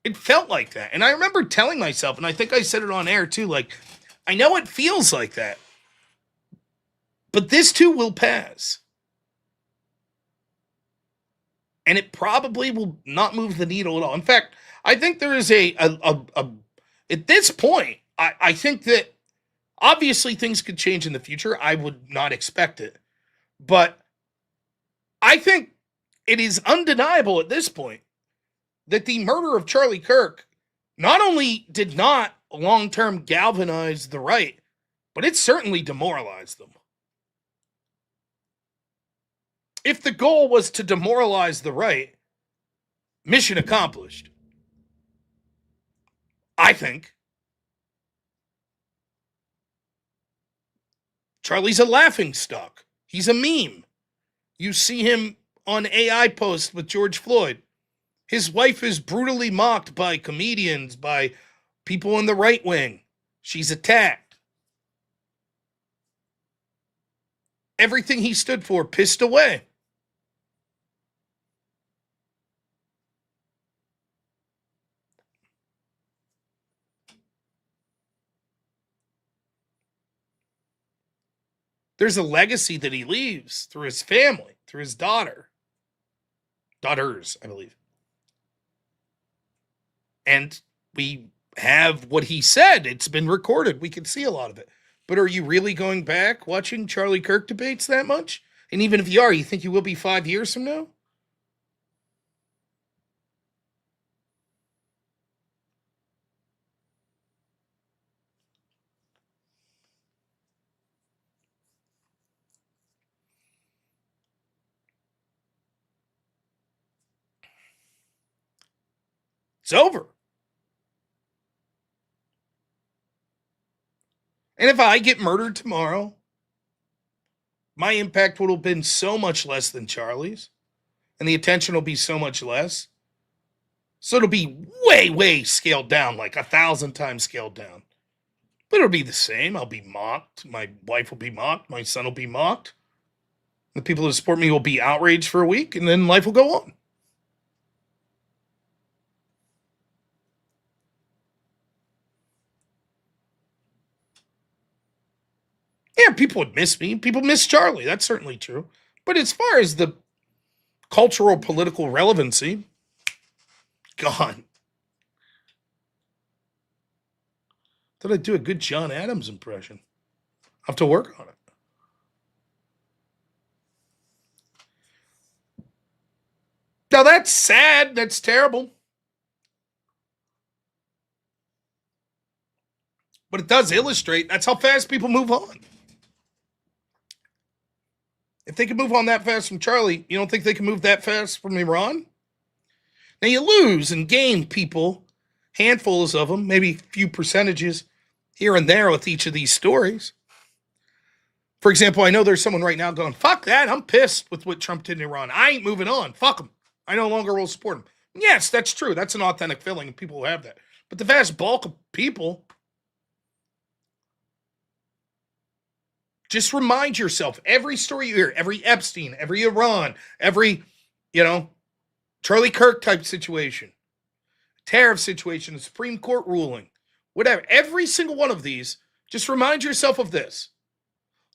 [SPEAKER 1] It felt like that. And I remember telling myself, and I think I said it on air too, like, I know it feels like that. But this too will pass. And it probably will not move the needle at all. In fact, I think there is at this point, I think that obviously things could change in the future. I would not expect it. But I think it is undeniable at this point that the murder of Charlie Kirk not only did not long-term galvanize the right, but it certainly demoralized them. If the goal was to demoralize the right, mission accomplished. I think. Charlie's a laughingstock. He's a meme. You see him on AI posts with George Floyd. His wife is brutally mocked by comedians, by people in the right wing. She's attacked. Everything he stood for pissed away. There's a legacy that he leaves through his family, through his daughters, I believe. And we have what he said. It's been recorded. We can see a lot of it. But are you really going back watching Charlie Kirk debates that much? And even if you are, you think you will be 5 years from now? It's over. And if I get murdered tomorrow, my impact would have been so much less than Charlie's, and the attention will be so much less. So it'll be way, way scaled down, like 1,000 times scaled down. But it'll be the same. I'll be mocked. My wife will be mocked. My son will be mocked. The people who support me will be outraged for a week, and then life will go on. Yeah, people would miss me. People miss Charlie. That's certainly true. But as far as the cultural, political relevancy, gone. Thought I'd do a good John Adams impression. I'll have to work on it. Now that's sad. That's terrible. But it does illustrate that's how fast people move on. If they can move on that fast from Charlie, you don't think they can move that fast from Iran? Now you lose and gain people, handfuls of them, maybe a few percentages here and there with each of these stories. For example, I know there's someone right now going, fuck that, I'm pissed with what Trump did in Iran. I ain't moving on. Fuck him. I no longer will support him. Yes, that's true. That's an authentic feeling, and people who have that. But the vast bulk of people, just remind yourself, every story you hear, every Epstein, every Iran, every, Charlie Kirk type situation, tariff situation, a Supreme Court ruling, whatever, every single one of these, just remind yourself of this.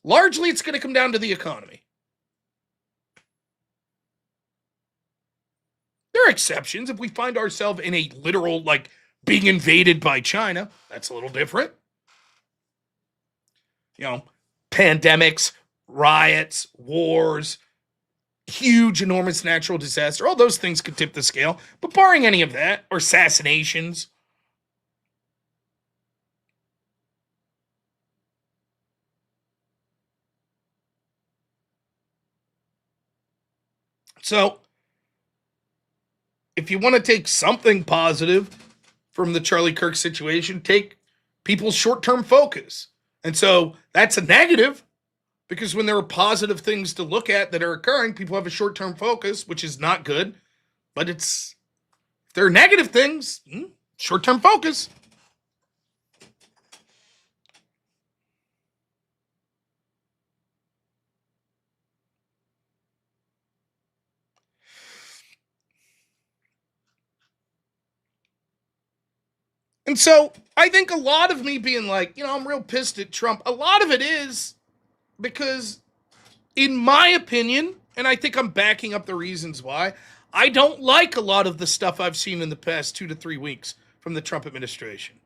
[SPEAKER 1] Largely, it's going to come down to the economy. There are exceptions. If we find ourselves in a literal, being invaded by China, that's a little different. Pandemics, riots, wars, huge, enormous natural disaster, all those things could tip the scale. But barring any of that, or assassinations, so if you want to take something positive from the Charlie Kirk situation, take people's short-term focus. And so that's a negative, because when there are positive things to look at that are occurring, people have a short-term focus, which is not good. But if there are negative things, short-term focus. And so I think a lot of me being like, I'm real pissed at Trump, a lot of it is because, in my opinion, and I think I'm backing up the reasons why, I don't like a lot of the stuff I've seen in the past 2 to 3 weeks from the Trump administration.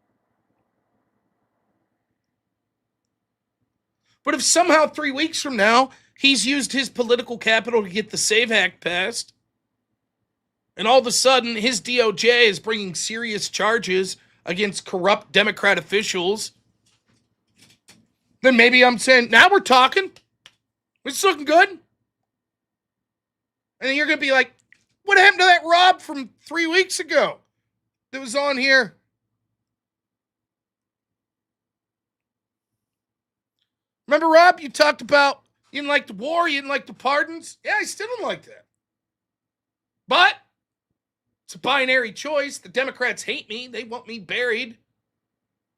[SPEAKER 1] But if somehow 3 weeks from now, he's used his political capital to get the SAVE Act passed, and all of a sudden his DOJ is bringing serious charges against corrupt Democrat officials, then maybe I'm saying, now we're talking. It's looking good. And then you're going to be like, what happened to that Rob from 3 weeks ago that was on here? Remember, Rob, you talked about you didn't like the war, you didn't like the pardons? Yeah, I still don't like that. But it's a binary choice. The Democrats hate me. They want me buried.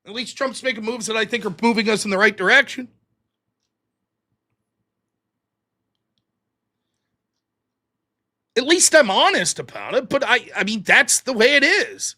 [SPEAKER 1] At least Trump's making moves that I think are moving us in the right direction. At least I'm honest about it, but I mean, that's the way it is.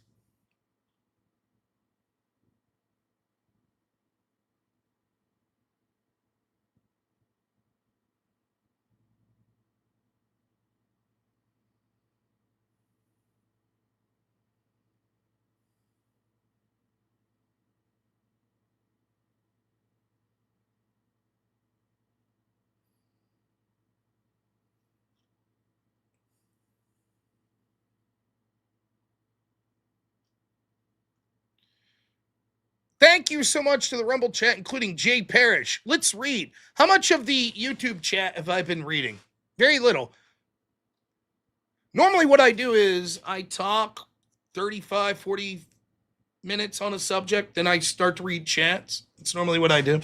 [SPEAKER 1] Thank you so much to the Rumble chat, including Jay Parrish. Let's read. How much of the YouTube chat have I been reading? Very little. Normally what I do is I talk 35, 40 minutes on a subject, then I start to read chats. It's normally what I do.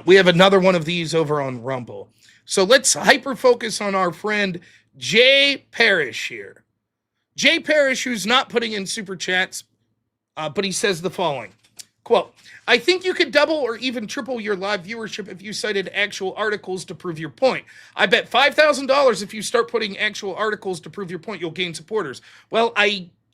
[SPEAKER 1] We have another one of these over on Rumble. So let's hyper focus on our friend Jay Parrish here. Jay Parrish, who's not putting in super chats, but he says the following, quote, I think you could double or even triple your live viewership if you cited actual articles to prove your point. I bet $5,000 if you start putting actual articles to prove your point, you'll gain supporters. Well,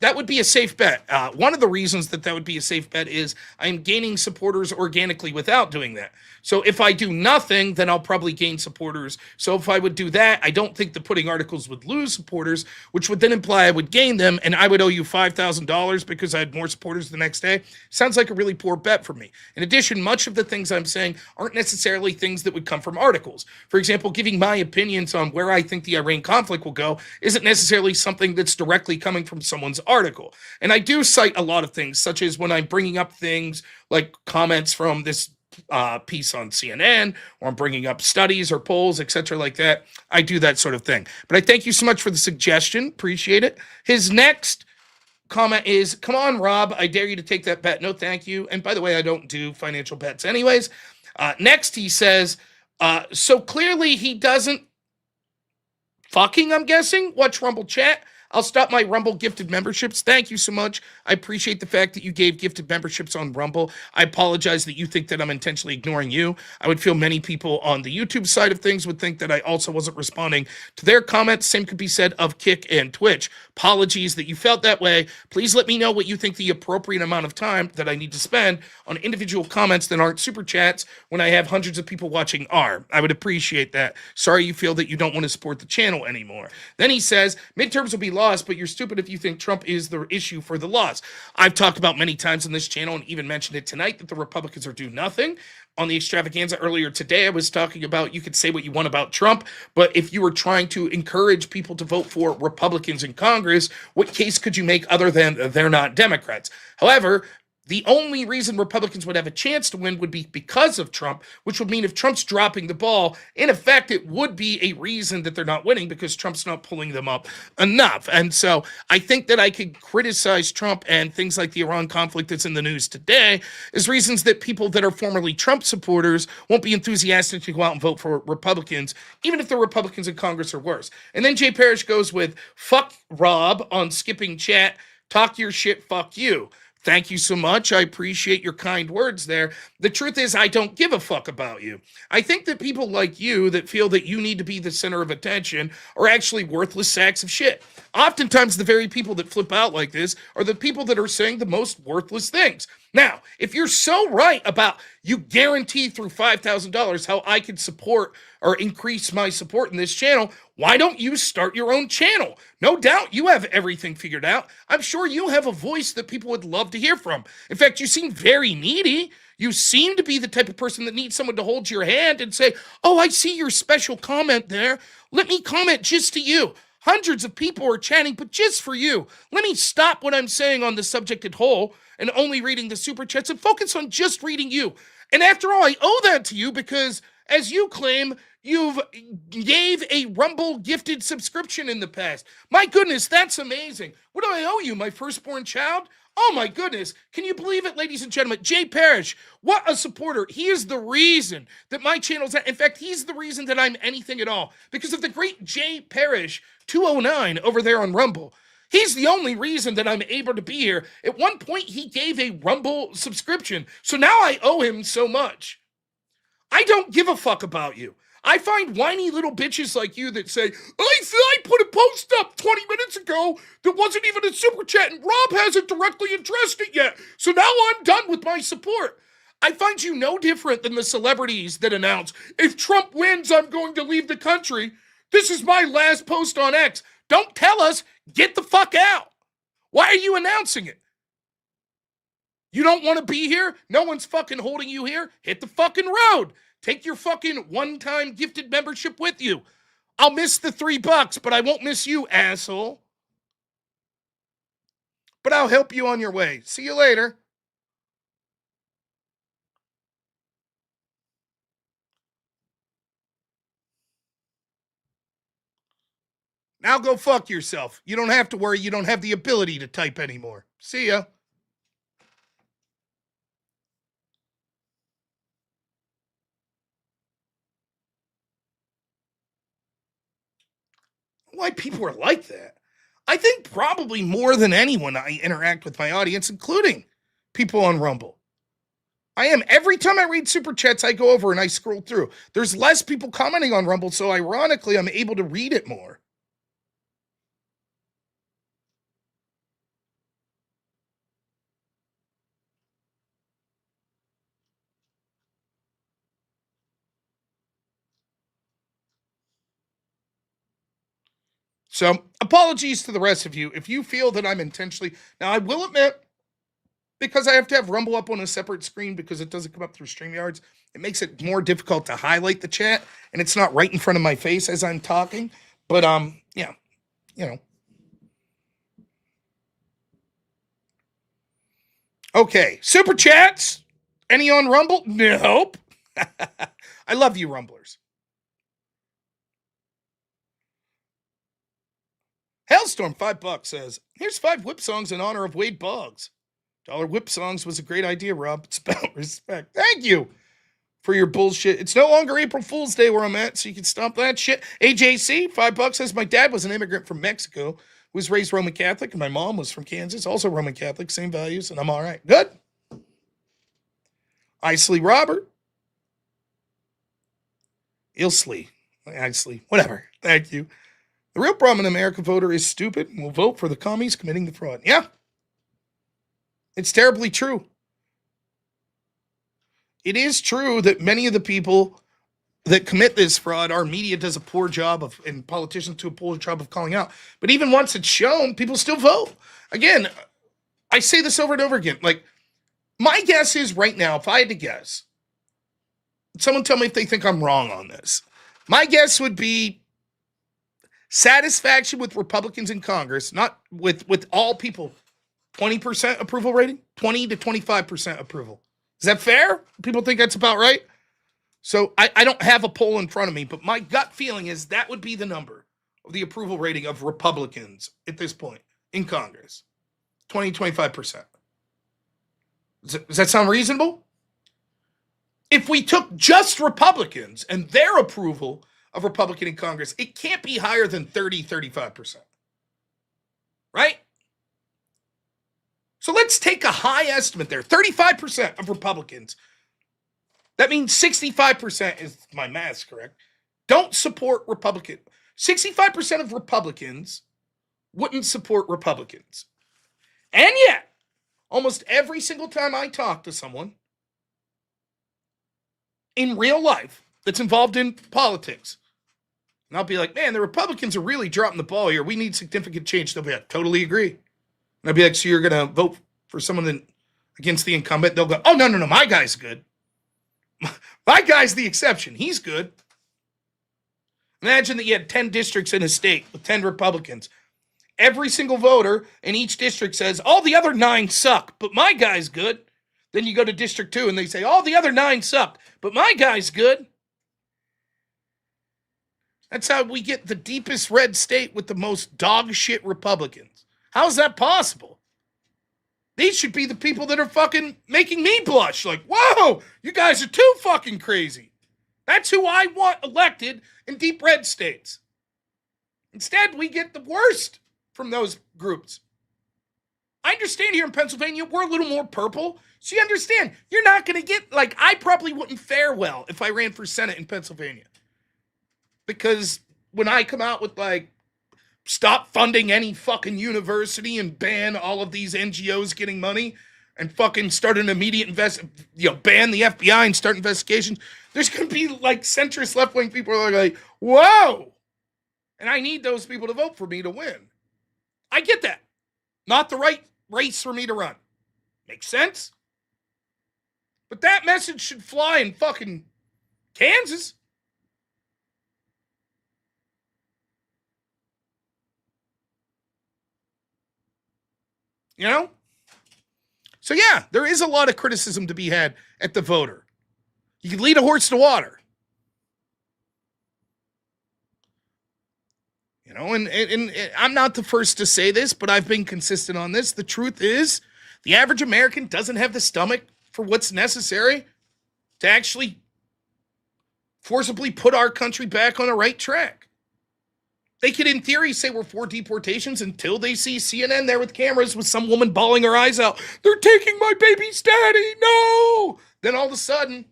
[SPEAKER 1] that would be a safe bet. One of the reasons that would be a safe bet is I'm gaining supporters organically without doing that. So if I do nothing, then I'll probably gain supporters. So if I would do that, I don't think that putting articles would lose supporters, which would then imply I would gain them, and I would owe you $5,000 because I had more supporters the next day. Sounds like a really poor bet for me. In addition, much of the things I'm saying aren't necessarily things that would come from articles. For example, giving my opinions on where I think the Iran conflict will go isn't necessarily something that's directly coming from someone's article. And I do cite a lot of things, such as when I'm bringing up things like comments from this piece on CNN, or I'm bringing up studies or polls, etc. like that. I do that sort of thing. But I thank you so much for the suggestion. Appreciate it. His next comment is, come on, Rob, I dare you to take that bet. No, thank you. And by the way, I don't do financial bets anyways. Next, he says, so clearly he doesn't fucking, I'm guessing, watch Rumble chat. I'll stop my Rumble gifted memberships. Thank you so much. I appreciate the fact that you gave gifted memberships on Rumble. I apologize that you think that I'm intentionally ignoring you. I would feel many people on the YouTube side of things would think that I also wasn't responding to their comments. Same could be said of Kick and Twitch. Apologies that you felt that way. Please let me know what you think the appropriate amount of time that I need to spend on individual comments that aren't super chats when I have hundreds of people watching are. I would appreciate that. Sorry you feel that you don't want to support the channel anymore. Then he says, midterms will be lost, but you're stupid if you think Trump is the issue for the loss. I've talked about many times on this channel and even mentioned it tonight that the Republicans are do nothing. On the extravaganza earlier today, I was talking about you could say what you want about Trump, but if you were trying to encourage people to vote for Republicans in Congress, what case could you make other than they're not Democrats? However, the only reason Republicans would have a chance to win would be because of Trump, which would mean if Trump's dropping the ball, in effect, it would be a reason that they're not winning because Trump's not pulling them up enough. And so I think that I could criticize Trump and things like the Iran conflict that's in the news today as reasons that people that are formerly Trump supporters won't be enthusiastic to go out and vote for Republicans, even if the Republicans in Congress are worse. And then Jay Parrish goes with, fuck Rob on skipping chat, talk your shit, fuck you. Thank you so much. I appreciate your kind words there. The truth is, I don't give a fuck about you. I think that people like you that feel that you need to be the center of attention are actually worthless sacks of shit. Oftentimes, the very people that flip out like this are the people that are saying the most worthless things. Now, if you're so right about you guarantee through $5,000 how I could support or increase my support in this channel, why don't you start your own channel? No doubt you have everything figured out. I'm sure you have a voice that people would love to hear from. In fact, you seem very needy. You seem to be the type of person that needs someone to hold your hand and say, oh, I see your special comment there. Let me comment just to you. Hundreds of people are chatting, but just for you. Let me stop what I'm saying on the subject at whole and only reading the super chats and focus on just reading you. And after all, I owe that to you because, as you claim, you've gave a Rumble gifted subscription in the past. My goodness, that's amazing. What do I owe you, my firstborn child? Oh my goodness. Can you believe it, ladies and gentlemen? Jay Parrish, what a supporter. He is the reason that my channel's at. In fact, he's the reason that I'm anything at all. Because of the great Jay Parrish 209 over there on Rumble. He's the only reason that I'm able to be here. At one point, he gave a Rumble subscription. So now I owe him so much. I don't give a fuck about you. I find whiny little bitches like you that say, I put a post up 20 minutes ago that wasn't even a super chat and Rob hasn't directly addressed it yet. So now I'm done with my support. I find you no different than the celebrities that announce, if Trump wins, I'm going to leave the country. This is my last post on X. Don't tell us, get the fuck out. Why are you announcing it? You don't want to be here? No one's fucking holding you here? Hit the fucking road. Take your fucking one-time gifted membership with you. I'll miss the $3, but I won't miss you, asshole. But I'll help you on your way. See you later. Now go fuck yourself. You don't have to worry. You don't have the ability to type anymore. See ya. Why people are like that? I think probably more than anyone I interact with my audience, including people on Rumble. I am. Every time I read super chats, I go over and I scroll through. There's less people commenting on Rumble, so ironically, I'm able to read it more. So, apologies to the rest of you if you feel that I'm intentionally. Now, I will admit, because I have to have Rumble up on a separate screen because it doesn't come up through StreamYards, it makes it more difficult to highlight the chat, and it's not right in front of my face as I'm talking. But, yeah, you know. Okay, super chats. Any on Rumble? Nope. I love you, Rumblers. Hailstorm, $5 says, here's 5 whip songs in honor of Wade Boggs. Dollar whip songs was a great idea, Rob. It's about respect. Thank you for your bullshit. It's no longer April Fool's Day where I'm at, so you can stop that shit. AJC, $5 says, my dad was an immigrant from Mexico who was raised Roman Catholic, and my mom was from Kansas, also Roman Catholic, same values, and I'm all right. Good. Isley Robert. Ilsley. Isley. Whatever. Thank you. The real problem in America voter is stupid and will vote for the commies committing the fraud. Yeah. It's terribly true. It is true that many of the people that commit this fraud, our media does a poor job of, and politicians do a poor job of calling out. But even once it's shown, people still vote. Again, I say this over and over again. Like, my guess is right now, if I had to guess, someone tell me if they think I'm wrong on this. My guess would be satisfaction with Republicans in Congress, not with all people, 20% approval rating, 20 to 25% approval. Is that fair? People think that's about right? So I don't have a poll in front of me, but my gut feeling is that would be the number of the approval rating of Republicans at this point in Congress. 20, 25%. Does that sound reasonable? If we took just Republicans and their approval of Republican in Congress, it can't be higher than 30, 35%. Right? So let's take a high estimate there. 35% of Republicans. That means 65%, is my math correct, don't support Republican. 65% of Republicans wouldn't support Republicans. And yet, almost every single time I talk to someone in real life that's involved in politics, and I'll be like, man, the Republicans are really dropping the ball here. We need significant change. They'll be like, totally agree. And I'll be like, so you're going to vote for someone against the incumbent? They'll go, oh, no, my guy's good. My guy's the exception. He's good. Imagine that you had 10 districts in a state with 10 Republicans. Every single voter in each district says, all the other 9 suck, but my guy's good. Then you go to District 2 and they say, all the other 9 suck, but my guy's good. That's how we get the deepest red state with the most dog shit Republicans. How is that possible? These should be the people that are fucking making me blush. Like, whoa, you guys are too fucking crazy. That's who I want elected in deep red states. Instead, we get the worst from those groups. I understand here in Pennsylvania, we're a little more purple. So you understand, you're not going to get, like, I probably wouldn't fare well if I ran for Senate in Pennsylvania. Because when I come out with, like, stop funding any fucking university and ban all of these NGOs getting money and fucking start an immediate ban the FBI and start investigations, there's going to be, like, centrist left-wing people who are like, whoa! And I need those people to vote for me to win. I get that. Not the right race for me to run. Makes sense? But that message should fly in fucking Kansas. You know? So yeah, there is a lot of criticism to be had at the voter. You can lead a horse to water. You And I'm not the first to say this, but I've been consistent on this. The truth is, the average American doesn't have the stomach for what's necessary to actually forcibly put our country back on the right track. They could, in theory, say we're for deportations until they see CNN there with cameras with some woman bawling her eyes out. They're taking my baby's daddy. No! Then all of a sudden,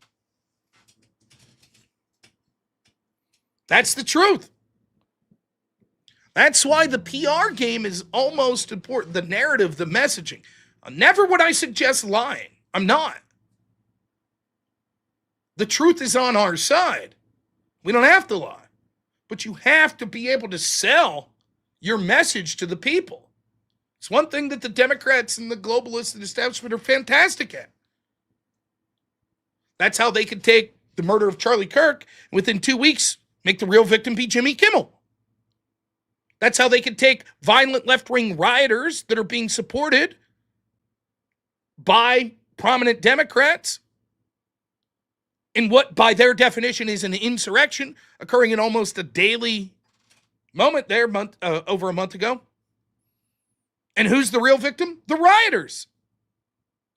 [SPEAKER 1] that's the truth. That's why the PR game is almost important. The narrative, the messaging. Never would I suggest lying. I'm not. The truth is on our side. We don't have to lie. But you have to be able to sell your message to the people. It's one thing that the Democrats and the globalists and establishment are fantastic at. That's how they could take the murder of Charlie Kirk and within 2 weeks make the real victim be Jimmy Kimmel. That's how they could take violent left-wing rioters that are being supported by prominent Democrats in what, by their definition, is an insurrection occurring in almost a daily moment there, over a month ago. And who's the real victim? The rioters.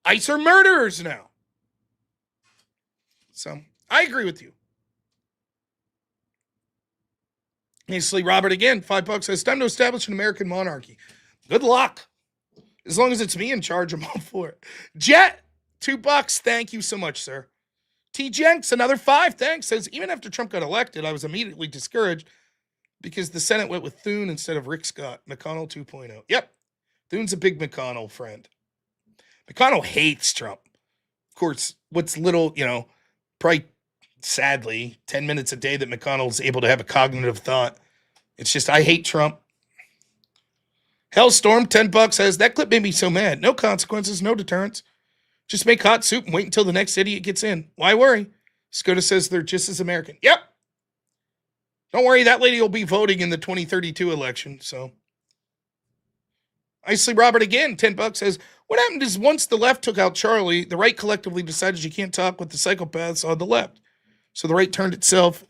[SPEAKER 1] ICE are murderers now. So, I agree with you. Hasty Robert again, $5 says, time to establish an American monarchy. Good luck. As long as it's me in charge, I'm all for it. Jet, $2. Thank you so much, sir. T. Jenks, another 5, thanks, says, even after Trump got elected, I was immediately discouraged because the Senate went with Thune instead of Rick Scott. McConnell 2.0. Yep. Thune's a big McConnell friend. McConnell hates Trump. Of course, what's little, probably sadly, 10 minutes a day that McConnell's able to have a cognitive thought. It's just, I hate Trump. Hellstorm, $10 says, that clip made me so mad. No consequences, no deterrence. Just make hot soup and wait until the next idiot gets in. Why worry? Skoda says they're just as American. Yep. Don't worry, that lady will be voting in the 2032 election, so. Isley Robert again, $10 says, what happened is once the left took out Charlie, the right collectively decided you can't talk with the psychopaths on the left. So the right turned itself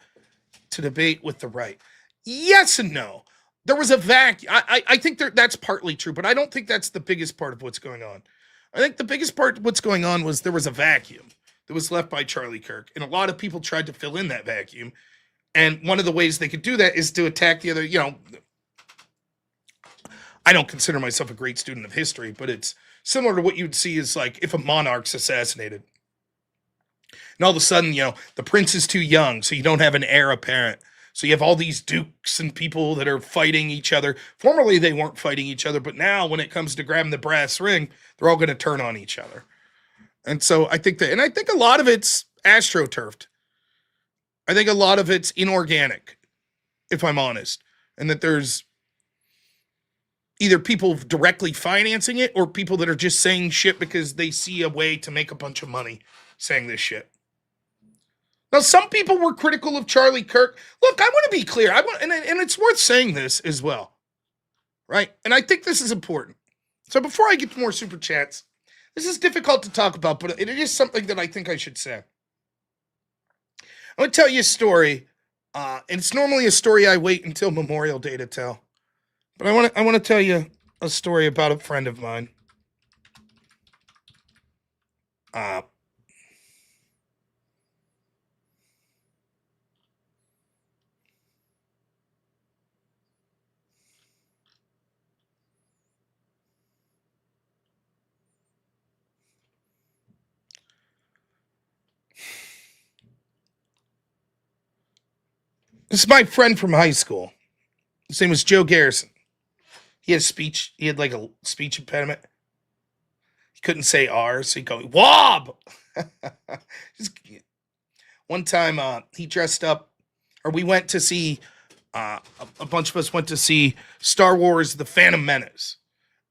[SPEAKER 1] to debate with the right. Yes and no. There was a vacuum. I think that's partly true, but I don't think that's the biggest part of what's going on. I think the biggest part of what's going on was there was a vacuum that was left by Charlie Kirk, and a lot of people tried to fill in that vacuum. And one of the ways they could do that is to attack the other, I don't consider myself a great student of history, but it's similar to what you'd see is like if a monarch's assassinated. And all of a sudden, the prince is too young, so you don't have an heir apparent. So you have all these dukes and people that are fighting each other. Formerly, they weren't fighting each other, but now when it comes to grabbing the brass ring, they're all going to turn on each other. And so I think a lot of it's astroturfed. I think a lot of it's inorganic, if I'm honest. And that there's either people directly financing it or people that are just saying shit because they see a way to make a bunch of money saying this shit. Now, some people were critical of Charlie Kirk. Look, I want to be clear. And it's worth saying this as well, right? And I think this is important. So before I get to more super chats, this is difficult to talk about, but it is something that I think I should say. I'm going to tell you a story, and it's normally a story I wait until Memorial Day to tell. But I want to tell you a story about a friend of mine. This is my friend from high school. His name was Joe Garrison. He had like a speech impediment. He couldn't say R, so he'd go, Wob! One time, he dressed up, or we went to see, a bunch of us went to see Star Wars The Phantom Menace.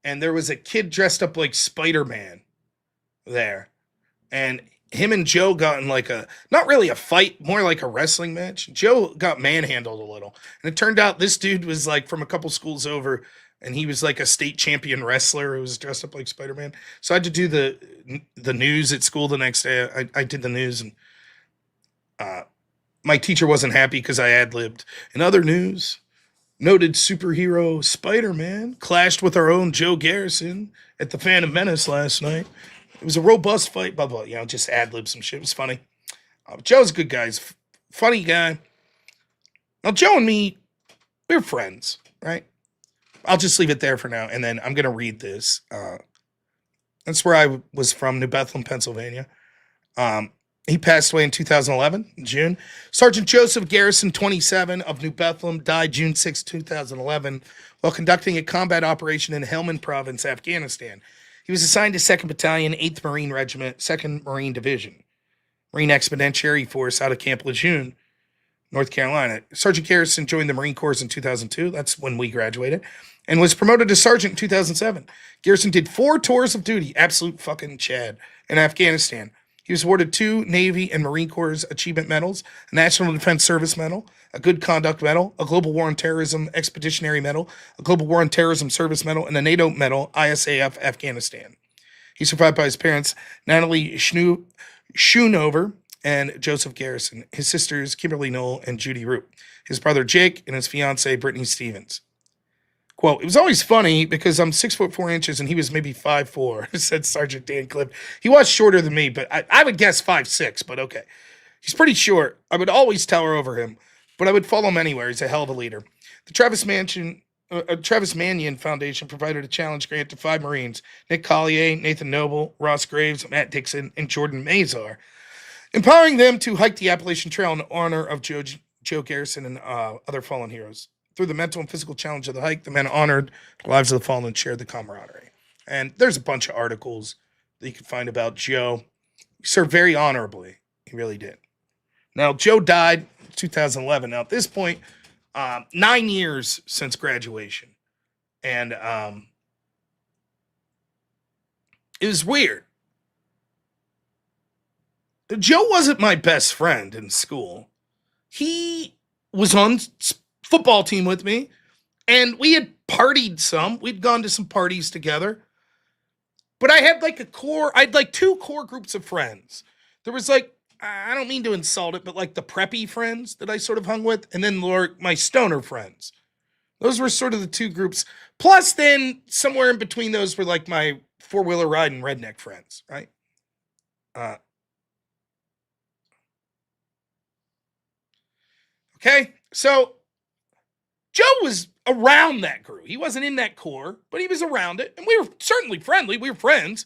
[SPEAKER 1] And there was a kid dressed up like Spider-Man there. And him and Joe got in like not really a fight, more like a wrestling match. Joe got manhandled a little. And it turned out this dude was like from a couple schools over, and he was like a state champion wrestler who was dressed up like Spider-Man. So I had to do the news at school the next day. I did the news, and my teacher wasn't happy because I ad-libbed. In other news, Noted superhero Spider-Man clashed with our own Joe Garrison at the Phantom Menace last night. It was a robust fight, blah, blah, just ad-lib some shit. It was funny. Joe's a good guy. He's funny guy. Now, Joe and me, we're friends, right? I'll just leave it there for now, and then I'm going to read this. That's where I was from, New Bethlehem, Pennsylvania. He passed away in 2011, in June. Sergeant Joseph Garrison, 27, of New Bethlehem, died June 6, 2011, while conducting a combat operation in Helmand Province, Afghanistan. He was assigned to 2nd Battalion, 8th Marine Regiment, 2nd Marine Division, Marine Expeditionary Force out of Camp Lejeune, North Carolina. Sergeant Garrison joined the Marine Corps in 2002. That's when we graduated. And was promoted to sergeant in 2007. Garrison did 4 tours of duty, absolute fucking Chad, in Afghanistan. He was awarded 2 Navy and Marine Corps Achievement Medals, a National Defense Service Medal, a Good Conduct Medal, a Global War on Terrorism Expeditionary Medal, a Global War on Terrorism Service Medal, and a NATO Medal, ISAF Afghanistan. He's survived by his parents, Natalie Schoonover and Joseph Garrison, his sisters, Kimberly Knoll and Judy Root, his brother Jake, and his fiancee, Brittany Stevens. Quote, it was always funny because I'm 6'4" and he was maybe 5'4", said Sergeant Dan Cliff. He was shorter than me, but I would guess 5'6", but okay. He's pretty short. I would always tower over him, but I would follow him anywhere. He's a hell of a leader. The Travis Manion Foundation provided a challenge grant to 5 Marines, Nick Collier, Nathan Noble, Ross Graves, Matt Dixon, and Jordan Mazar, empowering them to hike the Appalachian Trail in honor of Joe Garrison and other fallen heroes. Through the mental and physical challenge of the hike, the men honored the lives of the fallen and shared the camaraderie. And there's a bunch of articles that you can find about Joe. He served very honorably. He really did. Now, Joe died in 2011. Now, at this point, 9 years since graduation. And it was weird. Joe wasn't my best friend in school. He was on football team with me, and we had partied some. We'd gone to some parties together. But I had like I'd like 2 core groups of friends. There was like, I don't mean to insult it, but like the preppy friends that I sort of hung with, and then my stoner friends. Those were sort of the 2 groups. Plus then somewhere in between those were like my 4-wheeler riding redneck friends, right? Okay, so Joe was around that crew. He wasn't in that core, but he was around it. And we were certainly friendly. We were friends,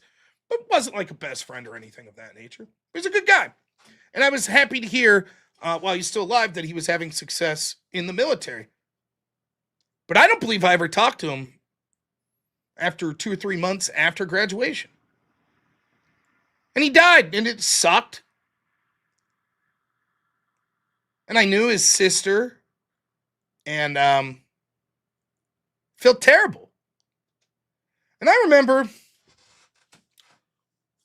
[SPEAKER 1] but wasn't like a best friend or anything of that nature. He was a good guy. And I was happy to hear, while he's still alive, that he was having success in the military. But I don't believe I ever talked to him after 2 or 3 months after graduation. And he died, and it sucked. And I knew his sister, and felt terrible. And I remember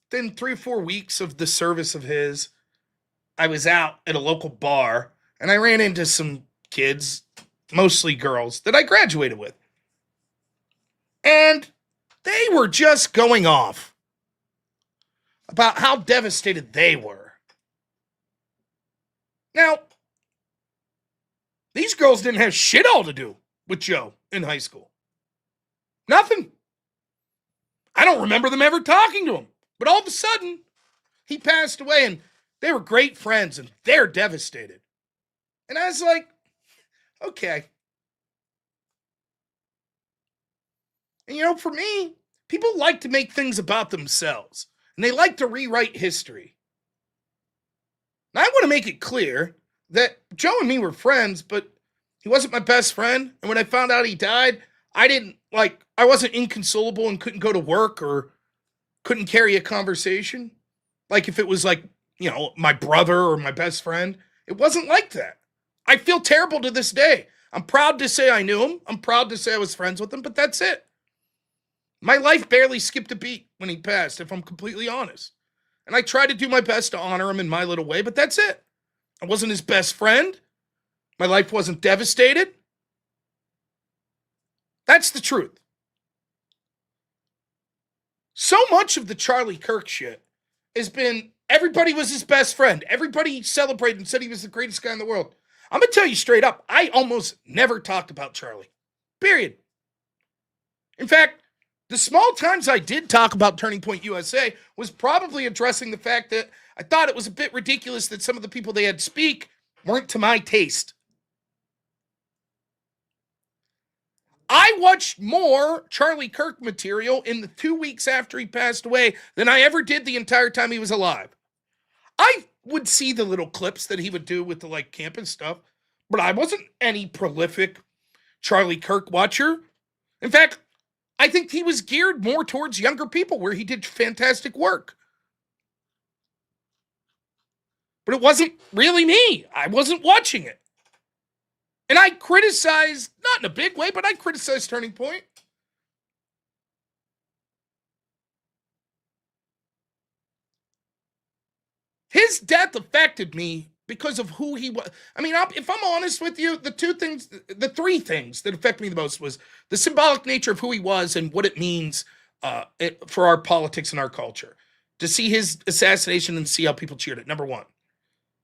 [SPEAKER 1] within 3 or 4 weeks of the service of his, I was out at a local bar, and I ran into some kids, mostly girls, that I graduated with. And they were just going off about how devastated they were. Now, these girls didn't have shit all to do with Joe in high school. Nothing. I don't remember them ever talking to him. But all of a sudden, he passed away, and they were great friends, and they're devastated. And I was like, okay. And for me, people like to make things about themselves, and they like to rewrite history. Now, I want to make it clear that Joe and me were friends, but he wasn't my best friend. And when I found out he died, I wasn't inconsolable and couldn't go to work or couldn't carry a conversation. Like if it was like, my brother or my best friend. It wasn't like that. I feel terrible to this day. I'm proud to say I knew him. I'm proud to say I was friends with him, but that's it. My life barely skipped a beat when he passed, if I'm completely honest. And I tried to do my best to honor him in my little way, but that's it. I wasn't his best friend. My life wasn't devastated. That's the truth. So much of the Charlie Kirk shit has been everybody was his best friend. Everybody celebrated and said he was the greatest guy in the world. I'm going to tell you straight up, I almost never talked about Charlie. Period. In fact, the small times I did talk about Turning Point USA was probably addressing the fact that I thought it was a bit ridiculous that some of the people they had speak weren't to my taste. I watched more Charlie Kirk material in the 2 weeks after he passed away than I ever did the entire time he was alive. I would see the little clips that he would do with the like campus stuff, but I wasn't any prolific Charlie Kirk watcher. In fact, I think he was geared more towards younger people where he did fantastic work. But it wasn't really me. I wasn't watching it. And I criticized, not in a big way, but I criticized Turning Point. His death affected me because of who he was. I mean, if I'm honest with you, the three things that affect me the most was the symbolic nature of who he was and what it means for our politics and our culture. To see his assassination and see how people cheered it, number one.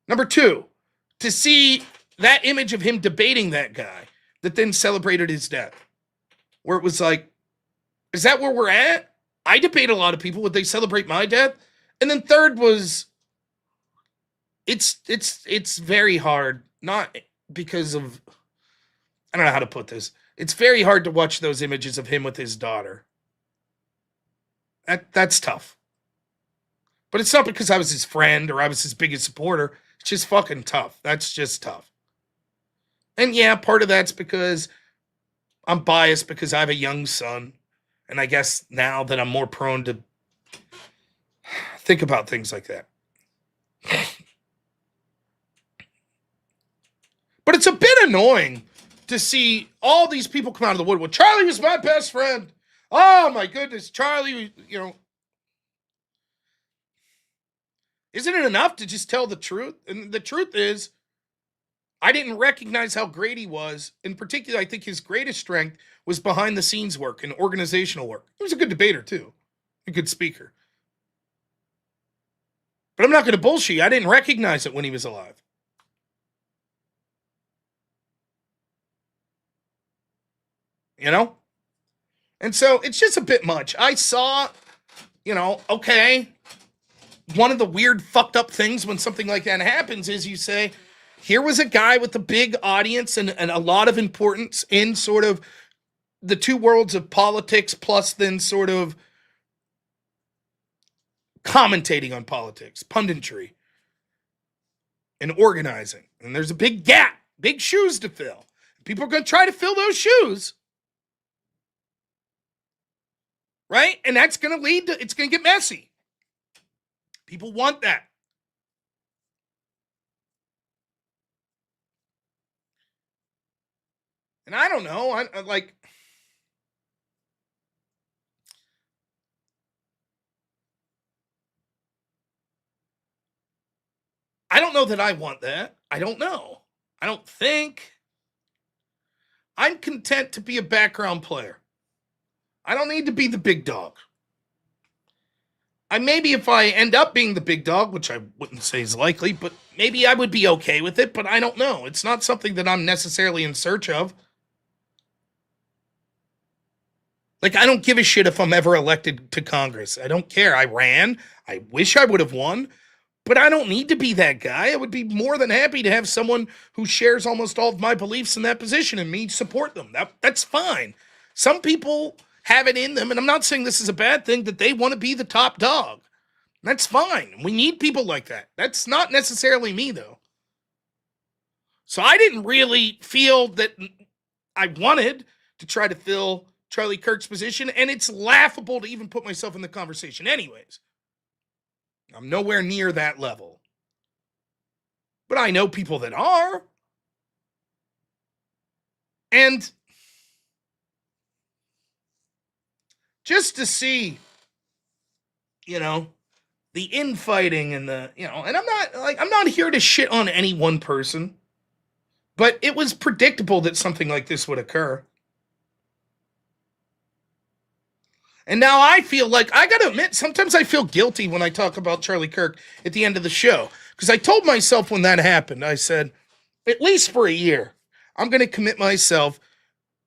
[SPEAKER 1] Number two, to see that image of him debating that guy that then celebrated his death. Where it was like, is that where we're at? I debate a lot of people. Would they celebrate my death? And then third was, it's very hard, not because of, I don't know how to put this. It's very hard to watch those images of him with his daughter. That's tough. But it's not because I was his friend or I was his biggest supporter. It's just fucking tough. That's just tough. And yeah, part of that's because I'm biased because I have a young son. And I guess now that I'm more prone to think about things like that. But it's a bit annoying to see all these people come out of the woodwork. Charlie was my best friend. Oh my goodness, Charlie, Isn't it enough to just tell the truth? And the truth is, I didn't recognize how great he was. In particular, I think his greatest strength was behind the scenes work and organizational work. He was a good debater too, a good speaker. But I'm not going to bullshit you. I didn't recognize it when he was alive. And so it's just a bit much. I saw, okay, one of the weird fucked up things when something like that happens is you say, here was a guy with a big audience and a lot of importance in sort of the two worlds of politics plus then sort of commentating on politics, punditry, and organizing. And there's a big gap, big shoes to fill. People are going to try to fill those shoes. Right? And that's going to lead to, it's going to get messy. People want that. And I don't know. I don't know that I want that. I don't know. I don't think. I'm content to be a background player. I don't need to be the big dog. Maybe if I end up being the big dog, which I wouldn't say is likely, but maybe I would be okay with it, but I don't know. It's not something that I'm necessarily in search of. Like, I don't give a shit if I'm ever elected to Congress. I don't care. I ran. I wish I would have won, but I don't need to be that guy. I would be more than happy to have someone who shares almost all of my beliefs in that position and me support them. That's fine. Some people have it in them, and I'm not saying this is a bad thing, that they want to be the top dog. That's fine. We need people like that. That's not necessarily me, though. So I didn't really feel that I wanted to try to fill Charlie Kirk's position, and it's laughable to even put myself in the conversation anyways. I'm nowhere near that level. But I know people that are. And just to see, the infighting and and I'm not here to shit on any one person, but it was predictable that something like this would occur. And now I feel like, I gotta admit, sometimes I feel guilty when I talk about Charlie Kirk at the end of the show. Because I told myself when that happened, I said, at least for a year, I'm going to commit myself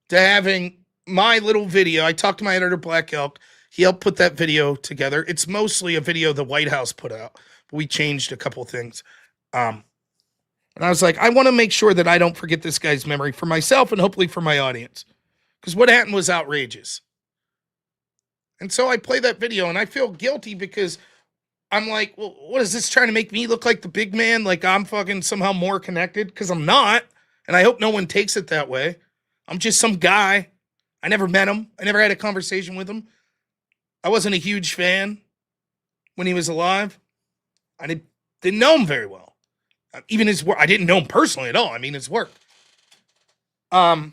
[SPEAKER 1] to having my little video. I talked to my editor, Black Elk. He helped put that video together. It's mostly a video the White House put out, but we changed a couple things. And I was like, I want to make sure that I don't forget this guy's memory for myself and hopefully for my audience. Because what happened was outrageous. And so I play that video and I feel guilty because I'm like, well, what is this trying to make me look like the big man? Like I'm fucking somehow more connected? Because I'm not. And I hope no one takes it that way. I'm just some guy. I never met him. I never had a conversation with him. I wasn't a huge fan when he was alive. I didn't know him very well. Even his work, I didn't know him personally at all. I mean, his work. But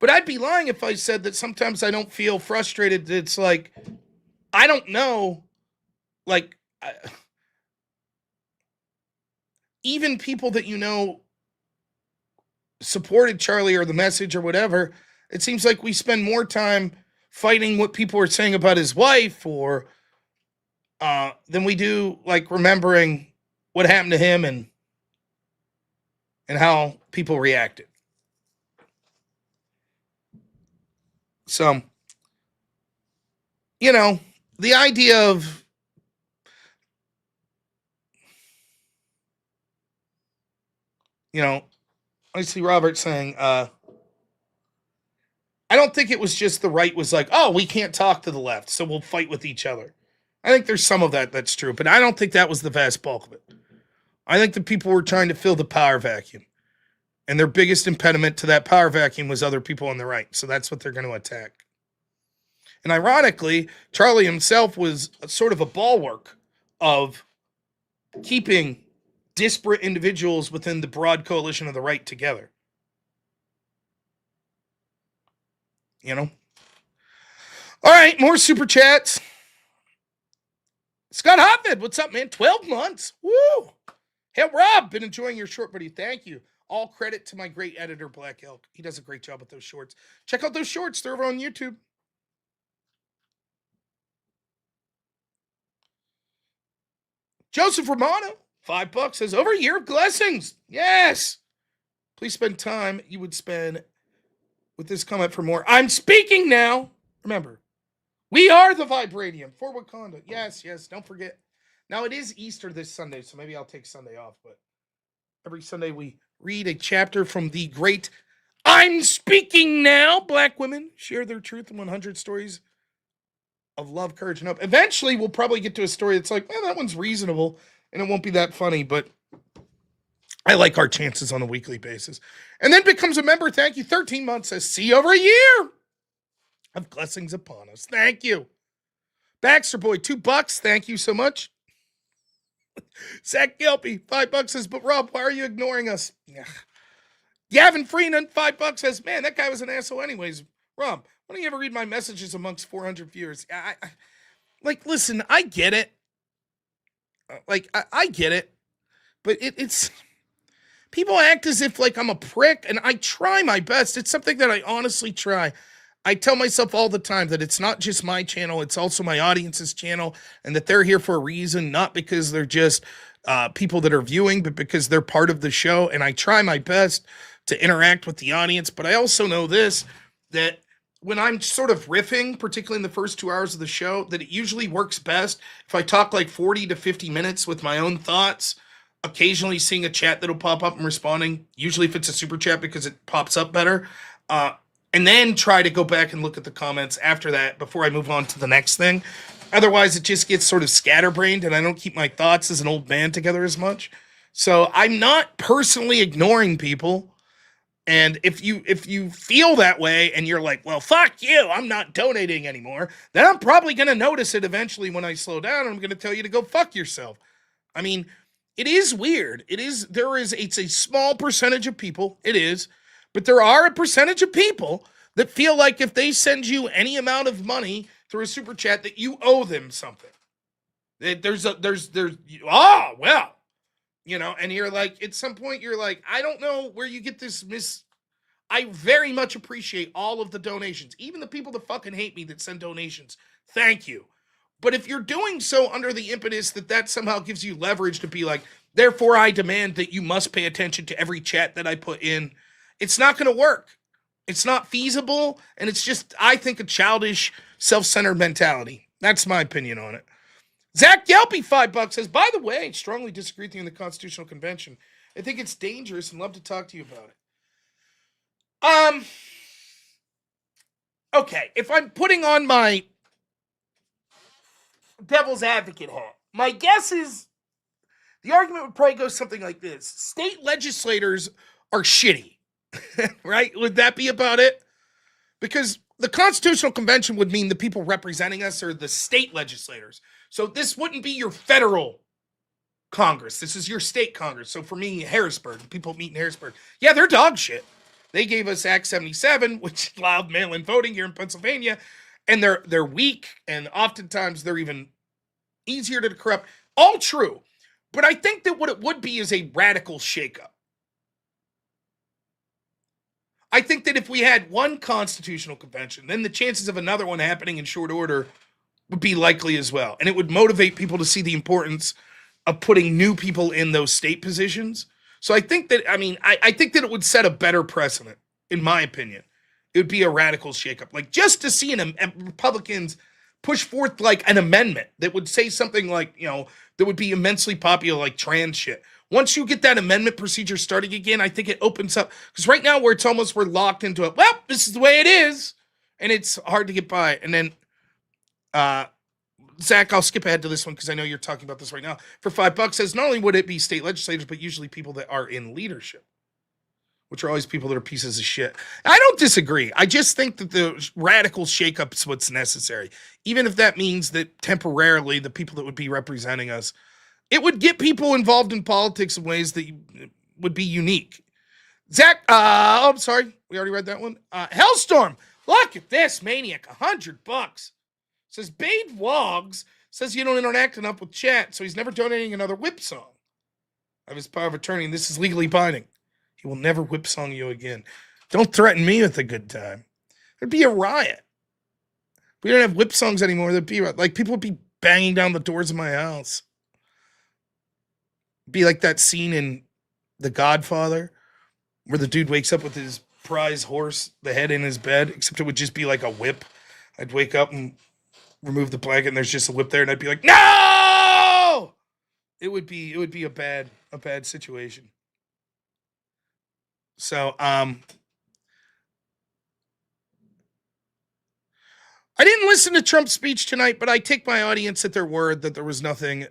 [SPEAKER 1] I'd be lying if I said that sometimes I don't feel frustrated. It's like, I don't know, like, even people that you know supported Charlie or the message or whatever, it seems like we spend more time fighting what people are saying about his wife or than we do like remembering what happened to him and how people reacted. So, you know, the idea of I see Robert saying, I don't think it was just the right was like, oh, we can't talk to the left, so we'll fight with each other. I think there's some of that that's true, but I don't think that was the vast bulk of it. I think the people were trying to fill the power vacuum. And their biggest impediment to that power vacuum was other people on the right. So that's what they're going to attack. And ironically, Charlie himself was sort of a bulwark of keeping disparate individuals within the broad coalition of the right together. You know? All right, more super chats. Scott Hotvid, what's up, man? 12 months. Woo! Hey, Rob, been enjoying your short video. Thank you. All credit to my great editor, Black Elk. He does a great job with those shorts. Check out those shorts. They're over on YouTube. Joseph Romano, $5, says, over a year of blessings. Yes. Please spend time you would spend with this comment for more. I'm speaking now. Remember, we are the Vibranium for Wakanda. Yes, don't forget. Now, it is Easter this Sunday, so maybe I'll take Sunday off, but every Sunday we read a chapter from the great I'm Speaking Now. Black women share their truth in 100 stories of love, courage, and hope. Eventually, we'll probably get to a story that's like, man, that one's reasonable, and it won't be that funny, but I like our chances on a weekly basis. And then becomes a member. Thank you. 13 months says, see you over a year of blessings upon us. Thank you. Baxter Boy, $2. Thank you so much. Zach Gilpy, $5 says, but Rob, why are you ignoring us? Gavin Freenan, $5 says, man, that guy was an asshole anyways. Rob, why don't you ever read my messages amongst 400 viewers? Listen, I get it. I get it. But it's people act as if like I'm a prick, and I try my best. It's something that I honestly try. I tell myself all the time that it's not just my channel, it's also my audience's channel, and that they're here for a reason, not because they're just people that are viewing, but because they're part of the show. And I try my best to interact with the audience. But I also know this, that when I'm sort of riffing, particularly in the first 2 hours of the show, that it usually works best if I talk like 40 to 50 minutes with my own thoughts, occasionally seeing a chat that'll pop up and responding, usually if it's a super chat because it pops up better. And then try to go back and look at the comments after that before I move on to the next thing. Otherwise, it just gets sort of scatterbrained, and I don't keep my thoughts as an old man together as much. So I'm not personally ignoring people. And if you feel that way and you're like, well, fuck you, I'm not donating anymore, then I'm probably going to notice it eventually when I slow down, and I'm going to tell you to go fuck yourself. I mean, it is weird. It's a small percentage of people. It is. But there are a percentage of people that feel like if they send you any amount of money through a super chat that you owe them something. And you're like, at some point you're like, I don't know where you get this I very much appreciate all of the donations, even the people that fucking hate me that send donations. Thank you. But if you're doing so under the impetus that somehow gives you leverage to be like, Therefore, I demand that you must pay attention to every chat that I put in. It's not going to work. It's not feasible. And it's just, I think, a childish, self-centered mentality. That's my opinion on it. Zach Yelpy, $5 says, by the way, strongly disagree with you in the Constitutional Convention. I think it's dangerous and love to talk to you about it. Okay, if I'm putting on my devil's advocate hat, my guess is the argument would probably go something like this. State legislators are shitty, right? Would that be about it? Because the Constitutional Convention would mean the people representing us are the state legislators. So this wouldn't be your federal Congress. This is your state Congress. So for me, Harrisburg, people meet in Harrisburg. Yeah, they're dog shit. They gave us Act 77, which allowed mail-in voting here in Pennsylvania, and they're weak, and oftentimes they're even easier to corrupt. All true. But I think that what it would be is a radical shakeup. I think that if we had one constitutional convention, then the chances of another one happening in short order would be likely as well. And it would motivate people to see the importance of putting new people in those state positions. So I think that, I think that it would set a better precedent, in my opinion. It would be a radical shakeup. Like, just to see Republicans push forth, like, an amendment that would say something like, that would be immensely popular, like trans shit. Once you get that amendment procedure starting again, I think it opens up. Because right now, we're locked into it. Well, this is the way it is. And it's hard to get by. And then, Zach, I'll skip ahead to this one because I know you're talking about this right now. For $5 says, not only would it be state legislators, but usually people that are in leadership, which are always people that are pieces of shit. I don't disagree. I just think that the radical shakeup is what's necessary. Even if that means that temporarily the people that would be representing us, it would get people involved in politics in ways that would be unique. Zach, I'm sorry. We already read that one. Hellstorm, look at this maniac, $100. Says Bade Wogs says you don't interact enough with chat, so he's never donating another whip song. I have his power of attorney, and this is legally binding. He will never whip song you again. Don't threaten me with a good time. There'd be a riot. We don't have whip songs anymore. There'd be like people would be banging down the doors of my house. It'd be like that scene in The Godfather where the dude wakes up with his prize horse, the head in his bed, except it would just be like a whip. I'd wake up and remove the blanket and there's just a whip there, and I'd be like, no! It would be a bad situation. So, I didn't listen to Trump's speech tonight, but I take my audience at their word that there was nothing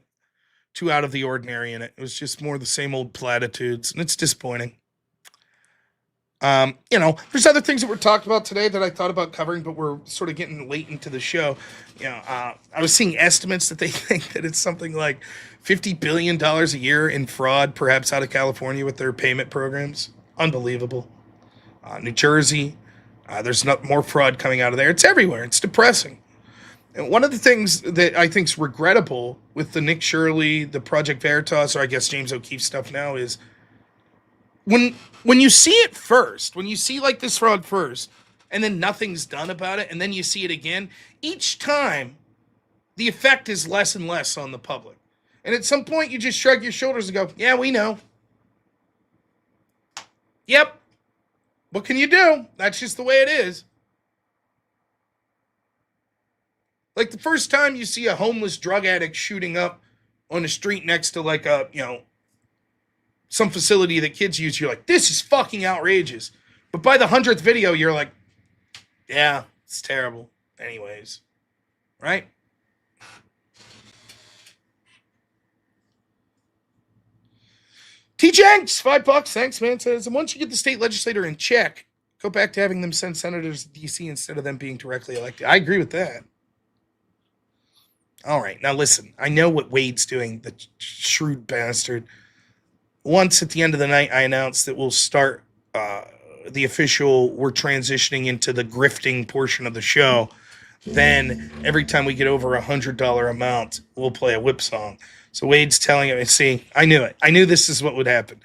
[SPEAKER 1] too out of the ordinary in it. It was just more the same old platitudes, and it's disappointing. There's other things that were talked about today that I thought about covering, but we're sort of getting late into the show. I was seeing estimates that they think that it's something like $50 billion a year in fraud, perhaps out of California with their payment programs. Unbelievable. New Jersey, there's not more fraud coming out of there. It's everywhere. It's depressing. And one of the things that I think is regrettable with the Nick Shirley, the Project Veritas, or I guess James O'Keefe stuff now is when you see it first, when you see like this fraud first, and then nothing's done about it, and then you see it again, each time the effect is less and less on the public. And at some point you just shrug your shoulders and go, yeah, we know. Yep. What can you do? That's just the way it is. Like the first time you see a homeless drug addict shooting up on the street next to like a, some facility that kids use, you're like, this is fucking outrageous. But by the 100th video, you're like, yeah, it's terrible. Anyways, right? T. Jenks, $5. Thanks, man. Says, and once you get the state legislator in check, go back to having them send senators to D.C. instead of them being directly elected. I agree with that. All right, now listen. I know what Wade's doing, the shrewd bastard. Once at the end of the night, I announced that we'll start the official, we're transitioning into the grifting portion of the show. Then every time we get over $100 amount, we'll play a whip song. So Wade's telling him, see, I knew it. I knew this is what would happen.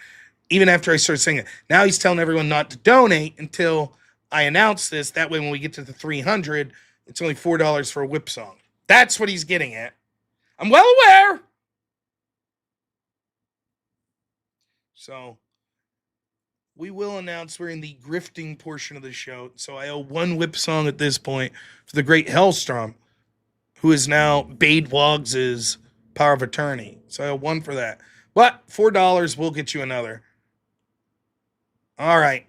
[SPEAKER 1] Even after I started singing it. Now he's telling everyone not to donate until I announce this. That way when we get to the 300, it's only $4 for a whip song. That's what he's getting at. I'm well aware. So we will announce we're in the grifting portion of the show. So I owe one whip song at this point for the great Hellstrom, who is now Bade Woggs' power of attorney. So I owe one for that. But $4 will get you another. All right.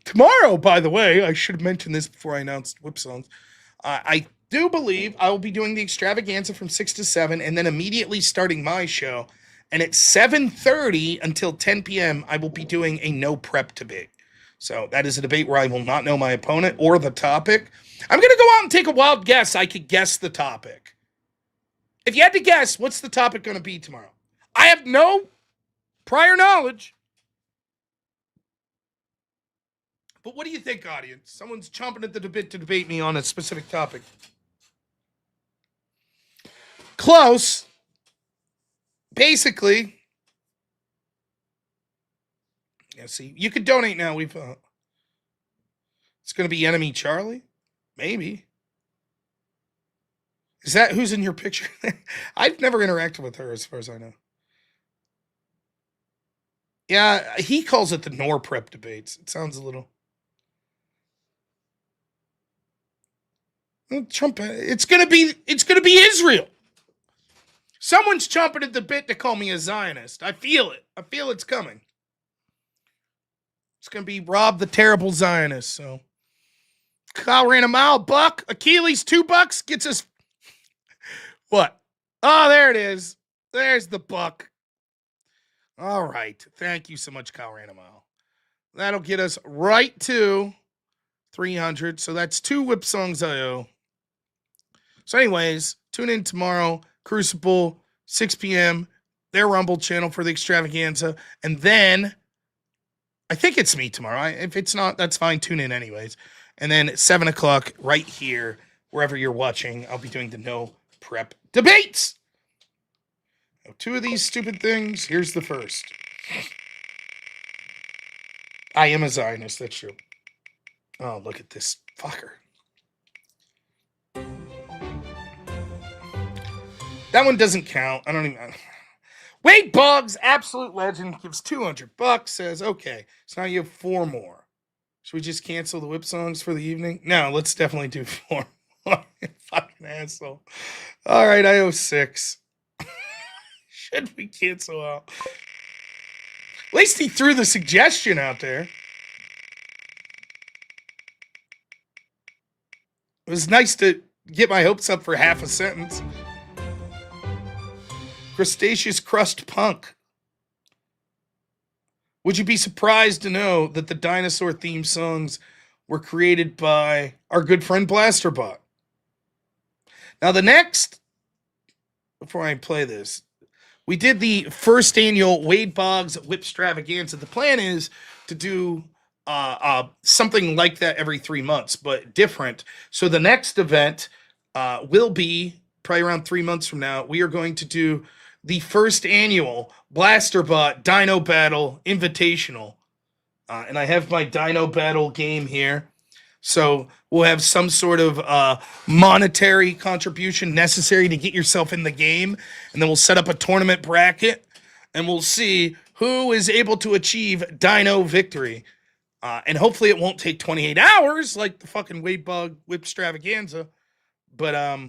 [SPEAKER 1] Tomorrow, by the way, I should have mentioned this before I announced whip songs. I do believe I will be doing the extravaganza from 6 to 7 and then immediately starting my show. And at 7:30 until 10 p.m., I will be doing a no prep debate. So that is a debate where I will not know my opponent or the topic. I'm going to go out and take a wild guess. I could guess the topic. If you had to guess, what's the topic going to be tomorrow? I have no prior knowledge. But what do you think, audience? Someone's chomping at the bit to debate me on a specific topic. Close. Basically. Yeah, see, you could donate now. It's going to be Enemy Charlie? Maybe. Is that who's in your picture? I've never interacted with her as far as I know. Yeah, he calls it the Nor Prep debates. It sounds a little... Trump, it's gonna be Israel. Someone's chomping at the bit to call me a Zionist. I feel it. I feel it's coming. It's gonna be Rob the Terrible Zionist. So Kyle ran a mile, buck. Achilles, $2 gets us what? Oh, there it is. There's the buck. All right. Thank you so much, Kyle ran a mile. That'll get us right to 300. So that's 2 whip songs I owe. So anyways, tune in tomorrow, Crucible, 6 p.m., their Rumble channel for the extravaganza. And then, I think it's me tomorrow. If it's not, that's fine. Tune in anyways. And then at 7 o'clock, right here, wherever you're watching, I'll be doing the no prep debates. Now, 2 of these stupid things. Here's the first. I am a Zionist. That's true. Oh, look at this fucker. That one doesn't count. I don't even... Wade Boggs, absolute legend, gives $200. Says, okay, so now you have 4 more. Should we just cancel the whip songs for the evening? No, let's definitely do 4 more. Fucking asshole. All right, I owe 6. Should we cancel out? At least he threw the suggestion out there. It was nice to get my hopes up for half a sentence. Crustaceous Crust Punk. Would you be surprised to know that the dinosaur theme songs were created by our good friend Blasterbot? Now the next, before I play this, we did the first annual Wade Boggs Whip Extravaganza. The plan is to do something like that every 3 months, but different. So the next event will be probably around 3 months from now. We are going to do the first annual Blasterbot Dino Battle Invitational. And I have my Dino Battle game here. So we'll have some sort of monetary contribution necessary to get yourself in the game. And then we'll set up a tournament bracket. And we'll see who is able to achieve Dino victory. And hopefully it won't take 28 hours like the fucking Wade Bog Whip Extravaganza. But,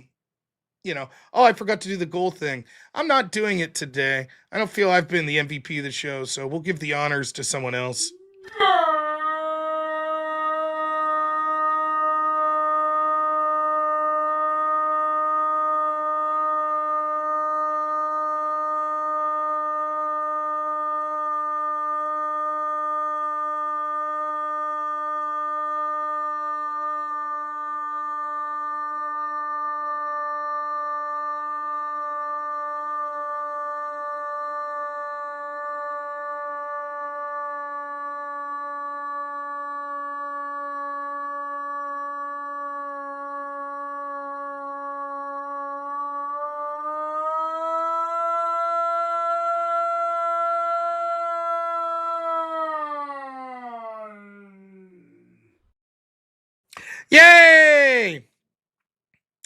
[SPEAKER 1] you know, oh, I forgot to do the goal thing. I'm not doing it today. I don't feel I've been the MVP of the show, so we'll give the honors to someone else. Yay!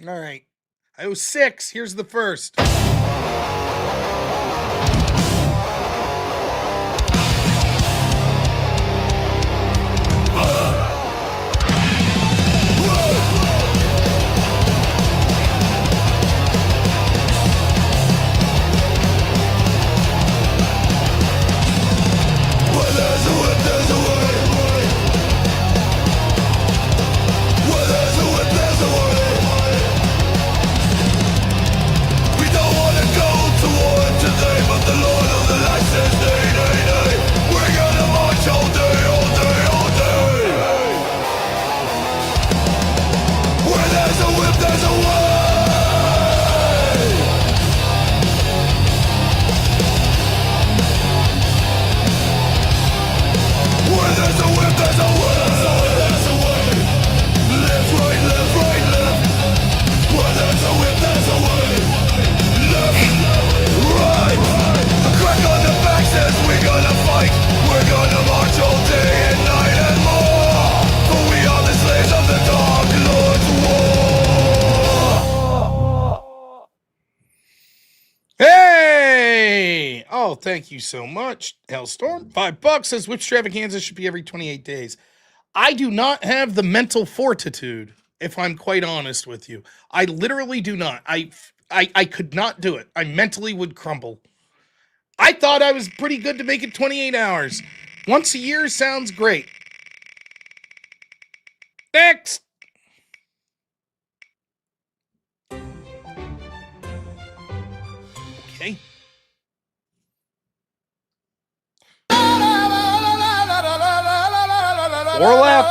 [SPEAKER 1] All right. I owe 6. Here's the first. Hey! Oh, thank you so much, Hellstorm. $5 says, which extravaganza should be every 28 days? I do not have the mental fortitude, if I'm quite honest with you. I literally do not. I could not do it. I mentally would crumble. I thought I was pretty good to make it 28 hours. Once a year sounds great. Next! Okay. Four left.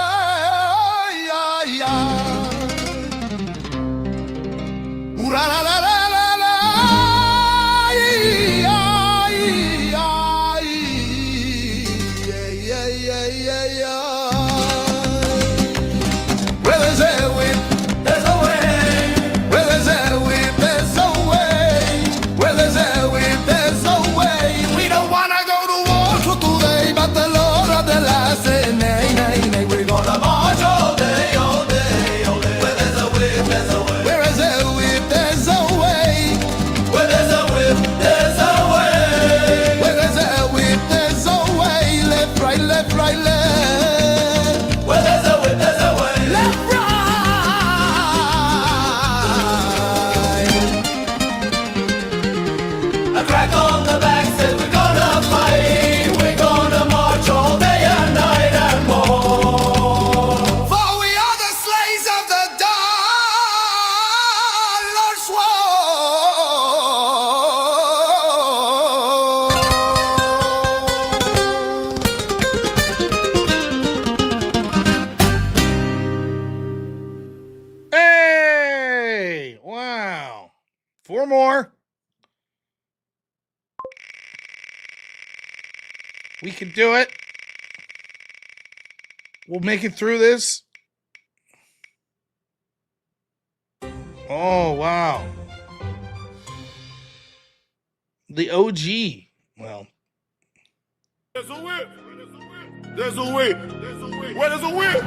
[SPEAKER 1] Hey! Wow. 4 more. We can do it. We'll make it through this. Oh, wow. The OG. Well.
[SPEAKER 12] There's a whip. There's a whip. Where there's a whip?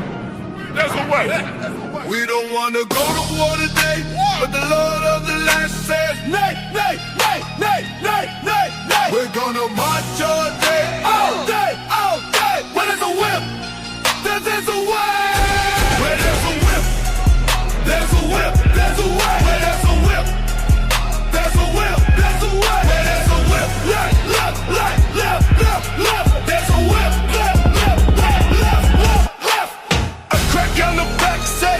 [SPEAKER 12] There's a way. We don't want to go to war today, but the Lord of the land says, nay, nay, nay, nay, nay, nay, nay. We're gonna march all day, all day, all day. Where there's a whip, there's a way. Where there's a whip, there's a whip, there's a way. Where there's a whip, there's a whip, there's a way. Where there's a whip, left, left, left, left, left, left. There's a whip, left, left, left, left, left, left. A crack on the back, say,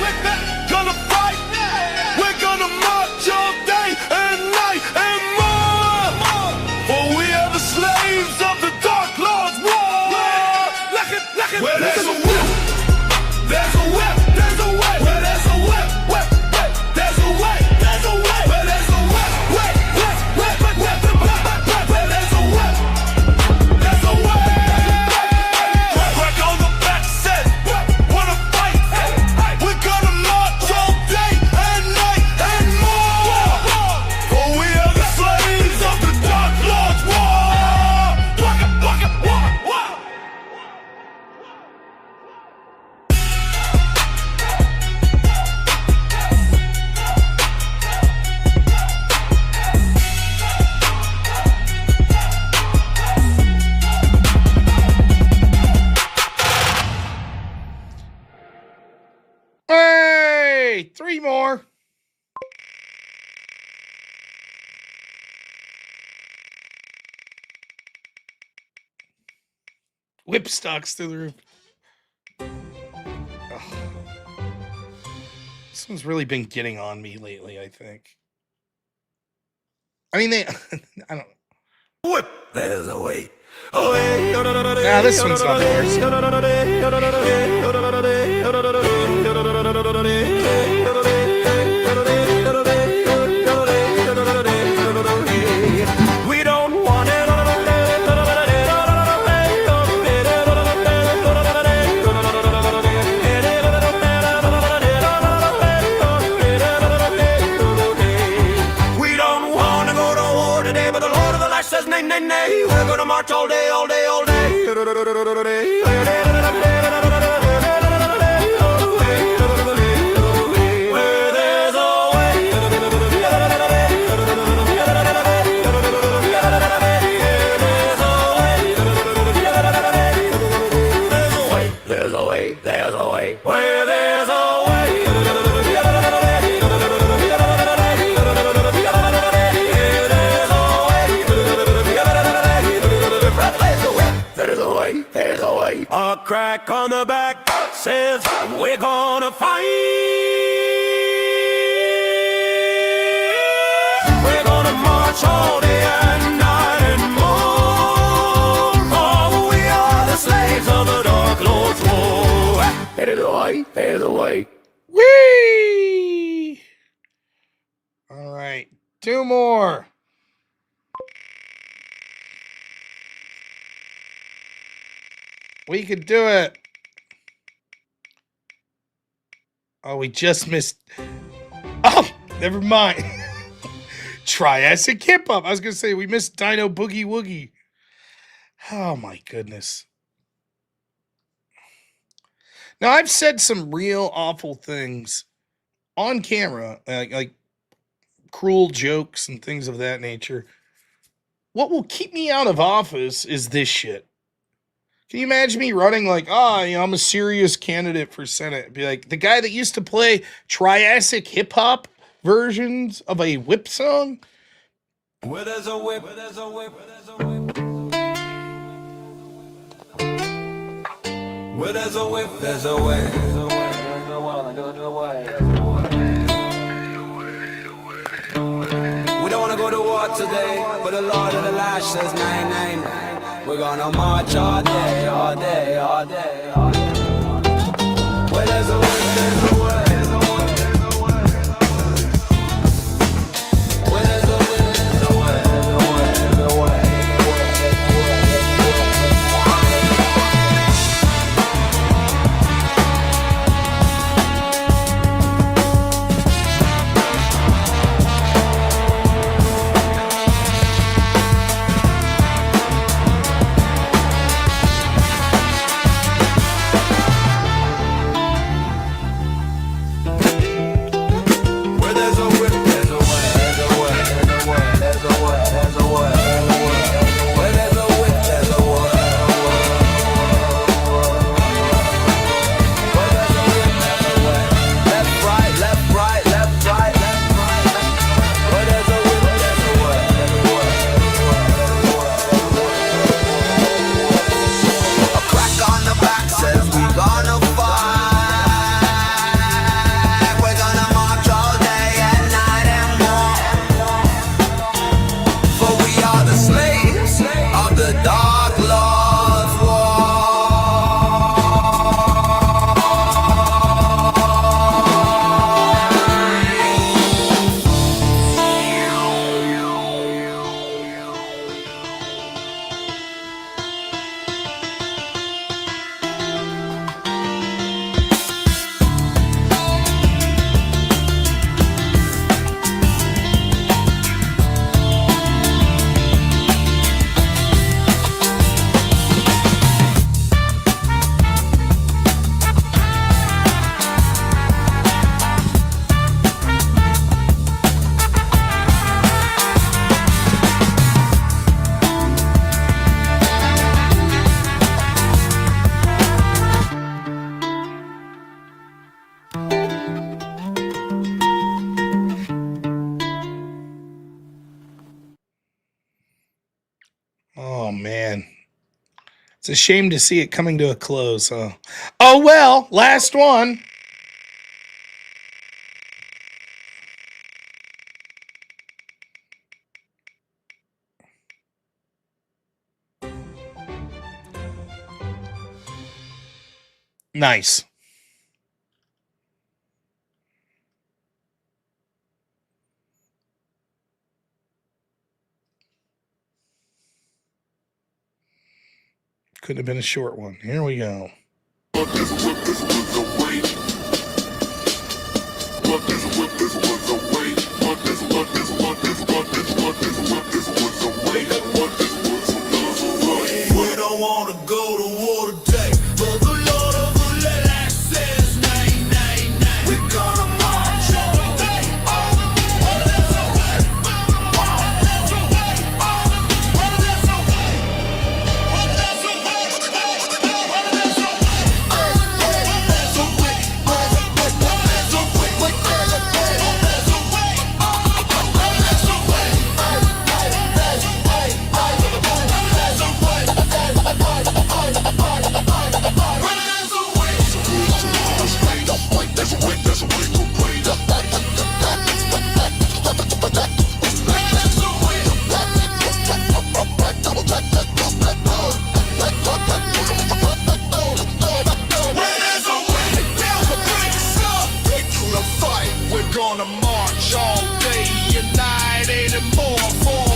[SPEAKER 12] gonna fight. We're gonna march all day and night and more. For we are the slaves of the Dark Lord's war. Where there's a whip,
[SPEAKER 1] Okay, 3 more. Whip stocks through the roof. Ugh. This one's really been getting on me lately, I think. I mean, I don't.
[SPEAKER 12] Whip, there's a way.
[SPEAKER 1] Nah, this one's not
[SPEAKER 12] We don't want it. We don't want to go to war today, but the Lord of the Light says, nay, nay, nay. We're going to march all day, all day, all day. Where there's a way. There's a way, there's a way. Where there's a way. There's a way, there's a way. A crack on the back says we're gonna fight. We're gonna march all day and night and more. For we are the slaves of the Dark Lord's war. There's a way, there's a way.
[SPEAKER 1] Whee! All right, 2 more. We could do it. Oh, we just missed. Oh, never mind. Triassic hip hop. I was going to say we missed Dino Boogie Woogie. Oh, my goodness. Now, I've said some real awful things on camera, like cruel jokes and things of that nature. What will keep me out of office is this shit. Can you imagine me running like, I'm a serious candidate for Senate? Be like, the guy that used to play Triassic hip-hop versions of a whip song?
[SPEAKER 12] Where there's a whip, where there's a whip, where there's a whip. Where there's a whip, there's a way. There's a way, there's a way. We don't want to go to war today, but the Lord of the Lash says 999. We're gonna march all day, all day, all day, all day. Where there's a way, there's a way. Where there's a way, there's a way, there's a way,
[SPEAKER 1] It's a shame to see it coming to a close. Huh? Oh, well, last one. Nice. Could have been a short one. Here we go.
[SPEAKER 12] We don't want to go to war today, but the Lord of the Land says nay, nay, nay. We're gonna march all day. We're gonna march all day, united and more for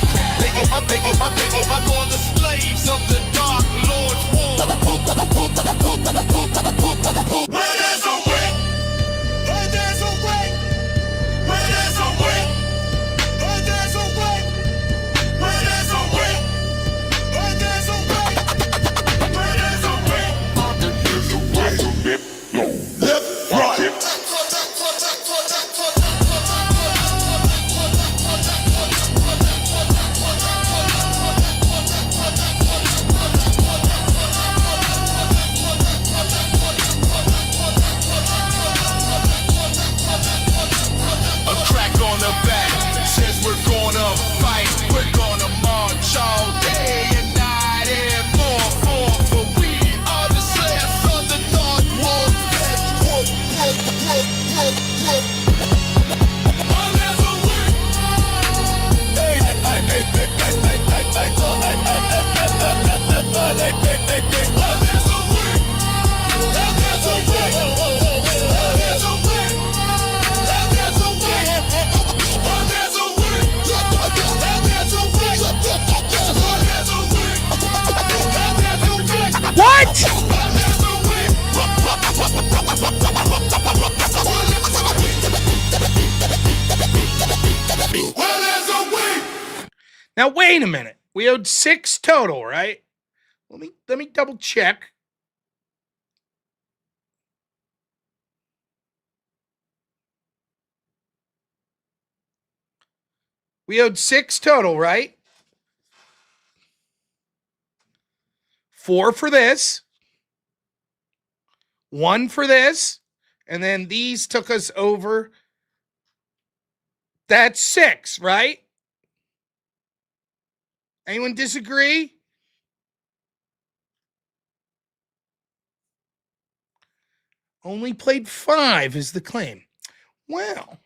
[SPEAKER 12] the slaves of the Dark Lord's war. Where there's a way, where there's a way, where there's a way, where there's a way, where there's a way, where there's a way, where there's a way, left, right. On the back says we're gonna fight, we're gonna march all day and night and more for we are the slayers of the Dark Lord.
[SPEAKER 1] What? Now wait a minute. We owed 6 total, right? Let me double check. We owed 6 total, right? 4 for this, 1 for this, and then these took us over. That's 6, right? Anyone disagree? Only played 5 is the claim. Well,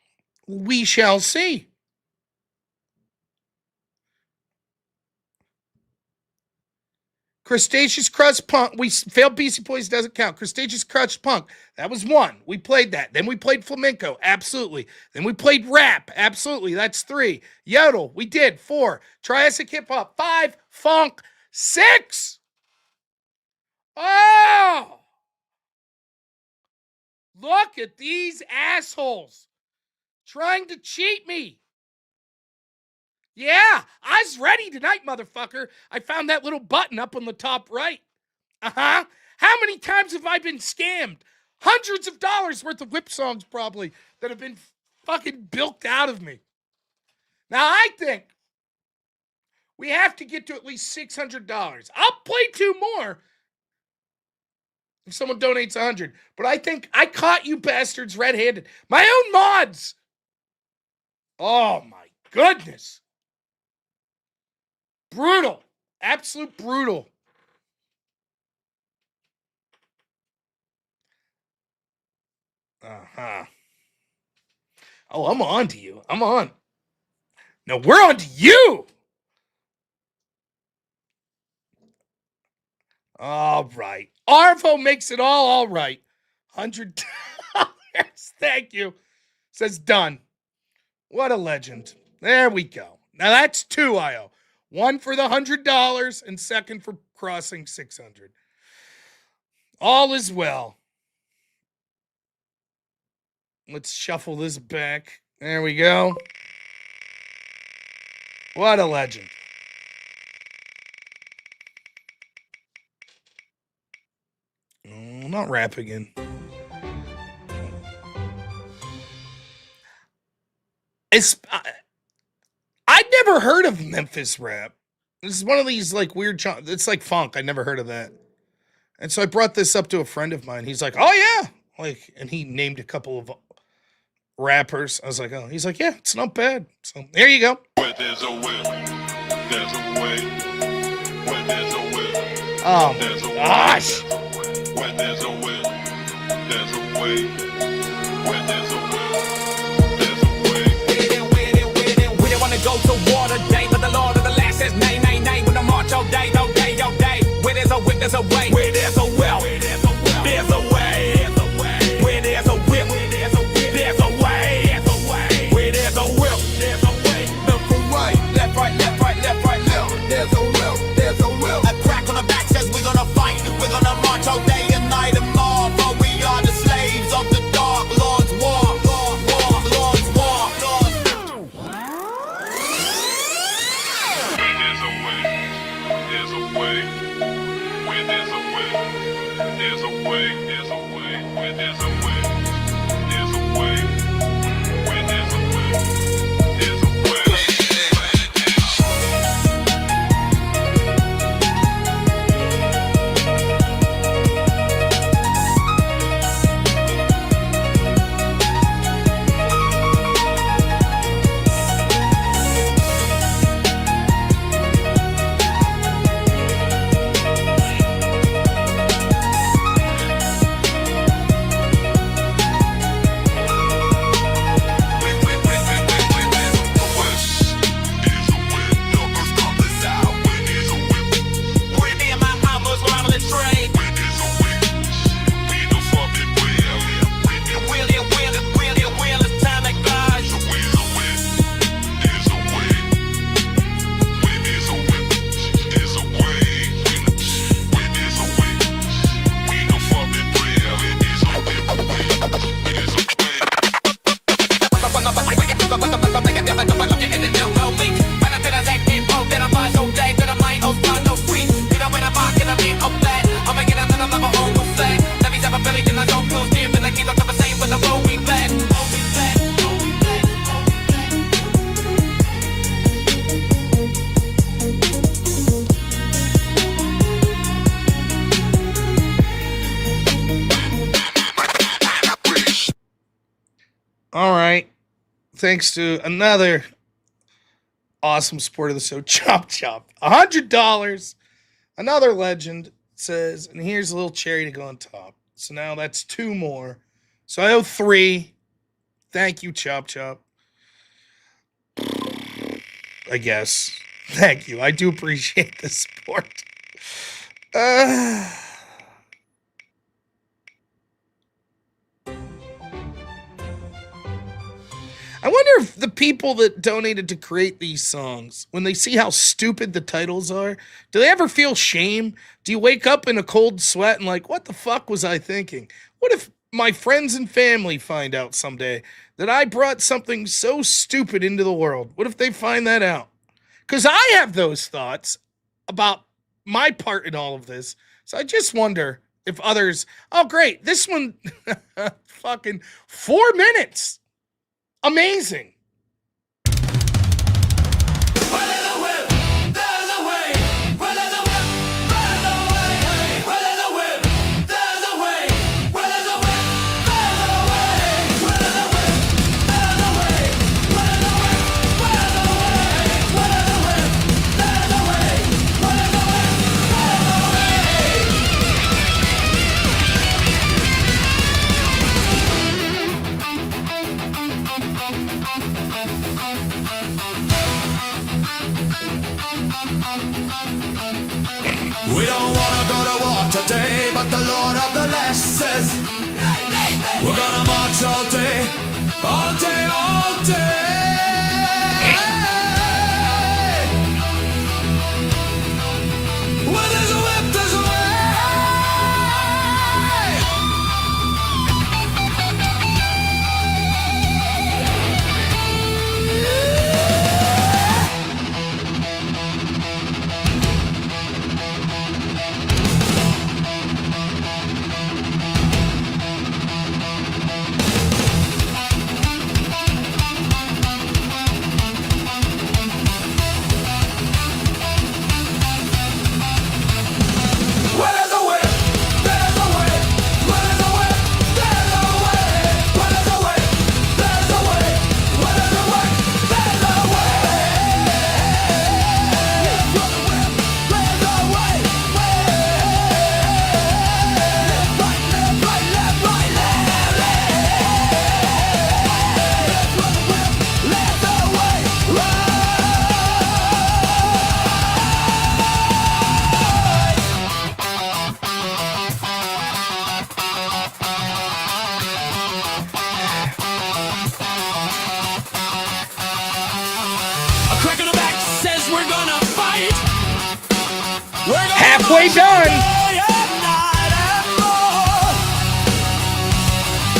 [SPEAKER 1] we shall see. Crustaceous Crust Punk. We failed BC Boys doesn't count. Crustaceous Crust Punk. That was 1. We played that. Then we played flamenco. Absolutely. Then we played rap. Absolutely. That's 3. Yodel. We did. 4. Triassic Hip Hop. 5. Funk. 6. Oh! Look at these assholes trying to cheat me. Yeah, I was ready tonight, motherfucker. I found that little button up on the top right. Uh-huh. How many times have I been scammed? Hundreds of dollars worth of whip songs probably that have been fucking bilked out of me. Now I think we have to get to at least $600. I'll play 2 more if someone donates 100. But I think I caught you bastards red-handed. My own mods. Oh my goodness. Brutal. Absolute brutal. Uh-huh. Oh, I'm on to you. I'm on. No, we're on to you. All right. Arvo makes it all right. $100. Thank you. Says done. What a legend. There we go. Now that's 2 I owe. One for the $100 and second for crossing 600. All is well. Let's shuffle this back. There we go. What a legend. Oh, not rap again. I'd never heard of Memphis rap. This is one of these like weird, it's like funk. I never heard of that. And so I brought this up to a friend of mine. He's like, oh yeah. Like, and he named a couple of rappers. I was like, oh, he's like, yeah, it's not bad. So there you go.
[SPEAKER 12] Where there's a will, there's a way. Where there's a will,
[SPEAKER 1] Oh
[SPEAKER 12] there's a way.
[SPEAKER 1] gosh.
[SPEAKER 12] Where there's a will, there's a way. Where there's a will, there's a way.
[SPEAKER 13] We didn't want to go to war today, but the Lord of the Land says nay, nay, nay. With the march all day, all day, all day. Where there's a whip, there's a way. Where there's a will, there's a way. Where there's a whip, there's a way. Where there's a whip, there's a way. Left and right, left, right, left, right, left, right, left. There's a will, there's a will. A crack on the back says we're gonna fight. We're gonna march all day and night and more. For we are the slaves of the dark Lord's war. Lord's war.
[SPEAKER 12] There's a way. Where there's a will, there's a way. There's a way. Where there's a will, there's a way. Where there's a will, there's a way.
[SPEAKER 1] All right. Thanks to another awesome support of the show, Chop Chop. $100. Another legend says, and here's a little cherry to go on top. So now that's 2 more. So I owe 3. Thank you, Chop Chop. I guess. Thank you. I do appreciate the support. I wonder if the people that donated to create these songs, when they see how stupid the titles are, do they ever feel shame? Do you wake up in a cold sweat and like, what the fuck was I thinking? What if my friends and family find out someday that I brought something so stupid into the world? What if they find that out? Because I have those thoughts about my part in all of this. So I just wonder if others, oh great, this one, fucking 4 minutes. Amazing.
[SPEAKER 13] We don't wanna go to war today, but the Lord of the Lash says we're gonna march all day, all day, all day. Where there's a whip, there's a way.
[SPEAKER 1] Halfway done.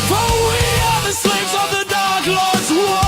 [SPEAKER 13] For we are the slaves of the Dark Lord's war.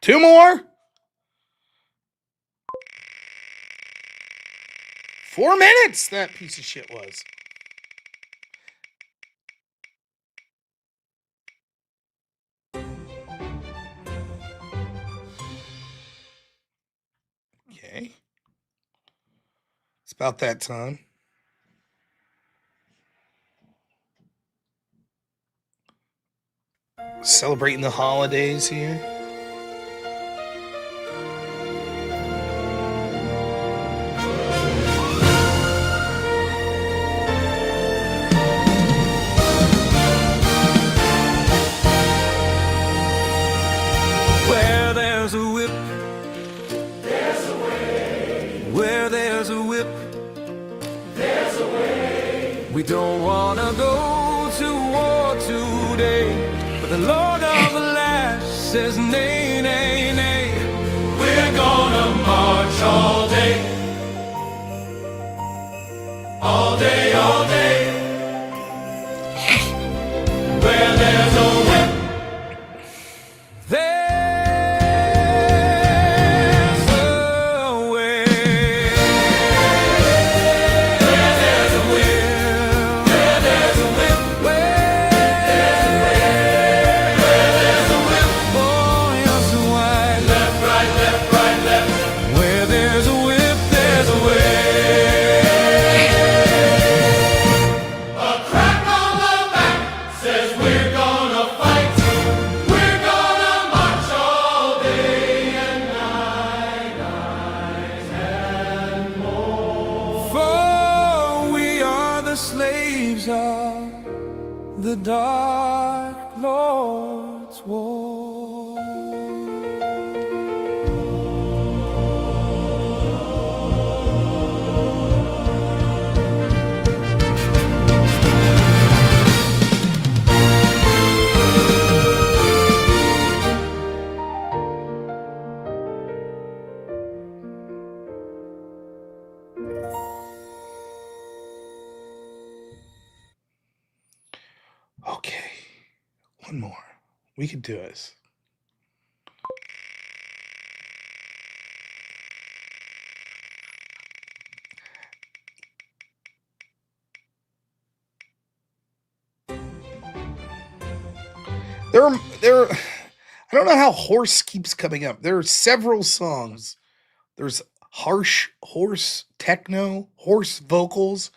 [SPEAKER 1] Two more. 4 minutes, that piece of shit was. Okay. It's about that time. Celebrating the holidays here.
[SPEAKER 13] Where there's a whip, there's a way. Where there's a whip, there's a way. We don't wanna go to war today, but the Lord of the Lash says nay, nay, nay. We're gonna march all day, all day, all day. Where there's a whip, there's a way. the slaves of the Dark Lord's war.
[SPEAKER 1] Okay. One more. We can do this. I don't know how horse keeps coming up. There are several songs. There's harsh horse techno, horse vocals.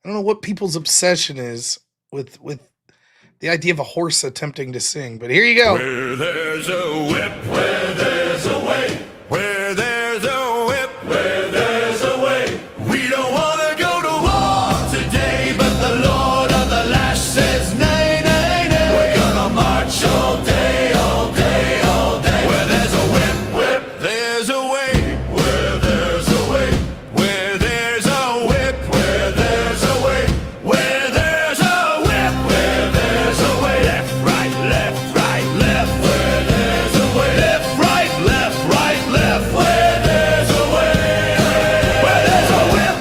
[SPEAKER 1] I don't know what people's obsession is with the idea of a horse attempting to sing, but here you go.
[SPEAKER 12] Where there's a whip, where there's a way, where there's a whip, where there's a way. We don't want to go to war today, but the Lord of the Lash says nay, nay, nay. We're gonna march all day, all day, all day. Where there's a whip, whip, there's a way, where there's a way, where there's a whip, where there's a way, where there's a whip, where there's a way. Left, right, left, right, left, where there's a way. Left, right, left, where there's a way. Where there's a whip,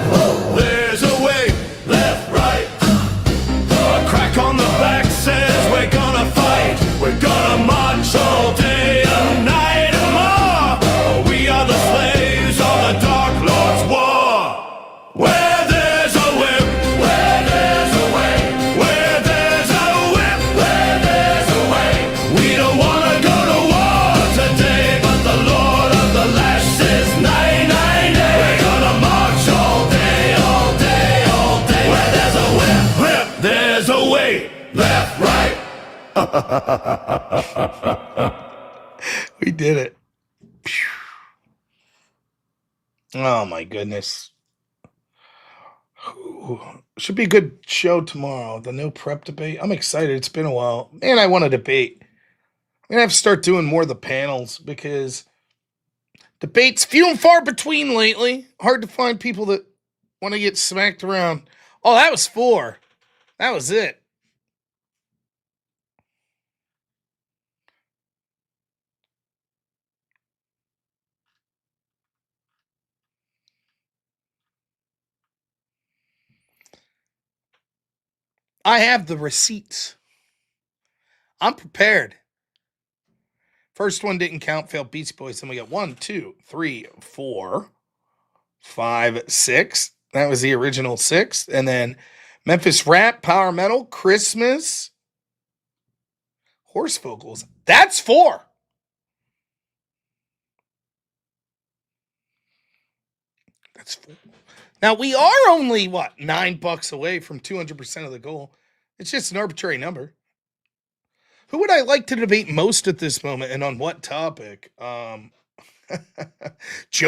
[SPEAKER 12] there's a way. Left, right. A crack on the back says we're gonna fight. We're gonna march all day and night and more. We are the slaves of the Dark Lord's war. Where there's a whip, where there's a way, where there's a whip, where there's a way. We don't wanna go to war today, but the Lord of the Lash says nay, nay, nay. We're gonna march all day, all day, all day. Where there's a whip, whip, there's a way. Left, right.
[SPEAKER 1] We did it. Phew. Oh my goodness. Ooh, should be a good show tomorrow. The no prep debate. I'm excited. It's been a while. Man, I want to debate. I'm going to have to start doing more of the panels because debates few and far between lately. Hard to find people that want to get smacked around. Oh, that was 4. That was it. I have the receipts. I'm prepared. First one didn't count, failed Beastie Boys. Then we got 1, 2, 3, 4, 5, 6. That was the original 6. And then Memphis Rap, Power Metal, Christmas, Horse Vocals. That's 4. That's 4. Now we are only, what, $9 away from 200% of the goal. It's just an arbitrary number. Who would I like to debate most at this moment and on what topic? Joe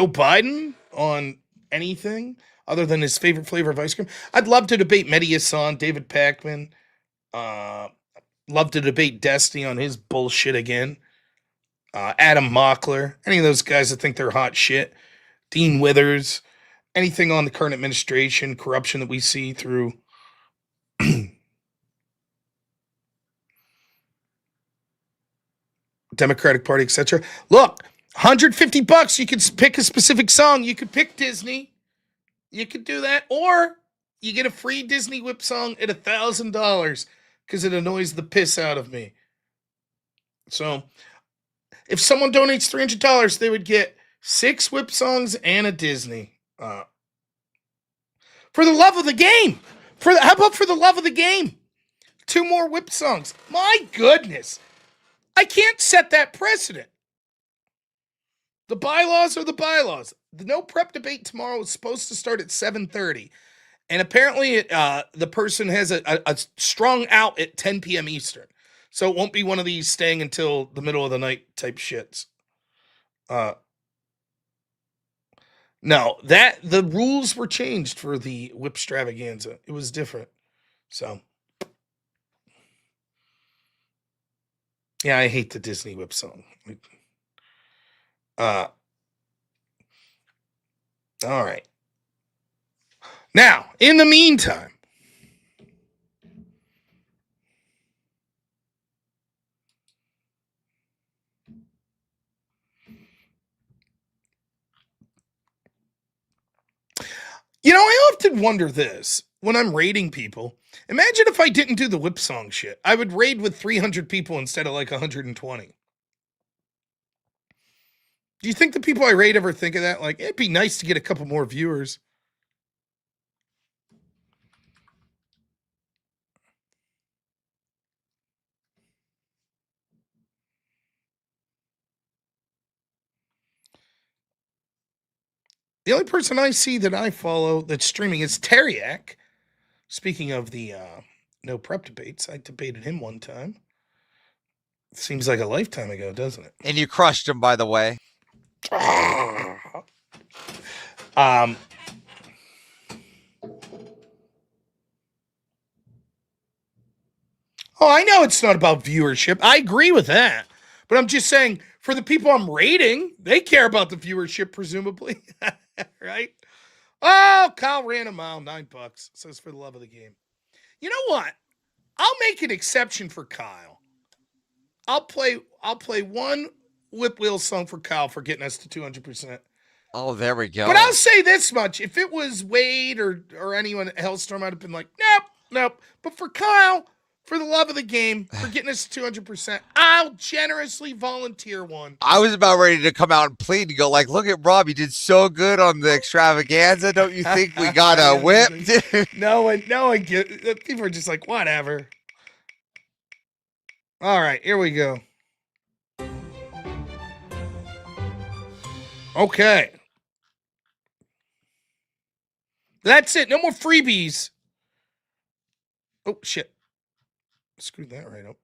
[SPEAKER 1] Biden on anything other than his favorite flavor of ice cream? I'd love to debate Mehdi Hassan, David Pakman. Love to debate Destiny on his bullshit again. Adam Mockler. Any of those guys that think they're hot shit. Dean Withers. Anything on the current administration, corruption that we see through Democratic Party, etc. Look, $150. You could pick a specific song. You could pick Disney. You could do that. Or you get a free Disney whip song at $1,000 because it annoys the piss out of me. So if someone donates $300, they would get 6 whip songs and a Disney. For the love of the game. How about for the love of the game? 2 more whip songs. My goodness. I can't set that precedent. The bylaws are the bylaws. The no prep debate tomorrow is supposed to start at 7:30. And apparently the person has a strong out at 10 p.m. Eastern. So it won't be one of these staying until the middle of the night type shits. No, that the rules were changed for the whip extravaganza. It was different. So, yeah, I hate the Disney whip song. All right. Now, in the meantime, I often wonder this when I'm raiding people. Imagine if I didn't do the whip song shit. I would raid with 300 people instead of like 120. Do you think the people I raid ever think of that? Like, it'd be nice to get a couple more viewers. The only person I see that I follow that's streaming is Teriak. Speaking of the no prep debates, I debated him one time. Seems like a lifetime ago, doesn't it?
[SPEAKER 14] And you crushed him, by the way.
[SPEAKER 1] Oh, I know it's not about viewership. I agree with that. But I'm just saying, for the people I'm rating, they care about the viewership, presumably. Right? Oh, Kyle ran a mile, $9. Says for the love of the game. You know what? I'll make an exception for Kyle. I'll play one whip wheel song for Kyle for getting us to 200%.
[SPEAKER 14] Oh, there we go.
[SPEAKER 1] But I'll say this much. If it was Wade or anyone, Hellstorm, I'd have been like, nope. But for Kyle, for the love of the game, for getting us to 200%, I'll generously volunteer one.
[SPEAKER 14] I was about ready to come out and plead and go like, look at Rob, you did so good on the extravaganza. Don't you think we got a whip?
[SPEAKER 1] No one get. People are just like, whatever. All right, here we go. Okay. That's it. No more freebies. Oh, shit. Screwed that right up.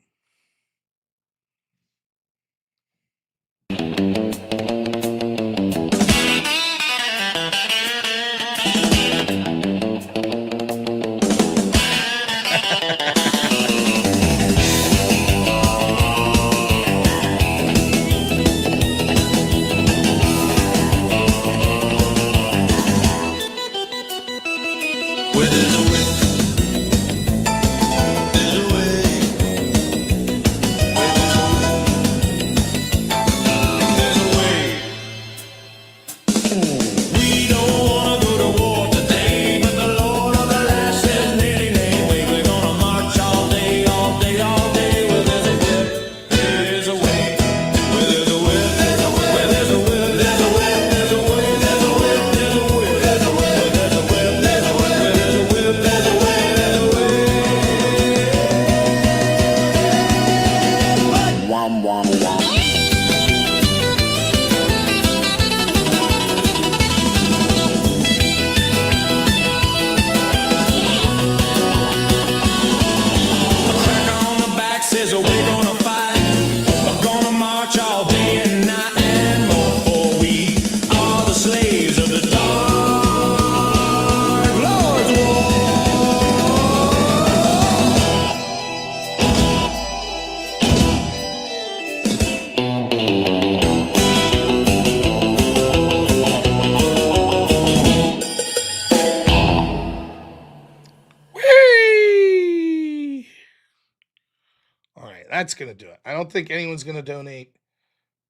[SPEAKER 1] That's going to do it. I don't think anyone's going to donate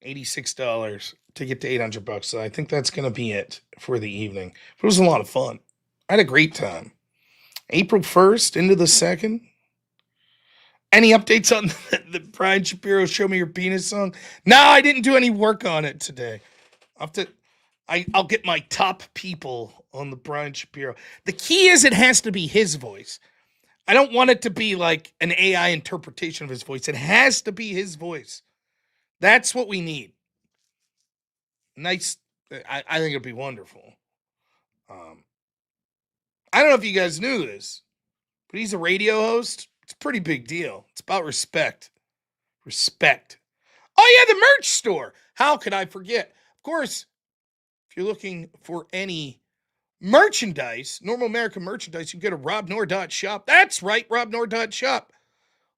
[SPEAKER 1] $86 to get to $800. So I think that's going to be it for the evening. It was a lot of fun. I had a great time. April 1st into the 2nd. Any updates on the Brian Shapiro Show Me Your Penis song? No, I didn't do any work on it today. I'll get my top people on the Brian Shapiro. The key is it has to be his voice. I don't want it to be like an AI interpretation of his voice. It has to be his voice. That's what we need. Nice. I think it'd be wonderful. I don't know if you guys knew this, but he's a radio host. It's a pretty big deal. It's about respect. Respect. Oh, yeah, the merch store. How could I forget? Of course, if you're looking for any merchandise, normal American merchandise, you can go to robnoerr.shop. That's right, robnoerr.shop.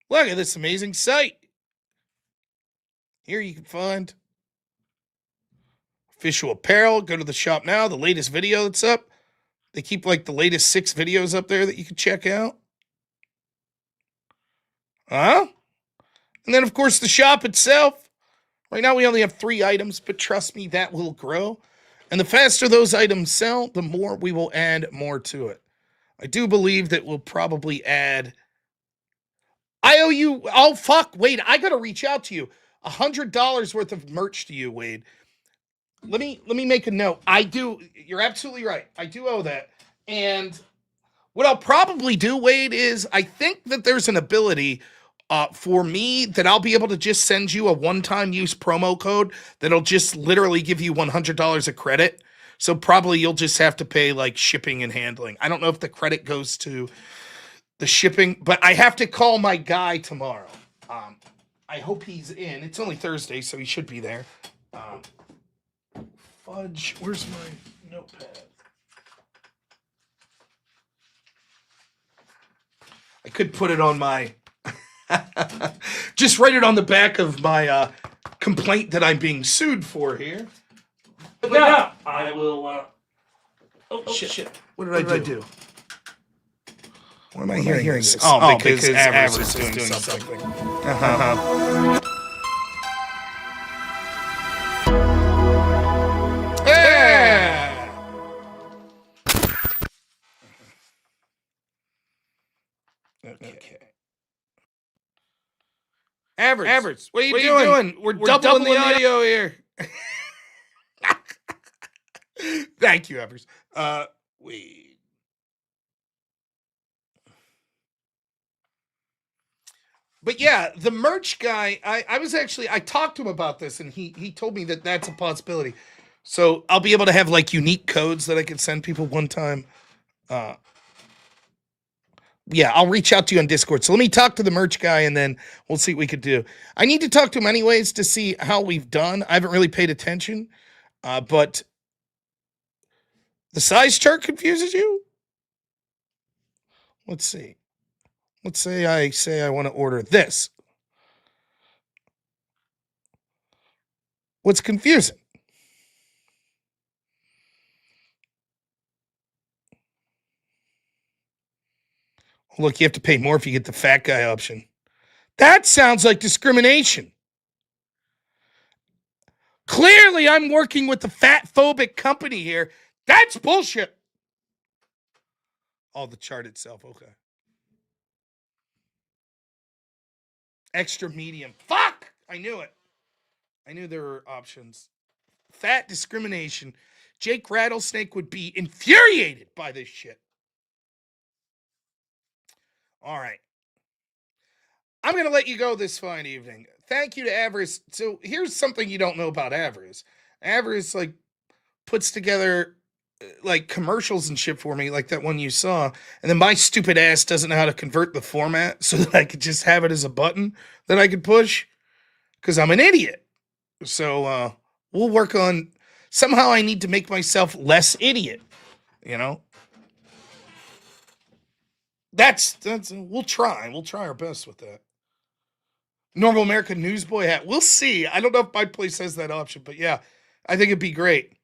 [SPEAKER 1] Look at this amazing site. Here you can find official apparel. Go to the shop now. The latest video that's up. They keep like the latest 6 videos up there that you can check out. And then, of course, the shop itself. Right now, we only have 3 items, but trust me, that will grow. And the faster those items sell, the more we will add more to it. I do believe that we'll probably add... I owe you... Oh, fuck. Wade, I got to reach out to you. $100 worth of merch to you, Wade. Let me make a note. I do... You're absolutely right. I do owe that. And what I'll probably do, Wade, is I think that there's an ability... for me, that I'll be able to just send you a one-time use promo code that'll just literally give you $100 of credit. So probably you'll just have to pay like shipping and handling. I don't know if the credit goes to the shipping, but I have to call my guy tomorrow. I hope he's in. It's only Thursday, so he should be there. Fudge, where's my notepad? I could put it on my... Just write it on the back of my complaint that I'm being sued for here. But now I will. Oh shit! What did I do? What am I hearing this? Oh, because Avarice is doing something. Yeah. Okay. Avarice, what are you doing? We're doubling the audio here. Thank you, Avarice. But yeah, the merch guy, I talked to him about this, and he told me that that's a possibility. So I'll be able to have like unique codes that I can send people one time. Yeah, I'll reach out to you on Discord. So let me talk to the merch guy, and then we'll see what we could do. I need to talk to him anyways to see how we've done. I haven't really paid attention, but the size chart confuses you? Let's see. Let's say I want to order this. What's confusing? Look, you have to pay more if you get the fat guy option. That sounds like discrimination. Clearly, I'm working with the fat-phobic company here. That's bullshit. Oh, the chart itself. Okay. Extra medium. Fuck! I knew it. I knew there were options. Fat discrimination. Jake Rattlesnake would be infuriated by this shit. All right. I'm going to let you go this fine evening. Thank you to Avarice. So here's something you don't know about Avarice. Avarice, like, puts together, like, commercials and shit for me, like that one you saw. And then my stupid ass doesn't know how to convert the format so that I could just have it as a button that I could push. Because I'm an idiot. So we'll work on... Somehow I need to make myself less idiot. You know? That's we'll try our best with that. Normal American Newsboy hat. We'll see. I don't know if my place has that option, but yeah, I think it'd be great.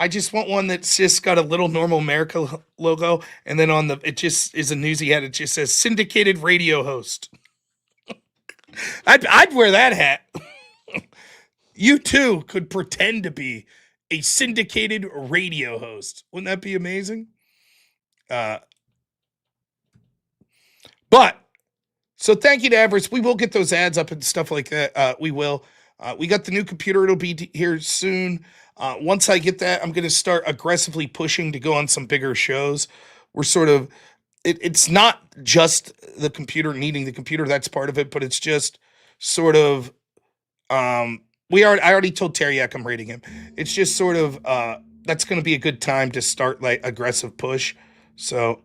[SPEAKER 1] I just want one that's just got a little Normal America logo, and then on it just is a newsy hat. It just says syndicated radio host. I'd wear that hat. You too could pretend to be a syndicated radio host. Wouldn't that be amazing? But so thank you to Avarice. We will get those ads up and stuff like that. We will. We got the new computer. It'll be here soon. Once I get that, I'm going to start aggressively pushing to go on some bigger shows. We're sort of, it's not just the computer needing the computer. That's part of it, but it's just sort of, I already told Teriak I'm rating him. It's just sort of, that's going to be a good time to start like aggressive push. So,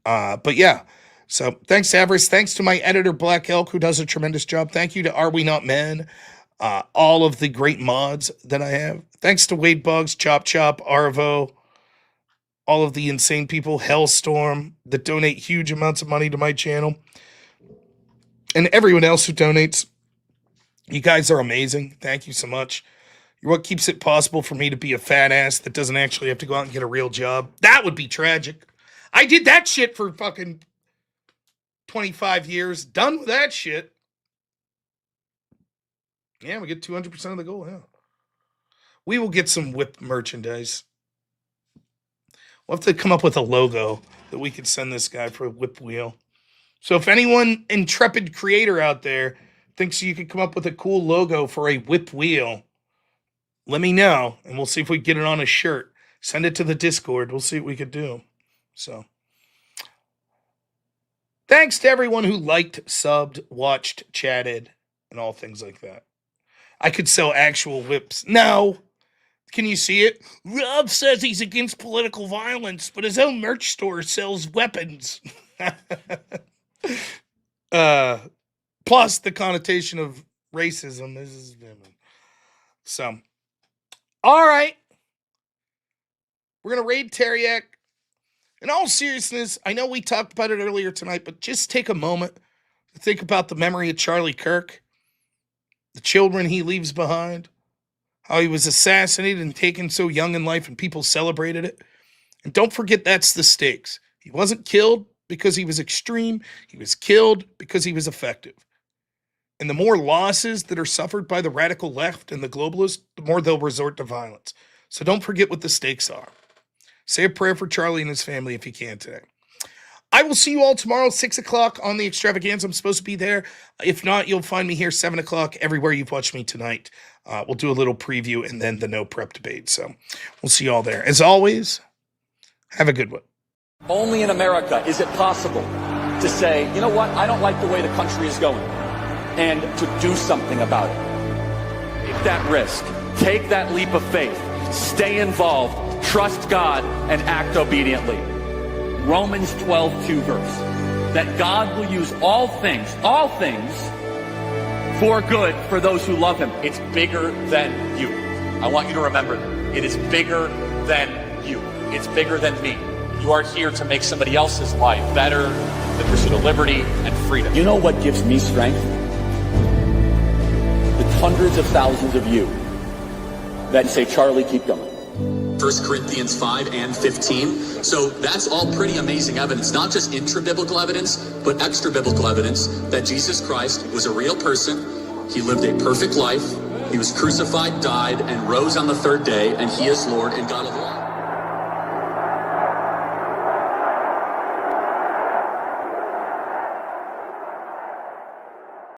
[SPEAKER 1] but yeah, so thanks to Avarice. Thanks to my editor, Black Elk, who does a tremendous job. Thank you to Are We Not Men? all of the great mods that I have. Thanks to Wade Buggs, Chop Chop, Arvo, all of the insane people, Hellstorm, that donate huge amounts of money to my channel, and everyone else who donates. You guys are amazing. Thank you so much. You're what keeps it possible for me to be a fat ass that doesn't actually have to go out and get a real job. That would be tragic. I did that shit for fucking 25 years. Done with that shit. Yeah, we get 200% of the goal, yeah. We will get some whip merchandise. We'll have to come up with a logo that we could send this guy for a whip wheel. So if anyone intrepid creator out there thinks you could come up with a cool logo for a whip wheel, let me know, and we'll see if we can get it on a shirt. Send it to the Discord. We'll see what we could do. So, thanks to everyone who liked, subbed, watched, chatted, and all things like that. I could sell actual whips. No. Can you see it? Rob says he's against political violence, but his own merch store sells weapons. Plus the connotation of racism. So, all right. We're going to raid Teriak. In all seriousness, I know we talked about it earlier tonight, but just take a moment to think about the memory of Charlie Kirk, the children he leaves behind, how he was assassinated and taken so young in life and people celebrated it. And don't forget that's the stakes. He wasn't killed because he was extreme. He was killed because he was effective. And the more losses that are suffered by the radical left and the globalists, the more they'll resort to violence. So don't forget what the stakes are. Say a prayer for Charlie and his family if you can today. I will see you all tomorrow, 6 o'clock on the extravaganza. I'm supposed to be there. If not, you'll find me here 7 o'clock everywhere you've watched me tonight. We'll do a little preview and then the no prep debate. So we'll see you all there. As always, have a good one.
[SPEAKER 15] Only in America is it possible to say, you know what, I don't like the way the country is going, and to do something about it. Take that risk. Take that leap of faith. Stay involved. Trust God and act obediently. Romans 12:2 verse. That God will use all things for good for those who love him. It's bigger than you. I want you to remember that. It is bigger than you. It's bigger than me. You are here to make somebody else's life better, the pursuit of liberty and freedom. You know what gives me strength? The hundreds of thousands of you that say, Charlie, keep going.
[SPEAKER 16] 1 Corinthians 5 and 15. So that's all pretty amazing evidence, not just intra-biblical evidence, but extra-biblical evidence that Jesus Christ was a real person. He lived a perfect life. He was crucified, died, and rose on the third day, and he is Lord and God of all.